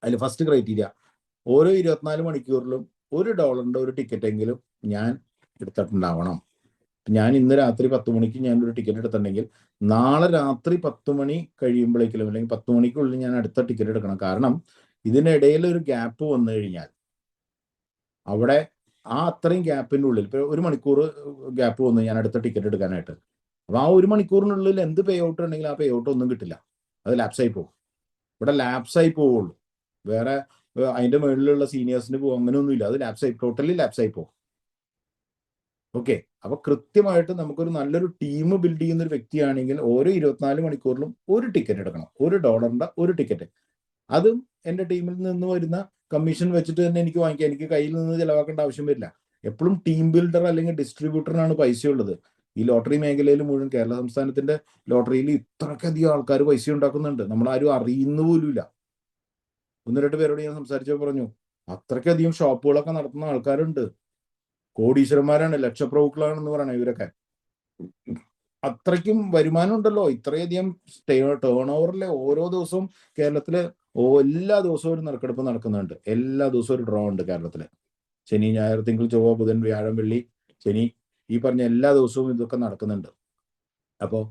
അതിൽ ഫസ്റ്റ് ക്രൈറ്റീരിയ, ഓരോ 24 മണിക്കൂറിലും $1 ഒരു ടിക്കറ്റ് എങ്കിലും ഞാൻ എടുത്തിട്ടുണ്ടാവണം. ഞാൻ ഇന്ന് രാത്രി 10 മണിക്ക് ഞാൻ ഒരു ടിക്കറ്റ് എടുത്തിട്ടുണ്ടെങ്കിൽ നാളെ രാത്രി 10 മണി കഴിയുമ്പോഴേക്കും അല്ലെങ്കിൽ 10 മണിക്കുള്ളിൽ ഞാൻ അടുത്ത ടിക്കറ്റ് എടുക്കണം. കാരണം ഇതിനിടയിൽ ഒരു ഗ്യാപ്പ് വന്നു കഴിഞ്ഞാൽ അവിടെ ആ അത്രയും ഗ്യാപ്പിൻ്റെ ഉള്ളിൽ, ഇപ്പോൾ 1 മണിക്കൂർ ഗ്യാപ്പ് വന്നു ഞാൻ അടുത്ത ടിക്കറ്റ് എടുക്കാനായിട്ട്, അപ്പോൾ ആ 1 മണിക്കൂറിനുള്ളിൽ എന്ത് പേ ഔട്ട് ഉണ്ടെങ്കിൽ ആ പേ ഔട്ട് ഒന്നും കിട്ടില്ല, അത് ലാപ്സായി പോകും. ഇവിടെ ലാപ്സായി പോവുള്ളൂ. വേറെ അതിന്റെ മുകളിലുള്ള സീനിയേഴ്സിന് പോകും അങ്ങനെയൊന്നുമില്ല, അത് ലാപ്സായി, ടോട്ടലി ലാപ്സായി പോകും. ഓക്കെ, അപ്പൊ കൃത്യമായിട്ട് നമുക്കൊരു നല്ലൊരു ടീം ബിൽഡ് ചെയ്യുന്ന ഒരു വ്യക്തിയാണെങ്കിൽ ഓരോ 24 മണിക്കൂറിലും ഒരു ടിക്കറ്റ് എടുക്കണം, $1 ഒരു ടിക്കറ്റ്. അതും എൻ്റെ ടീമിൽ നിന്ന് വരുന്ന കമ്മീഷൻ വെച്ചിട്ട് തന്നെ എനിക്ക് വാങ്ങിക്കാം, എനിക്ക് കയ്യിൽ നിന്ന് ചിലവാക്കേണ്ട ആവശ്യം വരില്ല. എപ്പോഴും ടീം ബിൽഡർ അല്ലെങ്കിൽ ഡിസ്ട്രിബ്യൂട്ടറിനാണ് പൈസയുള്ളത്. ഈ ലോട്ടറി മേഖലയിൽ മുഴുവൻ, കേരള സംസ്ഥാനത്തിന്റെ ലോട്ടറിയിൽ ഇത്രയ്ക്കധികം ആൾക്കാർ പൈസ ഉണ്ടാക്കുന്നുണ്ട്, നമ്മളാരും അറിയുന്ന പോലുമില്ല. 1-2 പേരോട് ഞാൻ സംസാരിച്ചപ്പോൾ പറഞ്ഞു, അത്രയ്ക്കധികം ഷോപ്പുകളൊക്കെ നടത്തുന്ന ആൾക്കാരുണ്ട്, കോടീശ്വരന്മാരാണ്, ലക്ഷപ്രഭുക്കളാണെന്ന് പറയണേ ഇവരൊക്കെ. അത്രയ്ക്കും വരുമാനം ഉണ്ടല്ലോ, ഇത്രയധികം ടേൺ ഓവറിലെ ഓരോ ദിവസവും കേരളത്തില് എല്ലാ ദിവസവും ഒരു നറുക്കെടുപ്പ് നടക്കുന്നുണ്ട്, എല്ലാ ദിവസവും ഒരു ഡ്രോ ഉണ്ട് കേരളത്തില്. ശനി, ഞായർ, തിങ്കൾ, ചൊവ്വ, ബുധൻ, വ്യാഴം, വെള്ളി, ശനി, ഈ പറഞ്ഞ എല്ലാ ദിവസവും ഇതൊക്കെ നടക്കുന്നുണ്ട്. അപ്പോൾ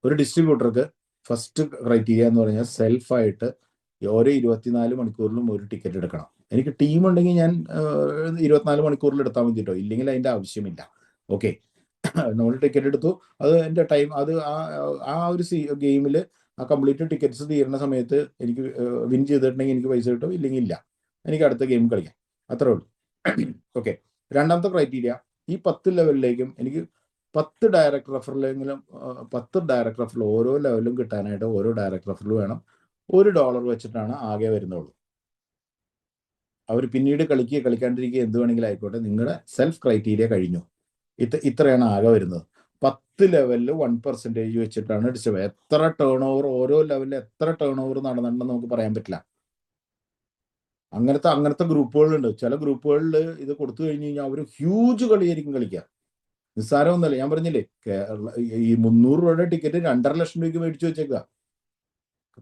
ഒരു ഡിസ്ട്രിബ്യൂട്ടർക്ക് ഫസ്റ്റ് ക്രൈറ്റീരിയ എന്ന് പറഞ്ഞാൽ സെൽഫായിട്ട് ഓരോ 24 മണിക്കൂറിലും ഒരു ടിക്കറ്റ് എടുക്കണം. എനിക്ക് ടീം ഉണ്ടെങ്കിൽ ഞാൻ 24 മണിക്കൂറിൽ എടുത്താൽ മതി കേട്ടോ, ഇല്ലെങ്കിൽ അതിന്റെ ആവശ്യമില്ല. ഓക്കെ, നമ്മൾ ടിക്കറ്റ് എടുത്തു, അത് എൻ്റെ ടൈം, അത് ആ ഒരു ഗെയിമിൽ ആ കംപ്ലീറ്റ് ടിക്കറ്റ്സ് തീരുന്ന സമയത്ത് എനിക്ക് വിൻ ചെയ്തിട്ടുണ്ടെങ്കിൽ എനിക്ക് പൈസ കിട്ടും, ഇല്ലെങ്കിൽ ഇല്ല, എനിക്ക് അടുത്ത ഗെയിം കളിക്കാം, അത്രേ ഉള്ളൂ. ഓക്കെ, രണ്ടാമത്തെ ക്രൈറ്റീരിയ, ഈ 10 ലെവലിലേക്കും എനിക്ക് 10 ഡയറക്ട് റെഫറിലെങ്കിലും 10 ഡയറക്ട് റെഫറിൽ ഓരോ ലെവലും കിട്ടാനായിട്ട് ഓരോ ഡയറക്ട് റെഫറിൽ വേണം. $1 വെച്ചിട്ടാണ് ആകെ വരുന്നുള്ളൂ. അവർ പിന്നീട് കളിക്കാണ്ടിരിക്കുക എന്ത് വേണമെങ്കിലും ആയിക്കോട്ടെ, നിങ്ങളുടെ സെൽഫ് ക്രൈറ്റീരിയ കഴിഞ്ഞു. ഇത്രയാണ് ആകെ വരുന്നത്. 10 ലെവലിൽ 1% വെച്ചിട്ടാണ് ഡിസ്ട്രിബ്യൂട്ട്. എത്ര ടേൺ ഓവർ, ഓരോ ലെവലിൽ എത്ര ടേൺ ഓവർ നടന്നിട്ടുണ്ടെന്ന് നമുക്ക് പറയാൻ പറ്റില്ല. അങ്ങനത്തെ ഗ്രൂപ്പുകളുണ്ട്. ചില ഗ്രൂപ്പുകളിൽ ഇത് കൊടുത്തു കഴിഞ്ഞ് കഴിഞ്ഞാൽ അവർ ഹ്യൂജ് കളിയായിരിക്കും കളിക്കുക, നിസ്സാരമൊന്നുമല്ല. ഞാൻ പറഞ്ഞില്ലേ, ഈ 300 രൂപയുടെ ടിക്കറ്റ് 2.5 ലക്ഷം രൂപയ്ക്ക് മേടിച്ചു വെച്ചേക്കുക.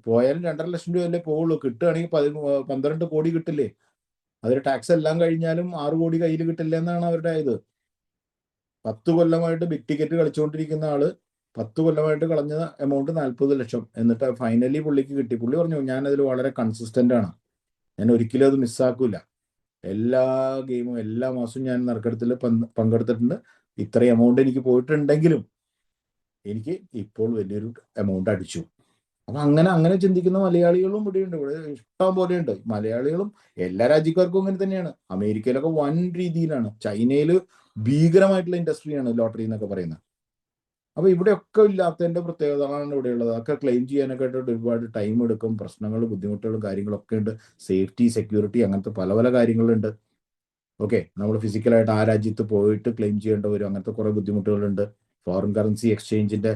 പോയാലും 2.5 ലക്ഷം രൂപയല്ലേ പോവുള്ളൂ, കിട്ടുകയാണെങ്കിൽ 12 കോടി കിട്ടില്ലേ. അതിൽ ടാക്സ് എല്ലാം കഴിഞ്ഞാലും 6 കോടി കയ്യിൽ കിട്ടില്ല എന്നാണ് അവരുടെ ഇത്. 10 കൊല്ലമായിട്ട് ബിഗ് ടിക്കറ്റ് കളിച്ചുകൊണ്ടിരിക്കുന്ന ആള് 10 കൊല്ലമായിട്ട് കളഞ്ഞ എമൗണ്ട് 40 ലക്ഷം. എന്നിട്ട് ഫൈനലി പുള്ളിക്ക് കിട്ടി. പുള്ളി പറഞ്ഞു, ഞാൻ അതിൽ വളരെ കൺസിസ്റ്റന്റ് ആണ്, ഞാൻ ഒരിക്കലും അത് മിസ്സാക്കൂല, എല്ലാ ഗെയിമും എല്ലാ മാസവും ഞാൻ നറുക്കെടുത്തിൽ പങ്കെടുത്തിട്ടുണ്ട്, ഇത്രയും എമൗണ്ട് എനിക്ക് പോയിട്ടുണ്ടെങ്കിലും എനിക്ക് ഇപ്പോൾ വലിയൊരു എമൗണ്ട് അടിച്ചു. അപ്പൊ അങ്ങനെ ചിന്തിക്കുന്ന മലയാളികളും ഇവിടെയുണ്ട്, ഇവിടെ ഇഷ്ടം പോലെയുണ്ട്. മലയാളികളും എല്ലാ രാജ്യക്കാർക്കും അങ്ങനെ തന്നെയാണ്. അമേരിക്കയിലൊക്കെ വൻ രീതിയിലാണ്, ചൈനയിൽ ഭീകരമായിട്ടുള്ള ഇൻഡസ്ട്രിയാണ് ലോട്ടറി എന്നൊക്കെ പറയുന്നത്. അപ്പൊ ഇവിടെയൊക്കെ ഇല്ലാത്തതിന്റെ പ്രത്യേകതകളാണ് ഇവിടെയുള്ളത്. അതൊക്കെ ക്ലെയിം ചെയ്യാനൊക്കെ ആയിട്ട് ഒരുപാട് ടൈം എടുക്കും, പ്രശ്നങ്ങൾ, ബുദ്ധിമുട്ടുകളും കാര്യങ്ങളൊക്കെ ഉണ്ട്, സേഫ്റ്റി, സെക്യൂരിറ്റി, അങ്ങനത്തെ പല പല കാര്യങ്ങളുണ്ട്. ഓക്കെ, നമ്മൾ ഫിസിക്കലായിട്ട് ആ രാജ്യത്ത് പോയിട്ട് ക്ലെയിം ചെയ്യേണ്ട വരും, അങ്ങനത്തെ കുറെ ബുദ്ധിമുട്ടുകളുണ്ട്. ഫോറിൻ കറൻസി എക്സ്ചേഞ്ചിന്റെ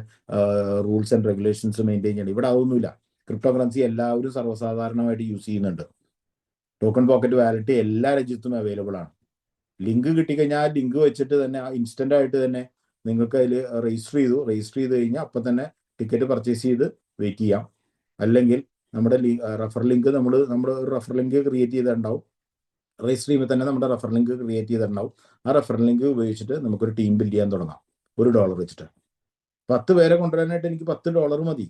റൂൾസ് ആൻഡ് റെഗുലേഷൻസ് മെയിൻറ്റെയിൻ ചെയ്യണം. ഇവിടെ അതൊന്നുമില്ല. ക്രിപ്റ്റോ കറൻസി എല്ലാവരും സർവ്വസാധാരണമായിട്ട് യൂസ് ചെയ്യുന്നുണ്ട്. ടോക്കൺ പോക്കറ്റ് വാലറ്റ് എല്ലാ രാജ്യത്തും അവൈലബിൾ ആണ്. ലിങ്ക് കിട്ടിക്കഴിഞ്ഞാൽ ആ ലിങ്ക് വെച്ചിട്ട് തന്നെ ഇൻസ്റ്റന്റ് ആയിട്ട് തന്നെ നിങ്ങൾക്ക് അതിൽ രജിസ്റ്റർ ചെയ്ത് കഴിഞ്ഞാൽ അപ്പം തന്നെ ടിക്കറ്റ് പർച്ചേസ് ചെയ്ത് വെയിറ്റ് ചെയ്യാം. അല്ലെങ്കിൽ നമ്മുടെ റെഫർ ലിങ്ക്, നമ്മൾ ഒരു റെഫർ ലിങ്ക് ക്രിയേറ്റ് ചെയ്തിട്ടുണ്ടാവും, രജിസ്റ്റർ ചെയ്യുമ്പോൾ തന്നെ നമ്മുടെ റെഫർ ലിങ്ക് ക്രിയേറ്റ് ചെയ്തിട്ടുണ്ടാവും. ആ റെഫർ ലിങ്ക് ഉപയോഗിച്ചിട്ട് നമുക്കൊരു ടീം ബിൽഡ് ചെയ്യാൻ തുടങ്ങാം. $1 വെച്ചിട്ട് 10 പേരെ കൊണ്ടുവരാനായിട്ട് എനിക്ക് $10 മതി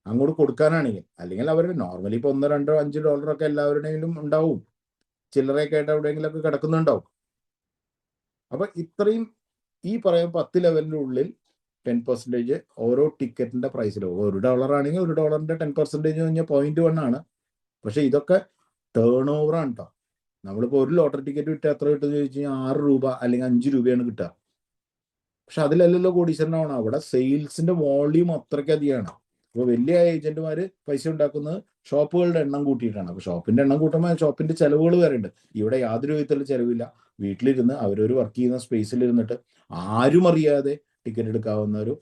അങ്ങോട്ട് കൊടുക്കാനാണെങ്കിൽ. അല്ലെങ്കിൽ അവർ നോർമലി ഇപ്പോൾ $1, $2, $5 ഒക്കെ എല്ലാവരുടെയും ഉണ്ടാവും, ചില്ലറയൊക്കെ ആയിട്ട് എവിടെയെങ്കിലുമൊക്കെ കിടക്കുന്നുണ്ടാവും. അപ്പൊ ഇത്രയും ഈ പറയും 10 ലെവലിൻ്റെ ഉള്ളിൽ 10% ഓരോ ടിക്കറ്റിന്റെ പ്രൈസിൽ. $1 ആണെങ്കിൽ $1 10% കഴിഞ്ഞാൽ 0.1 ആണ്. പക്ഷെ ഇതൊക്കെ ടേൺ ഓവർ ആണ് കേട്ടോ. നമ്മളിപ്പോൾ ഒരു ലോട്ടറി ടിക്കറ്റ് വിറ്റ് എത്ര കിട്ടുമെന്ന് ചോദിച്ചു കഴിഞ്ഞാൽ $6 അല്ലെങ്കിൽ $5 കിട്ടുക. പക്ഷെ അതിലല്ലല്ലോ കോടീശ്വരനാവണം. അവിടെ സെയിൽസിന്റെ വോള്യൂം അത്രയ്ക്ക് അധികമാണ്. അപ്പോൾ വലിയ ഏജന്റുമാർ പൈസ ഉണ്ടാക്കുന്നത് ഷോപ്പുകളുടെ എണ്ണം കൂട്ടിയിട്ടാണ്. അപ്പോൾ ഷോപ്പിന്റെ എണ്ണം കൂട്ടുമ്പോൾ ഷോപ്പിന്റെ ചെലവുകൾ വേറെ ഉണ്ട്. ഇവിടെ യാതൊരു വിധത്തിലുള്ള ചെലവില്ല. വീട്ടിലിരുന്ന് അവരൊരു വർക്ക് ചെയ്യുന്ന സ്പേസിൽ ഇരുന്നിട്ട് ആരും അറിയാതെ ടിക്കറ്റ് എടുക്കാവുന്ന ഒരു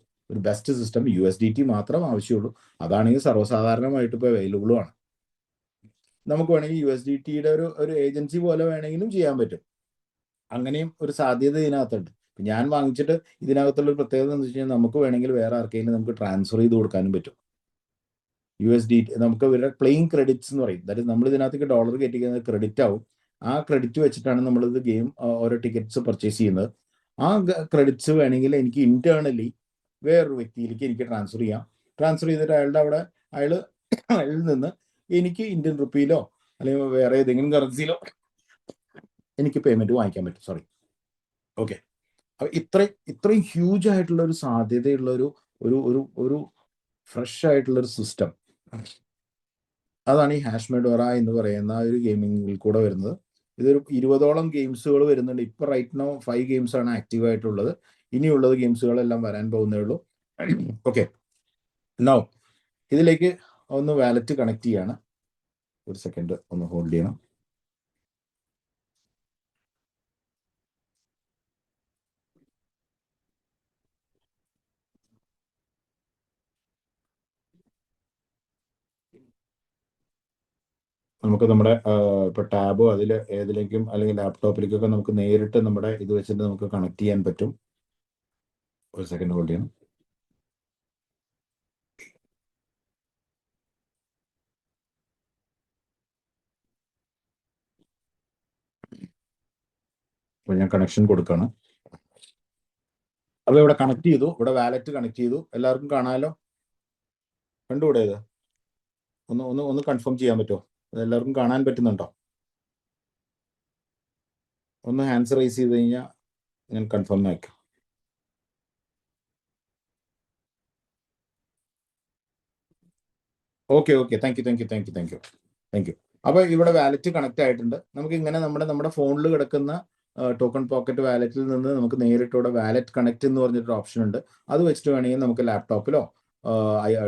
ബെസ്റ്റ് സിസ്റ്റം USDT മാത്രം ആവശ്യമുള്ളൂ. അതാണെങ്കിൽ സർവ്വസാധാരണമായിട്ട് ഇപ്പോൾ അവൈലബിളുമാണ്. നമുക്ക് വേണമെങ്കിൽ USDTയുടെ ഒരു ഏജൻസി പോലെ വേണമെങ്കിലും ചെയ്യാൻ പറ്റും. അങ്ങനെയും ഒരു സാധ്യത ഇതിനകത്തുണ്ട്. ഞാൻ വാങ്ങിച്ചിട്ട് ഇതിനകത്തുള്ള ഒരു പ്രത്യേകത എന്ന് വെച്ച് കഴിഞ്ഞാൽ നമുക്ക് വേണമെങ്കിൽ വേറെ ആർക്കെങ്കിലും നമുക്ക് ട്രാൻസ്ഫർ ചെയ്ത് കൊടുക്കാനും പറ്റും. USDT നമുക്ക് പ്ലേയിങ് ക്രെഡിറ്റ്സ് എന്ന് പറയും. ദാറ്റ് നമ്മൾ ഇതിനകത്തേക്ക് ഡോളർ കയറ്റിക്കുന്നത് ക്രെഡിറ്റ് ആവും. ആ ക്രെഡിറ്റ് വെച്ചിട്ടാണ് നമ്മളിത് ഗെയിം ഓരോ ടിക്കറ്റ്സ് പർച്ചേസ് ചെയ്യുന്നത്. ആ ക്രെഡിറ്റ്സ് വേണമെങ്കിൽ എനിക്ക് ഇന്റേണലി വേറൊരു വ്യക്തിയിലേക്ക് എനിക്ക് ട്രാൻസ്ഫർ ചെയ്യാം. ട്രാൻസ്ഫർ ചെയ്തിട്ട് അയാളിൽ നിന്ന് എനിക്ക് ഇന്ത്യൻ റുപ്പിയിലോ അല്ലെങ്കിൽ വേറെ ഏതെങ്കിലും കറൻസിയിലോ എനിക്ക് പേയ്മെന്റ് വാങ്ങിക്കാൻ പറ്റും. Sorry, okay. അപ്പൊ ഇത്രയും ഹ്യൂജ് ആയിട്ടുള്ള ഒരു സാധ്യതയുള്ള ഒരു ഫ്രഷ് ആയിട്ടുള്ള ഒരു സിസ്റ്റം, അതാണ് ഈ ഹാഷ്മെഡോറ എന്ന് പറയുന്ന ഒരു ഗെയിമിങ്ങിൽ കൂടെ വരുന്നത്. ഇതൊരു 20ഓളം ഗെയിംസുകൾ വരുന്നുണ്ട്. ഇപ്പൊ റൈറ്റ് നോ 5 ഗെയിംസ് ആണ് ആക്റ്റീവ് ആയിട്ടുള്ളത്. ഇനിയുള്ളത് ഗെയിംസുകളെല്ലാം വരാൻ പോകുന്നേ ഉള്ളൂ. ഓക്കെ, നൗ ഇതിലേക്ക് ഒന്ന് വാലറ്റ് കണക്ട് ചെയ്യാണ്. ഒരു സെക്കൻഡ് ഒന്ന് ഹോൾഡ് ചെയ്യണം. നമുക്ക് നമ്മുടെ ഇപ്പൊ ടാബോ അതിൽ ഏതിലേക്കും അല്ലെങ്കിൽ ലാപ്ടോപ്പിലേക്കൊക്കെ നമുക്ക് നേരിട്ട് നമ്മുടെ ഇത് വെച്ചിട്ട് നമുക്ക് കണക്ട് ചെയ്യാൻ പറ്റും. ഒരു സെക്കൻഡ് ഹോൾഡ് ചെയ്യണം. അപ്പൊ ഞാൻ കണക്ഷൻ കൊടുക്കാണ്. അപ്പൊ ഇവിടെ കണക്ട് ചെയ്തു, ഇവിടെ വാലറ്റ് കണക്ട് ചെയ്തു. എല്ലാവർക്കും കാണാമല്ലോ, കണ്ടുകൂടെ? ഇത് ഒന്ന് കൺഫേം ചെയ്യാൻ പറ്റുമോ? എല്ലാവർക്കും കാണാൻ പറ്റുന്നുണ്ടോ? ഒന്ന് ഹാൻഡ്സ് റൈസ് ചെയ്ത് കഴിഞ്ഞാൽ ഞാൻ കൺഫേം ആക്കാം. Okay, thank U. അപ്പൊ ഇവിടെ വാലറ്റ് കണക്ട് ആയിട്ടുണ്ട്. നമുക്ക് ഇങ്ങനെ നമ്മുടെ ഫോണിൽ കിടക്കുന്ന ടോക്കൺ പോക്കറ്റ് വാലറ്റിൽ നിന്ന് നമുക്ക് നേരിട്ട് ഇവിടെ വാലറ്റ് കണക്ട് എന്ന് പറഞ്ഞിട്ടൊരു ഓപ്ഷൻ ഉണ്ട്. അത് വെച്ചിട്ട് വേണമെങ്കിൽ നമുക്ക് ലാപ്ടോപ്പിലോ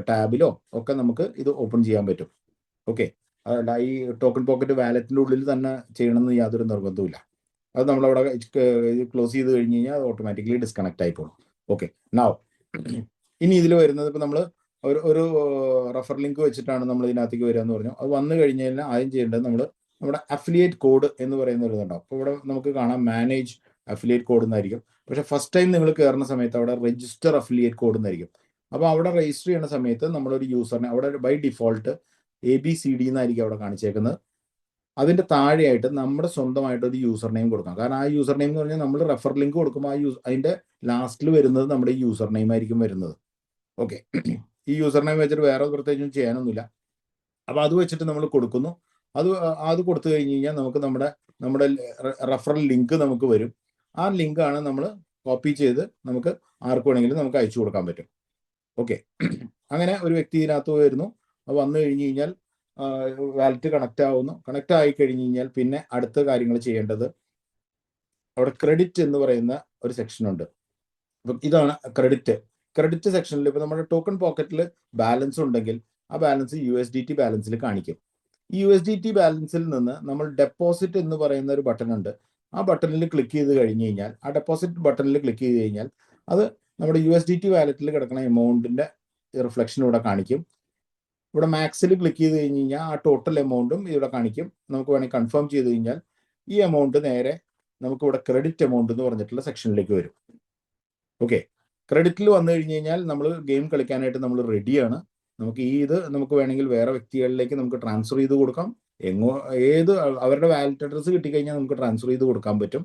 ടാബിലോ ഒക്കെ നമുക്ക് ഇത് ഓപ്പൺ ചെയ്യാൻ പറ്റും. ഓക്കെ, അതല്ല ഈ ടോക്കൺ പോക്കറ്റ് വാലറ്റിന്റെ ഉള്ളിൽ തന്നെ ചെയ്യണമെന്ന് യാതൊരു നിർബന്ധവുമില്ല. അത് നമ്മളവിടെ ക്ലോസ് ചെയ്ത് കഴിഞ്ഞ് കഴിഞ്ഞാൽ അത് ഓട്ടോമാറ്റിക്കലി ഡിസ്കണക്ട് ആയിപ്പോളും. ഓക്കെ, നൗ ഇനി ഇതിൽ വരുന്നത് ഇപ്പൊ നമ്മൾ ഒരു റെഫർ ലിങ്ക് വെച്ചിട്ടാണ് നമ്മൾ ഇതിനകത്തേക്ക് വരിക എന്ന് പറഞ്ഞു. അത് വന്നു കഴിഞ്ഞ് കഴിഞ്ഞാൽ ആദ്യം ചെയ്യേണ്ടത് നമ്മുടെ അഫിലിയേറ്റ് കോഡ് എന്ന് പറയുന്ന ഒരു ഇതുണ്ടാവും. അപ്പോൾ ഇവിടെ നമുക്ക് കാണാം മാനേജ് അഫിലിയേറ്റ് കോഡ് എന്നായിരിക്കും. പക്ഷെ ഫസ്റ്റ് ടൈം നിങ്ങൾ കയറുന്ന സമയത്ത് അവിടെ രജിസ്റ്റർ അഫിലിയേറ്റ് കോഡ് എന്നായിരിക്കും. അപ്പോൾ അവിടെ രജിസ്റ്റർ ചെയ്യുന്ന സമയത്ത് നമ്മളൊരു യൂസറിനെ അവിടെ ബൈ ഡിഫോൾട്ട് ABCD എന്നായിരിക്കും അവിടെ കാണിച്ചേക്കുന്നത്. അതിന്റെ താഴെയായിട്ട് നമ്മുടെ സ്വന്തമായിട്ട് ഒരു യൂസർ നെയിം കൊടുക്കാം. കാരണം ആ യൂസർ നെയിം എന്ന് പറഞ്ഞാൽ നമ്മൾ റെഫർ ലിങ്ക് കൊടുക്കുമ്പോൾ അതിന്റെ ലാസ്റ്റിൽ വരുന്നത് നമ്മുടെ യൂസർ നെയിം ആയിരിക്കും വരുന്നത്. ഓക്കെ, ഈ യൂസർ നെയിം വെച്ചിട്ട് വേറെ പ്രത്യേകിച്ചും ചെയ്യാനൊന്നുമില്ല. അപ്പൊ അത് വെച്ചിട്ട് നമ്മൾ കൊടുക്കുന്നു. അത് കൊടുത്തു കഴിഞ്ഞ് കഴിഞ്ഞാൽ നമുക്ക് നമ്മുടെ റെഫറൽ ലിങ്ക് നമുക്ക് വരും. ആ ലിങ്കാണ് നമ്മൾ കോപ്പി ചെയ്ത് നമുക്ക് ആർക്ക് വേണമെങ്കിലും നമുക്ക് അയച്ചു കൊടുക്കാൻ പറ്റും. ഓക്കെ, അങ്ങനെ ഒരു വ്യക്തി ഇതിനകത്ത് വരുന്നു. വന്നു കഴിഞ്ഞ് കഴിഞ്ഞാൽ വാലറ്റ് കണക്ട് ആവുന്നു. കണക്ട് ആയി കഴിഞ്ഞ് കഴിഞ്ഞാൽ പിന്നെ അടുത്ത കാര്യങ്ങൾ ചെയ്യേണ്ടത് അവിടെ ക്രെഡിറ്റ് എന്ന് പറയുന്ന ഒരു സെക്ഷൻ ഉണ്ട്. അപ്പം ഇതാണ് ക്രെഡിറ്റ് സെക്ഷനിൽ ഇപ്പൊ നമ്മുടെ ടോക്കൺ പോക്കറ്റിൽ ബാലൻസ് ഉണ്ടെങ്കിൽ ആ ബാലൻസ് USDT ബാലൻസിൽ കാണിക്കും. ഈ USDT ബാലൻസിൽ നിന്ന് നമ്മൾ ഡെപ്പോസിറ്റ് എന്ന് പറയുന്ന ഒരു ബട്ടൺ ഉണ്ട്. ആ ബട്ടണിൽ ക്ലിക്ക് ചെയ്ത് കഴിഞ്ഞ് കഴിഞ്ഞാൽ ആ ഡെപ്പോസിറ്റ് ബട്ടണിൽ ക്ലിക്ക് ചെയ്ത് കഴിഞ്ഞാൽ അത് നമ്മുടെ USDT വാലറ്റിൽ കിടക്കുന്ന എമൗണ്ടിന്റെ റിഫ്ലക്ഷൻ ഇവിടെ കാണിക്കും. ഇവിടെ മാക്സിൽ ക്ലിക്ക് ചെയ്ത് കഴിഞ്ഞ് കഴിഞ്ഞാൽ ആ ടോട്ടൽ എമൗണ്ടും ഇവിടെ കാണിക്കും. നമുക്ക് വേണമെങ്കിൽ കൺഫേം ചെയ്ത് കഴിഞ്ഞാൽ ഈ എമൗണ്ട് നേരെ നമുക്ക് ഇവിടെ ക്രെഡിറ്റ് എമൗണ്ട് എന്ന് പറഞ്ഞിട്ടുള്ള സെക്ഷനിലേക്ക് വരും. ഓക്കെ, ക്രെഡിറ്റിൽ വന്നു കഴിഞ്ഞ് കഴിഞ്ഞാൽ നമ്മൾ ഗെയിം കളിക്കാനായിട്ട് നമ്മൾ റെഡിയാണ്. നമുക്ക് നമുക്ക് വേണമെങ്കിൽ വേറെ വ്യക്തികളിലേക്ക് നമുക്ക് ട്രാൻസ്ഫർ ചെയ്ത് കൊടുക്കാം. എങ്ങോ ഏത് അവരുടെ വാലറ്റ് അഡ്രസ്സ് കിട്ടിക്കഴിഞ്ഞാൽ നമുക്ക് ട്രാൻസ്ഫർ ചെയ്ത് കൊടുക്കാൻ പറ്റും.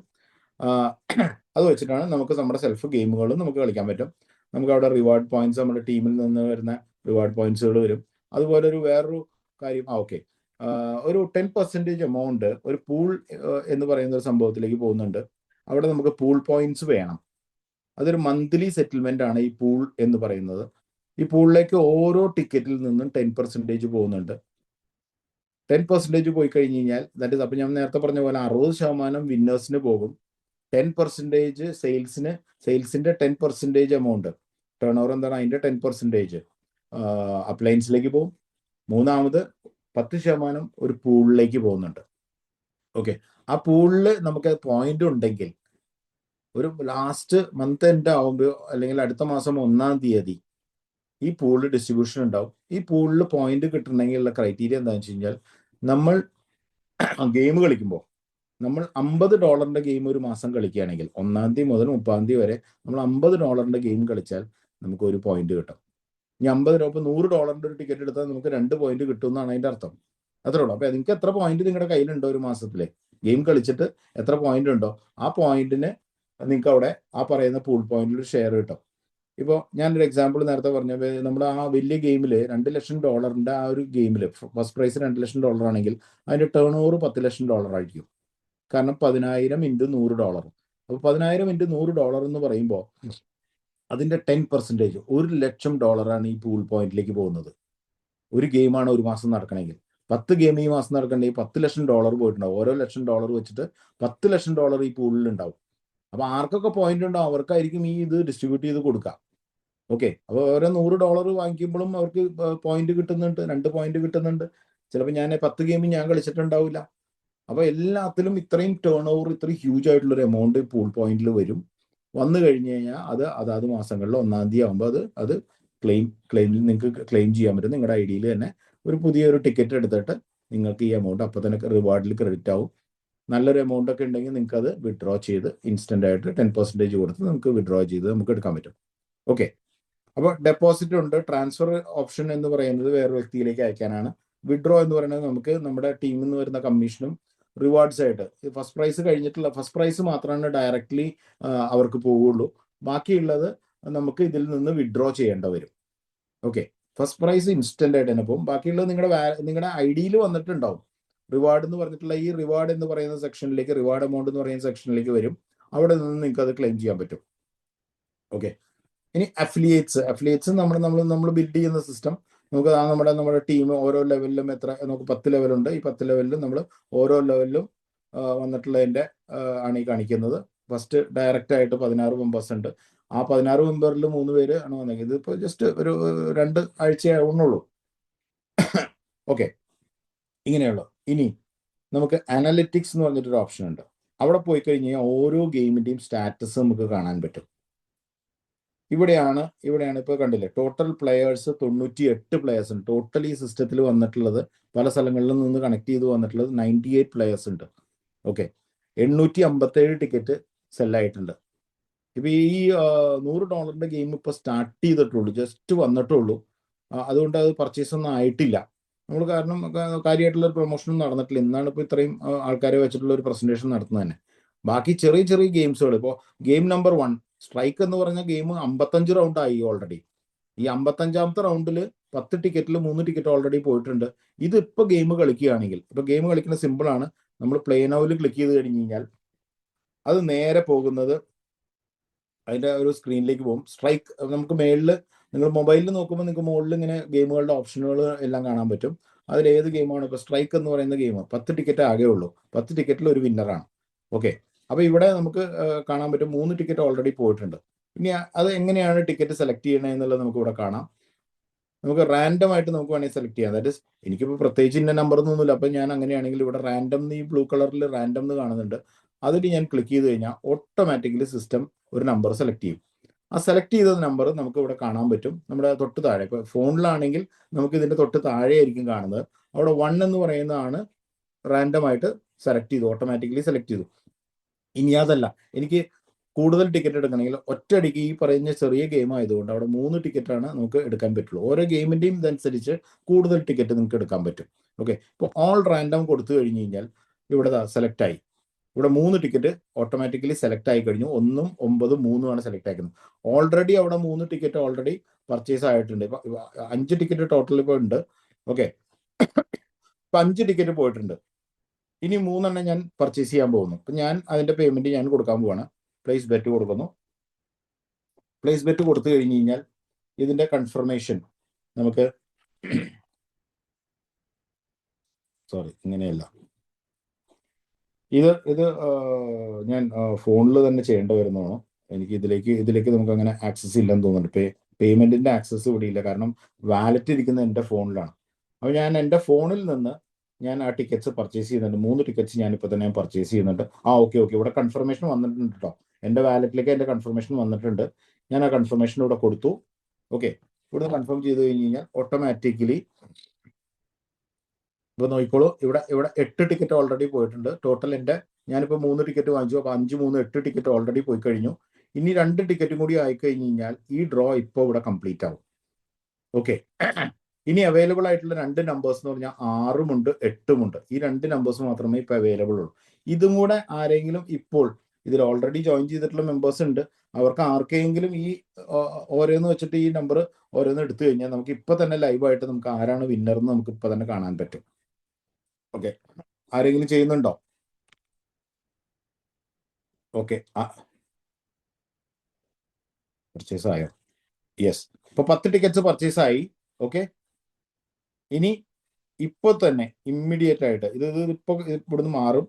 അത് വെച്ചിട്ടാണ് നമുക്ക് നമ്മുടെ സെൽഫ് ഗെയിമുകളും നമുക്ക് കളിക്കാൻ പറ്റും. നമുക്ക് അവിടെ റിവാർഡ് പോയിന്റ്സ് നമ്മുടെ ടീമിൽ നിന്ന് വരുന്ന റിവാർഡ് പോയിന്റ്സുകൾ വരും. അതുപോലെ ഒരു വേറൊരു കാര്യം, ഓക്കെ, ഒരു 10% എമൗണ്ട് ഒരു പൂൾ എന്ന് പറയുന്ന ഒരു സംഭവത്തിലേക്ക് പോകുന്നുണ്ട്. അവിടെ നമുക്ക് പൂൾ പോയിന്റ്സ് വേണം. അതൊരു മന്ത്ലി സെറ്റിൽമെന്റ് ആണ് ഈ പൂൾ എന്ന് പറയുന്നത്. ഈ പൂളിലേക്ക് ഓരോ ടിക്കറ്റിൽ നിന്നും 10% പോകുന്നുണ്ട്. 10% പോയി കഴിഞ്ഞ് കഴിഞ്ഞാൽ ദാറ്റ് ഇസ്, അപ്പം ഞാൻ നേരത്തെ പറഞ്ഞ പോലെ 60% വിന്നേഴ്സിന് പോകും. 10% സെയിൽസിന്റെ 10% എമൗണ്ട് ടേൺ ഓവർ എന്താണ് അതിന്റെ 10% അപ്ലയൻസിലേക്ക് പോകും. മൂന്നാമത് 10% ഒരു പൂളിലേക്ക് പോകുന്നുണ്ട്. ഓക്കെ, ആ പൂളിൽ നമുക്ക് പോയിന്റ് ഉണ്ടെങ്കിൽ ഒരു ലാസ്റ്റ് മന്ത് എൻഡ് ആവുമ്പോൾ അല്ലെങ്കിൽ അടുത്ത മാസം 1-ാം തീയതി ഈ പൂളിൽ ഡിസ്ട്രിബ്യൂഷൻ ഉണ്ടാവും. ഈ പൂളിൽ പോയിന്റ് കിട്ടണമെങ്കിലുള്ള ക്രൈറ്റീരിയ എന്താണെന്ന് വെച്ച് കഴിഞ്ഞാൽ, നമ്മൾ ഗെയിം കളിക്കുമ്പോൾ നമ്മൾ $50 ഗെയിം ഒരു മാസം കളിക്കുകയാണെങ്കിൽ 1-ാം തീയതി മുതൽ 30-ാം തീയതി വരെ നമ്മൾ $50 ഗെയിം കളിച്ചാൽ നമുക്ക് ഒരു പോയിന്റ് കിട്ടും. ഇനി $50 ഇപ്പോൾ $100 ഒരു ടിക്കറ്റ് എടുത്താൽ നമുക്ക് 2 പോയിന്റ് കിട്ടും എന്നാണ് അതിന്റെ അർത്ഥം. അത്രേ ഉള്ളൂ. അപ്പൊ നിങ്ങൾക്ക് എത്ര പോയിന്റ് നിങ്ങളുടെ കയ്യിലുണ്ടോ ഒരു മാസത്തിലെ ഗെയിം കളിച്ചിട്ട് എത്ര പോയിന്റ് ഉണ്ടോ ആ പോയിന്റിന് നിങ്ങൾക്ക് അവിടെ ആ പറയുന്ന പൂൾ പോയിന്റിൽ ഷെയർ കിട്ടും. ഇപ്പോൾ ഞാനൊരു എക്സാമ്പിൾ നേരത്തെ പറഞ്ഞ നമ്മുടെ ആ വലിയ ഗെയിമിൽ $2 ലക്ഷം ആ ഒരു ഗെയിമിൽ ഫസ്റ്റ് പ്രൈസ് $2 ലക്ഷം ആണെങ്കിൽ അതിന്റെ ടേൺ ഓവർ $10 ലക്ഷം ആയിരിക്കും. കാരണം 10,000 × $100. അപ്പോൾ 10,000 × $100 എന്ന് പറയുമ്പോൾ അതിന്റെ 10% $1 ലക്ഷം ഈ പൂൾ പോയിന്റിലേക്ക് പോകുന്നത്. ഒരു ഗെയിമാണ് ഒരു മാസം നടക്കണമെങ്കിൽ. 10 ഗെയിം ഈ മാസം നടക്കണമെങ്കിൽ $10 ലക്ഷം പോയിട്ടുണ്ടാവും. ഓരോ $1 ലക്ഷം വെച്ചിട്ട് $10 ലക്ഷം ഈ പൂളിൽ ഉണ്ടാവും. അപ്പൊ ആർക്കൊക്കെ പോയിന്റ് ഉണ്ടോ അവർക്കായിരിക്കും ഈ ഇത് ഡിസ്ട്രിബ്യൂട്ട് ചെയ്ത് കൊടുക്കാം. ഓക്കെ, അപ്പോൾ ഓരോ $100 വാങ്ങിക്കുമ്പോഴും അവർക്ക് പോയിന്റ് കിട്ടുന്നുണ്ട്, 2 പോയിന്റ് കിട്ടുന്നുണ്ട്. ചിലപ്പോൾ ഞാൻ 10 ഗെയിം ഞാൻ കളിച്ചിട്ടുണ്ടാവില്ല. അപ്പൊ എല്ലാത്തിലും ഇത്രയും ടേൺ ഓവർ, ഇത്രയും ഹ്യൂജ് ആയിട്ടുള്ളൊരു എമൗണ്ട് പൂൾ പോയിന്റിൽ വരും. വന്നു കഴിഞ്ഞു കഴിഞ്ഞാൽ അതാത് മാസങ്ങളിൽ 1-ാം തീയതി ആകുമ്പോൾ അത് ക്ലെയിമിൽ നിങ്ങൾക്ക് ക്ലെയിം ചെയ്യാൻ പറ്റും. നിങ്ങളുടെ ഐഡിയിൽ തന്നെ ഒരു പുതിയൊരു ടിക്കറ്റ് എടുത്തിട്ട് നിങ്ങൾക്ക് ഈ എമൗണ്ട് അപ്പോൾ തന്നെ റിവാർഡിൽ ക്രെഡിറ്റ് ആവും. നല്ലൊരു എമൗണ്ട് ഒക്കെ ഉണ്ടെങ്കിൽ നിങ്ങൾക്ക് അത് വിഡ്രോ ചെയ്ത് ഇൻസ്റ്റന്റ് ആയിട്ട് 10% കൊടുത്ത് നമുക്ക് വിഡ്രോ ചെയ്ത് നമുക്ക് എടുക്കാൻ പറ്റും. ഓക്കെ, അപ്പോൾ ഡെപ്പോസിറ്റ് ഉണ്ട്. ട്രാൻസ്ഫർ ഓപ്ഷൻ എന്ന് പറയുന്നത് വേറൊരു വ്യക്തിയിലേക്ക് അയക്കാനാണ്. വിഡ്രോ എന്ന് പറയുന്നത് നമുക്ക് നമ്മുടെ ടീമിൽ നിന്ന് വരുന്ന കമ്മീഷനും റിവാർഡ്സ് ആയിട്ട് ഫസ്റ്റ് പ്രൈസ് കഴിഞ്ഞിട്ടുള്ള ഫസ്റ്റ് പ്രൈസ് മാത്രമാണ് ഡയറക്റ്റ്ലി അവർക്ക് പോവുള്ളൂ. ബാക്കിയുള്ളത് നമുക്ക് ഇതിൽ നിന്ന് വിഡ്രോ ചെയ്യേണ്ട വരും. ഓക്കെ, ഫസ്റ്റ് പ്രൈസ് ഇൻസ്റ്റന്റ് ആയിട്ട് തന്നെ പോകും. ബാക്കിയുള്ളത് നിങ്ങളുടെ ഐഡിയിൽ വന്നിട്ടുണ്ടാവും. റിവാർഡ് എന്ന് പറഞ്ഞിട്ടുള്ള ഈ റിവാർഡ് എന്ന് പറയുന്ന സെക്ഷനിലേക്ക്, റിവാർഡ് എമൗണ്ട് എന്ന് പറയുന്ന സെക്ഷനിലേക്ക് വരും. അവിടെ നിന്ന് നിങ്ങൾക്ക് അത് ക്ലെയിം ചെയ്യാൻ പറ്റും. ഓക്കെ, ഇനി അഫിലിയേറ്റ്സ് നമ്മൾ ബിൽഡ് ചെയ്യുന്ന സിസ്റ്റം. നമുക്ക് നമ്മുടെ ടീം ഓരോ ലെവലിലും നമുക്ക് 10 ലെവലുണ്ട്. ഈ 10 ലെവലിലും നമ്മൾ ഓരോ ലെവലിലും വന്നിട്ടുള്ളതിന്റെ ആണ് ഈ കാണിക്കുന്നത്. ഫസ്റ്റ് ഡയറക്റ്റ് ആയിട്ട് 16 മെമ്പേഴ്സ് ഉണ്ട്. ആ 16 മെമ്പറിൽ 3 പേര് ആണ് വന്നെങ്കിൽ ഇതിപ്പോ ജസ്റ്റ് ഒരു 2 ആഴ്ചയാവുന്നുള്ളൂ. ഓക്കെ, ഇങ്ങനെയുള്ള. ഇനി നമുക്ക് അനലിറ്റിക്സ് എന്ന് പറഞ്ഞിട്ടൊരു ഓപ്ഷൻ ഉണ്ട്. അവിടെ പോയി കഴിഞ്ഞാൽ ഓരോ ഗെയിമിന്റെയും സ്റ്റാറ്റസ് നമുക്ക് കാണാൻ പറ്റും. ഇവിടെയാണ് ഇപ്പോൾ കണ്ടില്ലേ, ടോട്ടൽ പ്ലെയേഴ്സ് 98 പ്ലെയേഴ്സ് ഉണ്ട്. ടോട്ടൽ ഈ സിസ്റ്റത്തിൽ വന്നിട്ടുള്ളത് പല സ്ഥലങ്ങളിൽ നിന്ന് കണക്ട് ചെയ്ത് വന്നിട്ടുള്ളത് 98 പ്ലെയേഴ്സ് ഉണ്ട്. ഓക്കെ, 857 ടിക്കറ്റ് സെല്ലായിട്ടുണ്ട്. ഇപ്പൊ ഈ $100 ഗെയിം ഇപ്പൊ സ്റ്റാർട്ട് ചെയ്തിട്ടുള്ളൂ, ജസ്റ്റ് വന്നിട്ടുള്ളൂ. അതുകൊണ്ട് അത് പർച്ചേസ് ഒന്നും ആയിട്ടില്ല. നമ്മൾ കാരണം കാര്യമായിട്ടുള്ള ഒരു പ്രൊമോഷനും നടന്നിട്ടില്ല. ഇന്നാണ് ഇപ്പോൾ ഇത്രയും ആൾക്കാരെ വെച്ചിട്ടുള്ള ഒരു പ്രസന്റേഷൻ നടത്തുന്നത് തന്നെ. ബാക്കി ചെറിയ ചെറിയ ഗെയിംസുകൾ, ഇപ്പോൾ ഗെയിം നമ്പർ 1 സ്ട്രൈക്ക് എന്ന് പറഞ്ഞ ഗെയിം 55 റൗണ്ട് ആയി ഓൾറെഡി. ഈ 55ാമത്തെ റൗണ്ടിൽ 10 ടിക്കറ്റിൽ 3 ടിക്കറ്റ് ഓൾറെഡി പോയിട്ടുണ്ട്. ഇതിപ്പോ ഗെയിം കളിക്കുകയാണെങ്കിൽ, ഇപ്പൊ ഗെയിം കളിക്കുന്ന സിമ്പിൾ ആണ്. നമ്മൾ പ്ലേ നൗവിൽ ക്ലിക്ക് ചെയ്ത് കഴിഞ്ഞ് കഴിഞ്ഞാൽ അത് നേരെ പോകുന്നത് അതിന്റെ ഒരു സ്ക്രീനിലേക്ക് പോകും. സ്ട്രൈക്ക് നമുക്ക് മേളിൽ, നിങ്ങൾ മൊബൈലിൽ നോക്കുമ്പോൾ നിങ്ങൾക്ക് മുകളിൽ ഇങ്ങനെ ഗെയിമുകളുടെ ഓപ്ഷനുകൾ എല്ലാം കാണാൻ പറ്റും. അതിൽ ഏത് ഗെയിമാണ് ഇപ്പോൾ സ്ട്രൈക്ക് എന്ന് പറയുന്ന ഗെയിം 10 ടിക്കറ്റ് ആകെ ഉള്ളൂ. 10 ടിക്കറ്റിൽ ഒരു വിന്നറാണ്. ഓക്കെ, അപ്പൊ ഇവിടെ നമുക്ക് കാണാൻ പറ്റും 3 ടിക്കറ്റ് ഓൾറെഡി പോയിട്ടുണ്ട്. ഇനി അത് എങ്ങനെയാണ് ടിക്കറ്റ് സെലക്ട് ചെയ്യണത് എന്നുള്ളത് നമുക്ക് ഇവിടെ കാണാം. നമുക്ക് റാൻഡം ആയിട്ട് നമുക്ക് വേണമെങ്കിൽ സെലക്ട് ചെയ്യാം. ദാറ്റ് ഇസ്, എനിക്കിപ്പോൾ പ്രത്യേകിച്ച് ഇന്ന നമ്പർ ഒന്നുമില്ല. അപ്പം ഞാൻ അങ്ങനെയാണെങ്കിൽ ഇവിടെ റാൻഡം ഈ ബ്ലൂ കളറിൽ റാൻഡം എന്ന് കാണുന്നുണ്ട്. അതിൽ ഞാൻ ക്ലിക്ക് ചെയ്ത് കഴിഞ്ഞാൽ ഓട്ടോമാറ്റിക്കലി സിസ്റ്റം ഒരു നമ്പർ സെലക്ട് ചെയ്യും. ആ സെലക്ട് ചെയ്ത നമ്പർ നമുക്ക് ഇവിടെ കാണാൻ പറ്റും. നമ്മുടെ തൊട്ട് താഴെ, ഇപ്പോൾ ഫോണിലാണെങ്കിൽ നമുക്ക് ഇതിന്റെ തൊട്ട് താഴെ ആയിരിക്കും കാണുന്നത്. അവിടെ 1 എന്ന് പറയുന്നതാണ് റാൻഡം ആയിട്ട് സെലക്ട് ചെയ്തു, ഓട്ടോമാറ്റിക്കലി സെലക്ട് ചെയ്തു. ഇനി അതല്ല, എനിക്ക് കൂടുതൽ ടിക്കറ്റ് എടുക്കണമെങ്കിൽ ഒറ്റയടിക്ക് ഈ പറയുന്ന ചെറിയ ഗെയിം ആയതുകൊണ്ട് അവിടെ 3 ടിക്കറ്റാണ് നമുക്ക് എടുക്കാൻ പറ്റുള്ളൂ. ഓരോ ഗെയിമിന്റെയും ഇതനുസരിച്ച് കൂടുതൽ ടിക്കറ്റ് നിങ്ങൾക്ക് എടുക്കാൻ പറ്റും. ഓക്കെ, ഇപ്പോൾ ഓൾ റാൻഡം കൊടുത്തു കഴിഞ്ഞ് കഴിഞ്ഞാൽ ഇവിടെ സെലക്ട് ആയി. ഇവിടെ 3 ടിക്കറ്റ് ഓട്ടോമാറ്റിക്കലി സെലക്ട് ആയി കഴിഞ്ഞു. 1, 9, 3 ആണ് സെലക്ട് ആക്കുന്നത്. ഓൾറെഡി അവിടെ 3 ടിക്കറ്റ് ഓൾറെഡി പർച്ചേസ് ആയിട്ടുണ്ട്. ഇപ്പൊ 5 ടിക്കറ്റ് ടോട്ടൽ ഇപ്പോൾ ഉണ്ട്. ഓക്കെ, ഇപ്പൊ 5 ടിക്കറ്റ് പോയിട്ടുണ്ട്. ഇനി 3 ഞാൻ പർച്ചേസ് ചെയ്യാൻ പോകുന്നു. അപ്പൊ ഞാൻ അതിന്റെ പേയ്മെന്റ് ഞാൻ കൊടുക്കാൻ പോവാണ്. പ്ലേസ് ബെറ്റ് കൊടുക്കുന്നു. പ്ലേസ് ബെറ്റ് കൊടുത്തു കഴിഞ്ഞ് കഴിഞ്ഞാൽ ഇതിന്റെ കൺഫർമേഷൻ നമുക്ക് ഇങ്ങനെയല്ല, ഇത് ഞാൻ ഫോണിൽ തന്നെ ചെയ്യേണ്ടി വരുന്നതാണ്. എനിക്ക് ഇതിലേക്ക് നമുക്ക് അങ്ങനെ ആക്സസ് ഇല്ലെന്ന് തോന്നുന്നുണ്ട്. പേയ്മെന്റിന്റെ ആക്സസ് ഇവിടെ ഇല്ല, കാരണം വാലറ്റ് ഇരിക്കുന്നത് എൻ്റെ ഫോണിലാണ്. അപ്പോൾ ഞാൻ എൻ്റെ ഫോണിൽ നിന്ന് ഞാൻ ആ ടിക്കറ്റ്സ് പർച്ചേസ് ചെയ്യുന്നുണ്ട്. 3 ടിക്കറ്റ്സ് ഞാനിപ്പോൾ തന്നെ പർച്ചേസ് ചെയ്യുന്നുണ്ട്. ഓക്കെ, ഇവിടെ കൺഫർമേഷൻ വന്നിട്ടുണ്ട് കേട്ടോ. എൻ്റെ വാലറ്റിലേക്ക് എൻ്റെ കൺഫർമേഷൻ വന്നിട്ടുണ്ട്. ഞാൻ ആ കൺഫർമേഷൻ ഇവിടെ കൊടുത്തു. ഓക്കെ, ഇവിടെ കൺഫേം ചെയ്ത് കഴിഞ്ഞ് കഴിഞ്ഞാൽ ഓട്ടോമാറ്റിക്കലി ഇപ്പൊ നോക്കിക്കോളൂ, ഇവിടെ 8 ടിക്കറ്റ് ഓൾറെഡി പോയിട്ടുണ്ട്. ടോട്ടൽ ഞാനിപ്പോൾ 3 ടിക്കറ്റ് വാങ്ങിച്ചു. അപ്പൊ 5, 3, 8 ടിക്കറ്റ് ഓൾറെഡി പോയി കഴിഞ്ഞു. ഇനി 2 ടിക്കറ്റും കൂടി ആയി കഴിഞ്ഞ് കഴിഞ്ഞാൽ ഈ ഡ്രോ ഇപ്പോൾ ഇവിടെ കംപ്ലീറ്റ് ആവും. ഓക്കെ, ഇനി അവൈലബിൾ ആയിട്ടുള്ള 2 നമ്പേഴ്സ് എന്ന് പറഞ്ഞാൽ 6ഉം ഉണ്ട് 8ഉം ഉണ്ട്. ഈ 2 നമ്പേഴ്സ് മാത്രമേ ഇപ്പൊ അവൈലബിൾ ഉള്ളൂ. ഇതും കൂടെ ആരെങ്കിലും ഇപ്പോൾ ഇതിൽ ഓൾറെഡി ജോയിൻ ചെയ്തിട്ടുള്ള മെമ്പേഴ്സ് ഉണ്ട്, അവർക്ക് ആർക്കെങ്കിലും ഈ ഓരോന്ന് വെച്ചിട്ട് ഈ നമ്പർ ഓരോന്ന് എടുത്തു കഴിഞ്ഞാൽ നമുക്ക് ഇപ്പൊ തന്നെ ലൈവായിട്ട് നമുക്ക് ആരാണ് വിന്നർ എന്ന് നമുക്ക് ഇപ്പൊ തന്നെ കാണാൻ പറ്റും. ഓക്കെ, ആരെങ്കിലും ചെയ്യുന്നുണ്ടോ? ഓക്കെ, പർച്ചേസ് ആയോ? യെസ്, ഇപ്പൊ 10 ടിക്കറ്റ്സ് പർച്ചേസ് ആയി. ഓക്കെ, ഇനി ഇപ്പൊ തന്നെ ഇമ്മീഡിയറ്റ് ആയിട്ട് ഇപ്പൊ ഇവിടുന്ന് മാറും.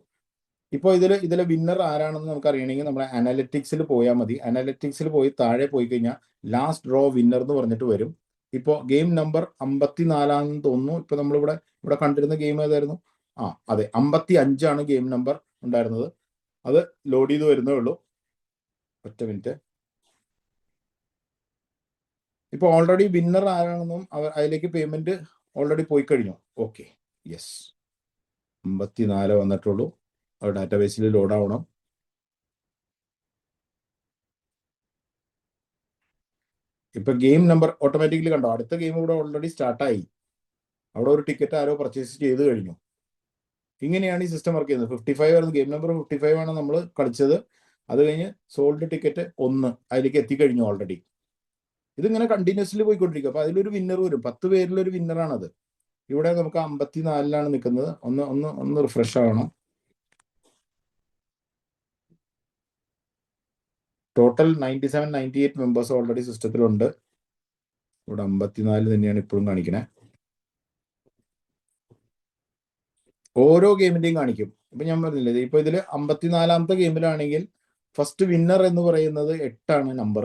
ഇപ്പോൾ ഇതിലെ വിന്നർ ആരാണെന്ന് നമുക്ക് അറിയണമെങ്കിൽ നമ്മുടെ അനലിറ്റിക്സിൽ പോയാൽ മതി. അനലിറ്റിക്സിൽ പോയി താഴെ പോയി കഴിഞ്ഞാൽ ലാസ്റ്റ് ഡ്രോ വിന്നർ എന്ന് പറഞ്ഞിട്ട് വരും. ഇപ്പോൾ ഗെയിം നമ്പർ 54 തോന്നുന്നു. ഇപ്പൊ ഇവിടെ കണ്ടിരുന്ന ഗെയിം ഏതായിരുന്നു? അതെ, 55 ഗെയിം നമ്പർ ഉണ്ടായിരുന്നത്. അത് ലോഡ് ചെയ്ത് വരുന്നേ ഉള്ളൂ. ഒറ്റ മിനിറ്റ്. ഇപ്പൊ ഓൾറെഡി വിന്നർ ആരാണെന്നും അതിലേക്ക് പേയ്മെന്റ് ഓൾറെഡി പോയി കഴിഞ്ഞു. ഓക്കെ, യെസ്, 54 വന്നിട്ടുള്ളൂ. ഡാറ്റാബേസിൽ ലോഡ് ആവണം. ഇപ്പൊ ഗെയിം നമ്പർ ഓട്ടോമാറ്റിക്കലി കണ്ടോ, അടുത്ത ഗെയിം ഇവിടെ ഓൾറെഡി സ്റ്റാർട്ടായി. അവിടെ ഒരു ടിക്കറ്റ് ആരോ പർച്ചേസ് ചെയ്ത് കഴിഞ്ഞു. ഇങ്ങനെയാണ് ഈ സിസ്റ്റം വർക്ക് ചെയ്യുന്നത്. 55 ആയിരുന്നു ഗെയിം നമ്പർ, 55 ആണ് നമ്മൾ കളിച്ചത്. അത് കഴിഞ്ഞ് സോൾഡ് ടിക്കറ്റ് 1 അതിലേക്ക് എത്തിക്കഴിഞ്ഞു ഓൾറെഡി. ഇതിങ്ങനെ കണ്ടിന്യൂസ്ലി പോയിക്കൊണ്ടിരിക്കും. അപ്പൊ അതിലൊരു വിന്നർ വരും. 10 പേരിലൊരു വിന്നറാണത്. ഇവിടെ നമുക്ക് 54 നിൽക്കുന്നത്. ഒന്ന് റിഫ്രഷ് ആവണം. ടോട്ടൽ 97, 98 മെമ്പേഴ്സ് ഓൾറെഡി സിസ്റ്റത്തിലുണ്ട്. ഇവിടെ 54 തന്നെയാണ് ഇപ്പോഴും കാണിക്കണേ. ഓരോ ഗെയിമിന്റെയും കാണിക്കും. ഇപ്പൊ ഞാൻ പറഞ്ഞില്ലേ, ഇപ്പൊ ഇതിൽ 54ാമത്തെ ഗെയിമിലാണെങ്കിൽ ഫസ്റ്റ് വിന്നർ എന്ന് പറയുന്നത് 8 നമ്പർ.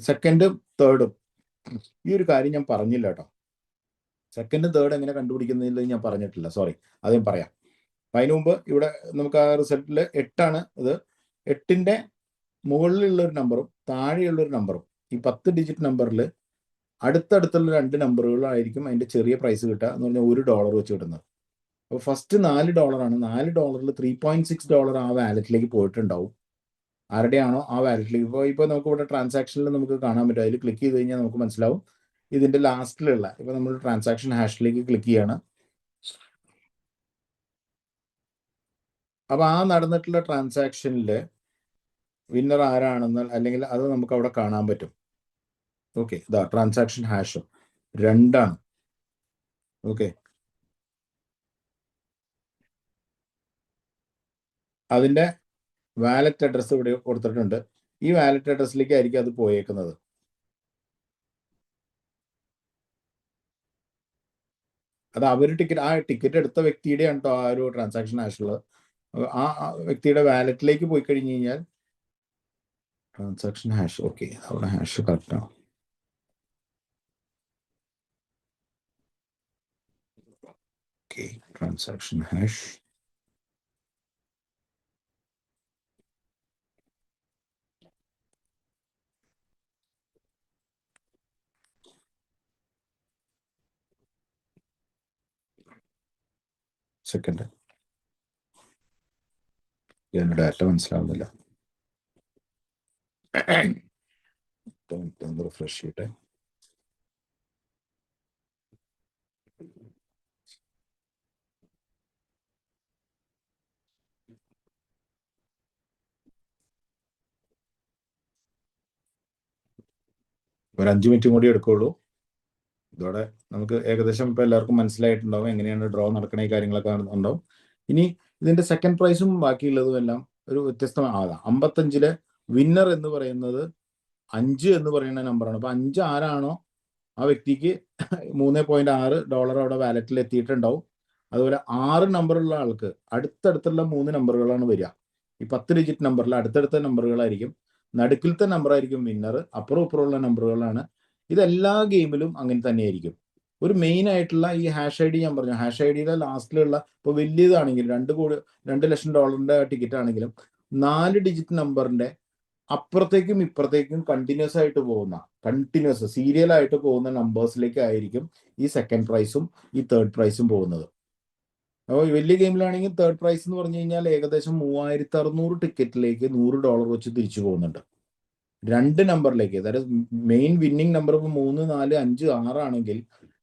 സെക്കൻഡും തേർഡും ഈ ഒരു കാര്യം ഞാൻ പറഞ്ഞില്ല കേട്ടോ. സെക്കൻഡും തേർഡ് എങ്ങനെ കണ്ടുപിടിക്കുന്നില്ല ഞാൻ പറഞ്ഞിട്ടില്ല, സോറി, അത് ഞാൻ പറയാം. അതിനു മുമ്പ് ഇവിടെ നമുക്ക് ആ റിസൾട്ടിൽ 8 ഇത്. 8ന്റെ മുകളിലുള്ള ഒരു നമ്പറും താഴെയുള്ള ഒരു നമ്പറും, ഈ 10 ഡിജിറ്റ് നമ്പറിൽ അടുത്തടുത്തുള്ള 2 നമ്പറുകളായിരിക്കും അതിന്റെ ചെറിയ പ്രൈസ് കിട്ടുക എന്ന് പറഞ്ഞാൽ $1 വെച്ച് കിട്ടുന്നത്. അപ്പോൾ ഫസ്റ്റ് $4. $4 $3.6 ആ വാലറ്റിലേക്ക് പോയിട്ടുണ്ടാവും. ആരുടെയാണോ ആ വാലറ്റിലേക്ക്. ഇപ്പോൾ നമുക്ക് ഇവിടെ ട്രാൻസാക്ഷനിൽ നമുക്ക് കാണാൻ പറ്റും. അതിൽ ക്ലിക്ക് ചെയ്ത് കഴിഞ്ഞാൽ നമുക്ക് മനസ്സിലാവും ഇതിന്റെ ലാസ്റ്റിലുള്ള. ഇപ്പൊ നമ്മൾ ട്രാൻസാക്ഷൻ ഹാഷിലേക്ക് ക്ലിക്ക് ചെയ്യാണ്. അപ്പൊ ആ നടന്നിട്ടുള്ള ട്രാൻസാക്ഷനില് വിന്നർ ആരാണെന്ന് അല്ലെങ്കിൽ അത് നമുക്ക് അവിടെ കാണാൻ പറ്റും. ഓക്കെ, ഇതാ ട്രാൻസാക്ഷൻ ഹാഷ് 2. ഓക്കെ, അതിന്റെ വാലറ്റ് അഡ്രസ് ഇവിടെ കൊടുത്തിട്ടുണ്ട്. ഈ വാലറ്റ് അഡ്രസ്സിലേക്ക് ആയിരിക്കും അത് പോയേക്കുന്നത്. അത് ആ ടിക്കറ്റ് എടുത്ത വ്യക്തിയുടെ ഉണ്ടോ ആ ഒരു ട്രാൻസാക്ഷൻ ഹാഷുള്ളത്. ആ വ്യക്തിയുടെ വാലറ്റിലേക്ക് പോയി കഴിഞ്ഞ് കഴിഞ്ഞാൽ ട്രാൻസാക്ഷൻ ഹാഷ്, ഓക്കെ, അവിടെ ഹാഷ് കറക്റ്റ് ആണ്. Okay, transaction hash second, data മനസ്സിലാവുന്നില്ല. റിഫ്രഷ് ചെയ്യട്ടെ. ഒരു 5 മിനിറ്റും കൂടി എടുക്കുള്ളൂ. ഇതോടെ നമുക്ക് ഏകദേശം ഇപ്പൊ എല്ലാവർക്കും മനസ്സിലായിട്ടുണ്ടാവും എങ്ങനെയാണ് ഡ്രോ നടക്കണ ഈ കാര്യങ്ങളൊക്കെ ഉണ്ടാവും. ഇനി ഇതിന്റെ സെക്കൻഡ് പ്രൈസും ബാക്കിയുള്ളതും എല്ലാം ഒരു വ്യത്യസ്തമാണ്. 55 വിന്നർ എന്ന് പറയുന്നത് 5 എന്ന് പറയുന്ന നമ്പറാണ്. അപ്പൊ 5 ആരാണോ ആ വ്യക്തിക്ക് $3.6 അവിടെ വാലറ്റിൽ എത്തിയിട്ടുണ്ടാവും. അതുപോലെ 6 നമ്പറുള്ള ആൾക്ക് അടുത്തടുത്തുള്ള 3 നമ്പറുകളാണ് വരിക. ഈ 10 ഡിജിറ്റ് നമ്പറിൽ അടുത്തടുത്ത നമ്പറുകളായിരിക്കും. നടുക്കിലത്തെ നമ്പറായിരിക്കും വിന്നർ, അപ്പുറം ഇപ്പുറമുള്ള നമ്പറുകളാണ്. ഇതെല്ലാ ഗെയിമിലും അങ്ങനെ തന്നെയായിരിക്കും. ഒരു മെയിൻ ആയിട്ടുള്ള ഈ ഹാഷ് ഐ ഡി ഞാൻ പറഞ്ഞു, ഹാഷ് ഐ ഡിയുടെ ലാസ്റ്റിലുള്ള ഇപ്പോൾ വലിയതാണെങ്കിൽ $2 ലക്ഷം ടിക്കറ്റ് ആണെങ്കിലും 4 ഡിജിറ്റ് നമ്പറിന്റെ അപ്പുറത്തേക്കും ഇപ്പുറത്തേക്കും കണ്ടിന്യൂസ് സീരിയൽ ആയിട്ട് പോകുന്ന നമ്പേഴ്സിലേക്ക് ആയിരിക്കും ഈ സെക്കൻഡ് പ്രൈസും ഈ തേർഡ് പ്രൈസും പോകുന്നത്. അപ്പോൾ വലിയ ഗെയിമിലാണെങ്കിൽ തേർഡ് പ്രൈസ് എന്ന് പറഞ്ഞു കഴിഞ്ഞാൽ ഏകദേശം 3600 ടിക്കറ്റിലേക്ക് $100 വെച്ച് തിരിച്ചു പോകുന്നുണ്ട്. 2 നമ്പറിലേക്ക്. അതായത് മെയിൻ വിന്നിങ് നമ്പർ ഇപ്പോൾ 3, 4, 5, 6 ആണെങ്കിൽ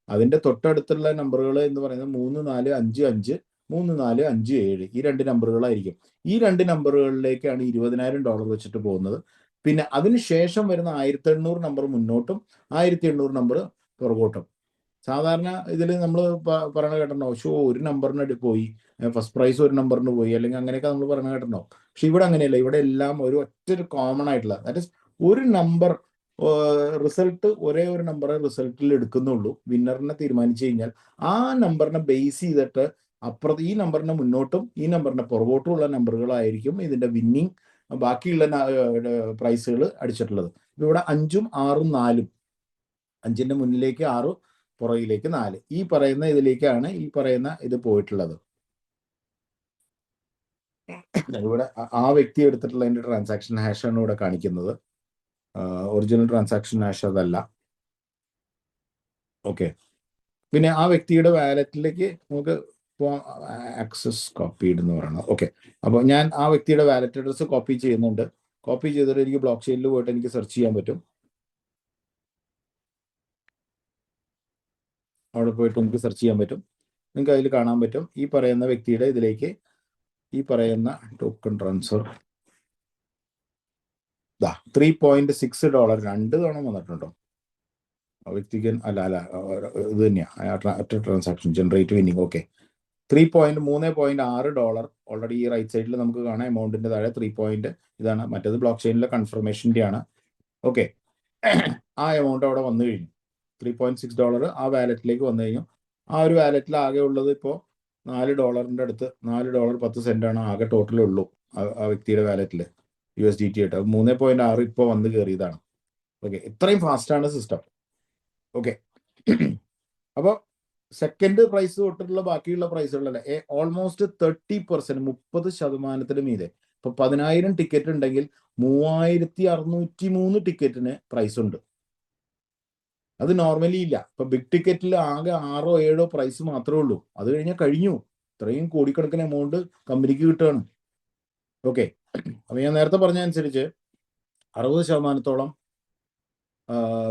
അതിന്റെ തൊട്ടടുത്തുള്ള നമ്പറുകൾ എന്ന് പറയുന്നത് 3, 4, 5, 5, 3, 4, 5, 7 ഈ 2 നമ്പറുകളായിരിക്കും. ഈ 2 നമ്പറുകളിലേക്കാണ് $20,000 വെച്ചിട്ട് പോകുന്നത്. പിന്നെ അതിനുശേഷം വരുന്ന 1800 നമ്പർ മുന്നോട്ടും 1800 നമ്പർ പുറകോട്ടും. സാധാരണ ഇതിൽ നമ്മൾ പറയണ കേട്ടിട്ടുണ്ടാവും, ഒരു നമ്പറിന് പോയി, ഫസ്റ്റ് പ്രൈസ് ഒരു നമ്പറിന് പോയി, അല്ലെങ്കിൽ അങ്ങനെയൊക്കെ നമ്മൾ പറഞ്ഞ കേട്ടിട്ടുണ്ടാവും. പക്ഷെ ഇവിടെ അങ്ങനെയല്ല. ഇവിടെ എല്ലാം ഒറ്റ കോമൺ ആയിട്ടുള്ള, ദാറ്റ് ഇസ് ഒരു നമ്പർ റിസൾട്ട്, ഒരേ ഒരു നമ്പറെ റിസൾട്ടിൽ എടുക്കുന്നുള്ളൂ. വിന്നറിനെ തീരുമാനിച്ചു കഴിഞ്ഞാൽ ആ നമ്പറിനെ ബേസ് ചെയ്തിട്ട് അപ്പുറത്ത് ഈ നമ്പറിന്റെ മുന്നോട്ടും ഈ നമ്പറിന്റെ പുറകോട്ടും ഉള്ള നമ്പറുകളായിരിക്കും ഇതിന്റെ വിന്നിങ് ബാക്കിയുള്ള പ്രൈസുകൾ അടിച്ചിട്ടുള്ളത്. ഇവിടെ 5ഉം 6ഉം 4ഉം, 5ന്റെ മുന്നിലേക്ക് 6, പുറകിലേക്ക് 4, ഈ പറയുന്ന ഇതിലേക്കാണ് ഈ പറയുന്ന ഇത് പോയിട്ടുള്ളത്. ഇവിടെ ആ വ്യക്തി എടുത്തിട്ടുള്ള അതിന്റെ ട്രാൻസാക്ഷൻ ഹാഷ് ആണ് ഇവിടെ കാണിക്കുന്നത്. ഒറിജിനൽ ട്രാൻസാക്ഷൻ ഹാഷ് അതല്ല. ഓക്കെ. പിന്നെ ആ വ്യക്തിയുടെ വാലറ്റിലേക്ക് നമുക്ക് ആക്സസ് കോപ്പീഡ് എന്ന് പറയുന്നത്. ഓക്കെ. അപ്പോൾ ഞാൻ ആ വ്യക്തിയുടെ വാലറ്റ് അഡ്രസ് കോപ്പി ചെയ്യുന്നുണ്ട്. കോപ്പി ചെയ്തിട്ട് എനിക്ക് ബ്ലോക്ക് ചെയിനിൽ പോയിട്ട് എനിക്ക് സെർച്ച് ചെയ്യാൻ പറ്റും. അവിടെ പോയിട്ട് നമുക്ക് സെർച്ച് ചെയ്യാൻ പറ്റും. നിങ്ങൾക്ക് അതിൽ കാണാൻ പറ്റും ഈ പറയുന്ന വ്യക്തിയുടെ ഇതിലേക്ക് ഈ പറയുന്ന ടോക്കൺ ട്രാൻസ്ഫർ $3.6 2 തവണ വന്നിട്ടുണ്ടോ ആ വ്യക്തിക്ക്? അല്ല ഇത് തന്നെയാണ് transaction generate winning. Okay. $3.6 already ഈ റൈറ്റ് സൈഡിൽ നമുക്ക് കാണാം. എമൗണ്ടിന്റെ താഴെ 3 ഇതാണ്. മറ്റേത് ബ്ലോക്ക് ചെയിനിലെ കൺഫർമേഷൻ്റെ ആണ്. ഓക്കെ. ആ എമൗണ്ട് അവിടെ വന്നു കഴിഞ്ഞു. $3.6 ആ വാലറ്റിലേക്ക് വന്നു കഴിഞ്ഞു. ആ ഒരു വാലറ്റിൽ ആകെ ഉള്ളത് ഇപ്പോൾ $4 അടുത്ത്, $4.10 ആകെ ടോട്ടലേ ഉള്ളൂ ആ വ്യക്തിയുടെ വാലറ്റിൽ USDT ആയിട്ട്. 3.6 ഇപ്പോൾ വന്ന് കയറിയതാണ്. ഓക്കെ. ഇത്രയും ഫാസ്റ്റാണ് സിസ്റ്റം. ഓക്കെ. അപ്പോൾ സെക്കൻഡ് പ്രൈസ് തൊട്ടിട്ടുള്ള ബാക്കിയുള്ള പ്രൈസുകളല്ലേ ഓൾമോസ്റ്റ് 30%, 30% മീതെ. ഇപ്പൊ 10,000 ടിക്കറ്റ് ഉണ്ടെങ്കിൽ 3603 ടിക്കറ്റിന് പ്രൈസ് ഉണ്ട്. അത് നോർമലി ഇല്ല. ഇപ്പൊ ബിഗ് ടിക്കറ്റിൽ ആകെ 6 7 പ്രൈസ് മാത്രമേ ഉള്ളൂ. അത് കഴിഞ്ഞാൽ കഴിഞ്ഞു. ഇത്രയും കോടിക്കണക്കിന് എമൗണ്ട് കമ്പനിക്ക് കിട്ടുകയാണ്. ഓക്കെ. അപ്പൊ ഞാൻ നേരത്തെ പറഞ്ഞ അനുസരിച്ച് 60%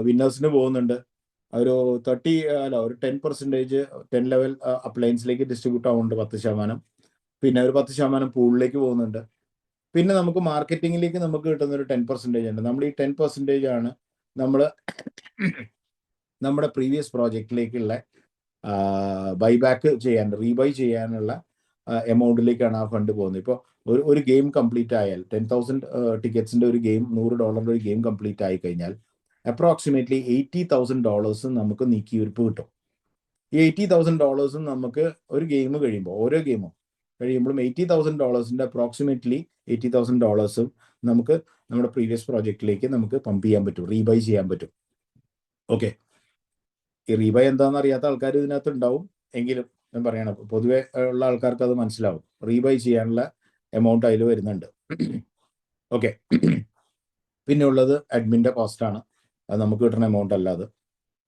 വിന്നേഴ്സിന് പോകുന്നുണ്ട്. ഒരു 10% 10 ലെവൽ അപ്ലയൻസിലേക്ക് ഡിസ്ട്രിബ്യൂട്ട് ആവുന്നുണ്ട് 10%. പിന്നെ ഒരു 10% പൂളിലേക്ക് പോകുന്നുണ്ട്. പിന്നെ നമുക്ക് മാർക്കറ്റിംഗിലേക്ക് നമുക്ക് കിട്ടുന്ന ഒരു 10% ഉണ്ട്. നമ്മൾ ഈ 10% ആണ് നമ്മൾ നമ്മുടെ പ്രീവിയസ് പ്രോജക്റ്റിലേക്കുള്ള ബൈബാക്ക് ചെയ്യാൻ, റീബൈ ചെയ്യാനുള്ള എമൗണ്ടിലേക്കാണ് ആ ഫണ്ട് പോകുന്നത്. ഇപ്പോൾ ഒരു ഗെയിം കംപ്ലീറ്റ് ആയാൽ 10,000 ടിക്കറ്റ്സിന്റെ ഒരു ഗെയിം, $100 ഒരു ഗെയിം കംപ്ലീറ്റ് ആയി കഴിഞ്ഞാൽ അപ്രോക്സിമേറ്റ്ലി $80,000 നമുക്ക് നീക്കിയിരിപ്പ് കിട്ടും. ഈ $80,000 നമുക്ക് ഒരു ഗെയിം കഴിയുമ്പോൾ, ഓരോ ഗെയിമും കഴിയുമ്പോഴും $80,000 അപ്രോക്സിമേറ്റ്ലി $80,000 നമുക്ക് നമ്മുടെ പ്രീവിയസ് പ്രോജക്റ്റിലേക്ക് നമുക്ക് പമ്പ് ചെയ്യാൻ പറ്റും, റീബൈ ചെയ്യാൻ പറ്റും. ഓക്കെ. ഈ റീബൈ എന്താണെന്ന് അറിയാത്ത ആൾക്കാർ ഇതിനകത്ത് ഉണ്ടാവും. എങ്കിലും ഞാൻ പറയണം, പൊതുവെ ഉള്ള ആൾക്കാർക്ക് അത് മനസ്സിലാവും. റീബൈ ചെയ്യാനുള്ള എമൗണ്ട് അതിൽ വരുന്നുണ്ട്. ഓക്കെ. പിന്നെ ഉള്ളത് അഡ്മിൻ്റെ കോസ്റ്റാണ്. അത് നമുക്ക് കിട്ടുന്ന എമൗണ്ട് അല്ല അത്.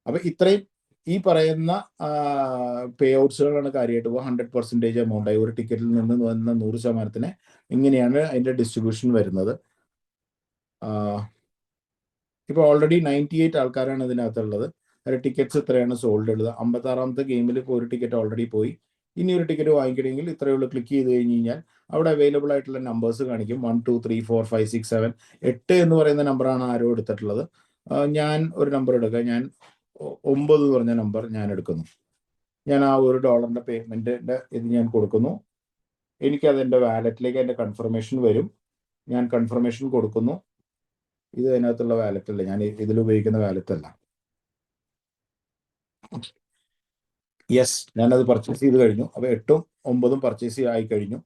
അപ്പൊ ഇത്രയും ഈ പറയുന്ന പേ ഔട്ട്സുകളാണ് കാര്യമായിട്ട് 100% എമൗണ്ട് ആയി. ഒരു ടിക്കറ്റിൽ നിന്ന് വന്ന 100%-ന് ഇങ്ങനെയാണ് അതിന്റെ ഡിസ്ട്രിബ്യൂഷൻ വരുന്നത്. ഇപ്പോൾ ഓൾറെഡി 98 ആൾക്കാരാണ് ഇതിനകത്തുള്ളത്. ഒരു ടിക്കറ്റ്സ് ഇത്രയാണ് സോൾഡ് ഉള്ളത്. 56ാമത്തെ ഗെയിമിൽ ഇപ്പോൾ ഒരു ടിക്കറ്റ് ഓൾറെഡി പോയി. ഇനി ഒരു ടിക്കറ്റ് വാങ്ങിക്കണമെങ്കിൽ ഇത്രയേ ഉള്ളൂ. ക്ലിക്ക് ചെയ്ത് കഴിഞ്ഞ് കഴിഞ്ഞാൽ അവിടെ അവൈലബിൾ ആയിട്ടുള്ള നമ്പേഴ്സ് കാണിക്കും. 1 2 3 4 5 6 7 8 എന്ന് പറയുന്ന നമ്പറാണ് ആരോ എടുത്തിട്ടുള്ളത്. ഞാൻ ഒരു നമ്പർ എടുക്കാം. ഞാൻ 9 എന്ന് പറഞ്ഞ നമ്പർ ഞാൻ എടുക്കുന്നു. ഞാൻ ആ $1 പേയ്മെന്റിന്റെ ഇത് ഞാൻ കൊടുക്കുന്നു. എനിക്കത് എൻ്റെ വാലറ്റിലേക്ക് എൻ്റെ കൺഫർമേഷൻ വരും. ഞാൻ കൺഫർമേഷൻ കൊടുക്കുന്നു. ഇത് അതിനകത്തുള്ള വാലറ്റ് അല്ല, ഞാൻ ഇതിൽ ഉപയോഗിക്കുന്ന വാലറ്റ് അല്ല. യെസ്, ഞാനത് പർച്ചേസ് ചെയ്ത് കഴിഞ്ഞു. അപ്പോൾ 8ഉം 9ഉം പർച്ചേസ് ആയി കഴിഞ്ഞു.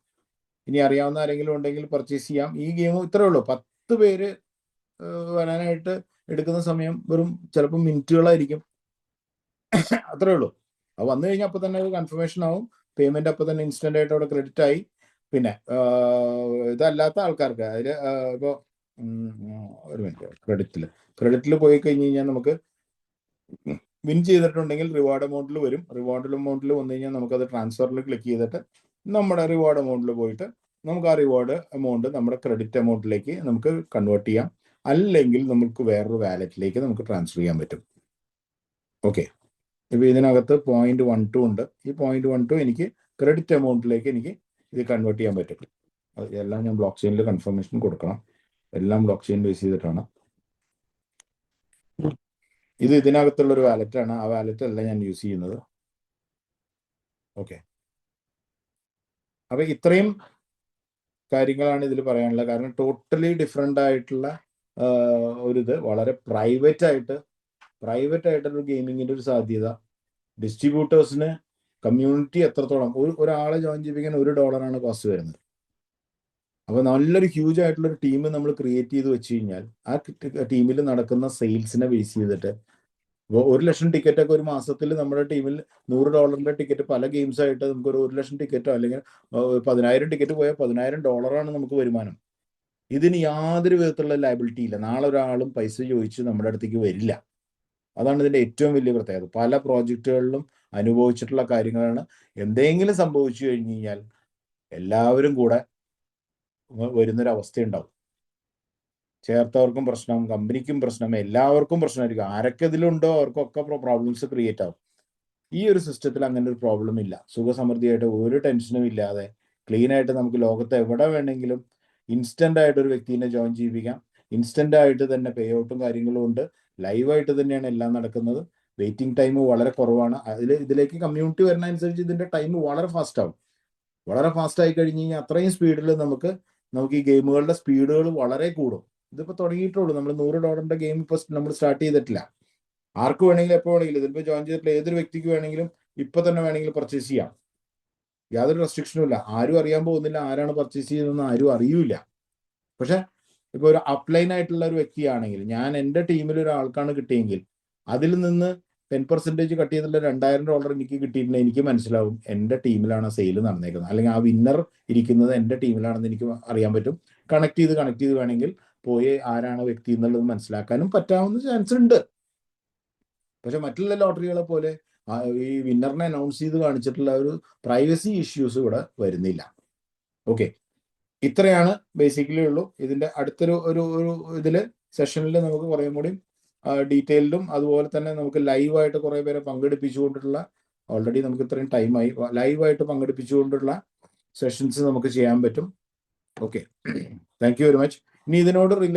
ഇനി അറിയാവുന്ന ആരെങ്കിലും ഉണ്ടെങ്കിൽ പർച്ചേസ് ചെയ്യാം. ഈ ഗെയിം ഇത്രയേ ഉള്ളൂ. 10 പേര് വരാനായിട്ട് എടുക്കുന്ന സമയം വെറും ചിലപ്പോൾ മിനിറ്റുകളായിരിക്കും. അത്രേ ഉള്ളൂ. അത് വന്നു കഴിഞ്ഞാൽ അപ്പോൾ തന്നെ കൺഫർമേഷൻ ആവും. പേയ്മെന്റ് അപ്പോൾ തന്നെ ഇൻസ്റ്റന്റ് ആയിട്ട് അവിടെ ക്രെഡിറ്റ് ആയി. പിന്നെ ഇതല്ലാത്ത ആൾക്കാർക്ക് അതിൽ ഇപ്പോൾ ഒരു മിനിറ്റ്, ക്രെഡിറ്റിൽ പോയി കഴിഞ്ഞ് കഴിഞ്ഞാൽ നമുക്ക് വിൻ ചെയ്തിട്ടുണ്ടെങ്കിൽ റിവാർഡ് എമൗണ്ടിൽ വരും. റിവാർഡ് എമൗണ്ടിൽ വന്നു കഴിഞ്ഞാൽ നമുക്കത് ട്രാൻസ്ഫറിൽ ക്ലിക്ക് ചെയ്തിട്ട് നമ്മുടെ റിവാർഡ് എമൗണ്ടിൽ പോയിട്ട് നമുക്ക് ആ റിവാർഡ് എമൗണ്ട് നമ്മുടെ ക്രെഡിറ്റ് എമൗണ്ടിലേക്ക് നമുക്ക് കൺവേർട്ട് ചെയ്യാം. അല്ലെങ്കിൽ നമുക്ക് വേറൊരു വാലറ്റിലേക്ക് നമുക്ക് ട്രാൻസ്ഫർ ചെയ്യാൻ പറ്റും. ഓക്കെ, ഇപ്പോൾ ഇതിനകത്ത് 0.12 ഉണ്ട്. ഈ 0.12 എനിക്ക് ക്രെഡിറ്റ് എമൗണ്ടിലേക്ക് എനിക്ക് ഇത് കൺവേർട്ട് ചെയ്യാൻ പറ്റും. എല്ലാം ഞാൻ ബ്ലോക്ക് ചെയിനിൽ കൺഫർമേഷൻ കൊടുക്കണം. എല്ലാം ബ്ലോക്ക് ചെയിൻ ബേസ് ചെയ്തിട്ടാണ്. ഇത് ഇതിനകത്തുള്ളൊരു വാലറ്റാണ്. ആ വാലറ്റ് അല്ല ഞാൻ യൂസ് ചെയ്യുന്നത്. ഓക്കെ, അപ്പൊ ഇത്രയും കാര്യങ്ങളാണ് ഇതിൽ പറയാനുള്ളത്. കാരണം ടോട്ടലി ഡിഫറെൻ്റ് ആയിട്ടുള്ള ഒരിത്, വളരെ പ്രൈവറ്റ് ആയിട്ടൊരു ഗെയിമിങ്ങിൻ്റെ ഒരു സാധ്യത. ഡിസ്ട്രിബ്യൂട്ടേഴ്സിന് കമ്മ്യൂണിറ്റി എത്രത്തോളം, ഒരാളെ ജോയിൻ ചെയ്യിപ്പിക്കാൻ $1 കോസ്റ്റ് വരുന്നത്. അപ്പോൾ നല്ലൊരു ഹ്യൂജ് ആയിട്ടുള്ള ഒരു ടീം നമ്മൾ ക്രിയേറ്റ് ചെയ്ത് വെച്ച് കഴിഞ്ഞാൽ ആ ടീമിൽ നടക്കുന്ന സെയിൽസിനെ ബേസ് ചെയ്തിട്ട് ഇപ്പോൾ 1,00,000 ടിക്കറ്റൊക്കെ ഒരു മാസത്തിൽ നമ്മുടെ ടീമിൽ $100 ടിക്കറ്റ് പല ഗെയിംസ് ആയിട്ട് നമുക്ക് ഒരു 1,00,000 ടിക്കറ്റോ അല്ലെങ്കിൽ 10,000 ടിക്കറ്റ് പോയാൽ $10,000 നമുക്ക് വരുമാനം. ഇതിന് യാതൊരു വിധത്തിലുള്ള ലയബിലിറ്റി ഇല്ല. നാളെ ഒരാളും പൈസ ചോദിച്ച് നമ്മുടെ അടുത്തേക്ക് വരില്ല. അതാണ് ഇതിൻ്റെ ഏറ്റവും വലിയ പ്രത്യേകത. പല പ്രോജക്റ്റുകളിലും അനുഭവിച്ചിട്ടുള്ള കാര്യങ്ങളാണ്. എന്തെങ്കിലും സംഭവിച്ചു കഴിഞ്ഞ് കഴിഞ്ഞാൽ എല്ലാവരും കൂടെ വരുന്നൊരവസ്ഥയുണ്ടാവും. ചേർത്തവർക്കും പ്രശ്നം, കമ്പനിക്കും പ്രശ്നം, എല്ലാവർക്കും പ്രശ്നമായിരിക്കും. ആരൊക്കെ ഇതിലുണ്ടോ അവർക്കൊക്കെ പ്രോബ്ലംസ് ക്രിയേറ്റ് ആവും. ഈ ഒരു സിസ്റ്റത്തിൽ അങ്ങനെ ഒരു പ്രോബ്ലം ഇല്ല. സുഖസമൃദ്ധിയായിട്ട് ഒരു ടെൻഷനും ഇല്ലാതെ ക്ലീൻ ആയിട്ട് നമുക്ക് ലോകത്ത് എവിടെ വേണമെങ്കിലും ഇൻസ്റ്റന്റ് ആയിട്ട് ഒരു വ്യക്തിനെ ജോയിൻ ചെയ്യിപ്പിക്കാം. ഇൻസ്റ്റന്റ് ആയിട്ട് തന്നെ പേ ഔട്ടും കാര്യങ്ങളും ഉണ്ട്. ലൈവായിട്ട് തന്നെയാണ് എല്ലാം നടക്കുന്നത്. വെയിറ്റിംഗ് ടൈം വളരെ കുറവാണ്. ഇതിലേക്ക് കമ്മ്യൂണിറ്റി വരുന്ന അനുസരിച്ച് ഇതിന്റെ ടൈം വളരെ ഫാസ്റ്റ് ആവും. വളരെ ഫാസ്റ്റ് ആയി കഴിഞ്ഞ് കഴിഞ്ഞാൽ അത്രയും സ്പീഡിൽ നമുക്ക് ഈ ഗെയിമുകളുടെ സ്പീഡുകൾ വളരെ കൂടും. ഇതിപ്പോൾ തുടങ്ങിയിട്ടുള്ളൂ. നമ്മൾ $100 ഗെയിം ഇപ്പോൾ നമ്മൾ സ്റ്റാർട്ട് ചെയ്തിട്ടില്ല. ആർക്ക് വേണമെങ്കിലും എപ്പോൾ വേണമെങ്കിലും ഇതിപ്പോൾ ജോയിൻ ചെയ്തിട്ടുള്ള ഏതൊരു വ്യക്തിക്ക് വേണമെങ്കിലും ഇപ്പൊ തന്നെ വേണമെങ്കിൽ പർച്ചേസ് ചെയ്യാം. യാതൊരു റെസ്ട്രിക്ഷനും ഇല്ല. ആരും അറിയാൻ പോകുന്നില്ല ആരാണ് പർച്ചേസ് ചെയ്തതെന്ന് ആരും അറിയൂല. പക്ഷെ ഇപ്പോൾ ഒരു അപ്ലൈൻ ആയിട്ടുള്ള ഒരു വ്യക്തിയാണെങ്കിൽ, ഞാൻ എൻ്റെ ടീമിൽ ഒരാൾക്കാണ് കിട്ടിയെങ്കിൽ അതിൽ നിന്ന് 10% കട്ട് ചെയ്തിട്ടുള്ള $2,000 എനിക്ക് കിട്ടിയിട്ടുണ്ടെങ്കിൽ എനിക്ക് മനസ്സിലാവും എൻ്റെ ടീമിലാണ് സെയിൽ നടന്നേക്കുന്നത്, അല്ലെങ്കിൽ ആ വിന്നർ ഇരിക്കുന്നത് എൻ്റെ ടീമിലാണെന്ന് എനിക്ക് അറിയാൻ പറ്റും. കണക്ട് ചെയ്ത് വേണമെങ്കിൽ പോയി ആരാണ് വ്യക്തി എന്നുള്ളത് മനസ്സിലാക്കാനും പറ്റാവുന്ന ചാൻസ് ഉണ്ട്. പക്ഷെ മറ്റുള്ള ലോട്ടറികളെ പോലെ ഈ വിന്നറിനെ അനൗൺസ് ചെയ്ത് കാണിച്ചിട്ടുള്ള ഒരു പ്രൈവസി ഇഷ്യൂസ് ഇവിടെ വരുന്നില്ല. ഓക്കെ, ഇത്രയാണ് ബേസിക്കലി ഉള്ളൂ. ഇതിന്റെ അടുത്തൊരു ഒരു ഇതില് സെഷനിൽ നമുക്ക് കുറേ കൂടി ഡീറ്റെയിൽഡും അതുപോലെ തന്നെ നമുക്ക് ലൈവായിട്ട് കുറേ പേരെ പങ്കെടുപ്പിച്ചുകൊണ്ടിട്ടുള്ള, ഓൾറെഡി നമുക്ക് ഇത്രയും ടൈമായി, ലൈവായിട്ട് പങ്കെടുപ്പിച്ചുകൊണ്ടുള്ള സെഷൻസ് നമുക്ക് ചെയ്യാൻ പറ്റും. Okay, thank you very much. ഇനി ഇതിനോട്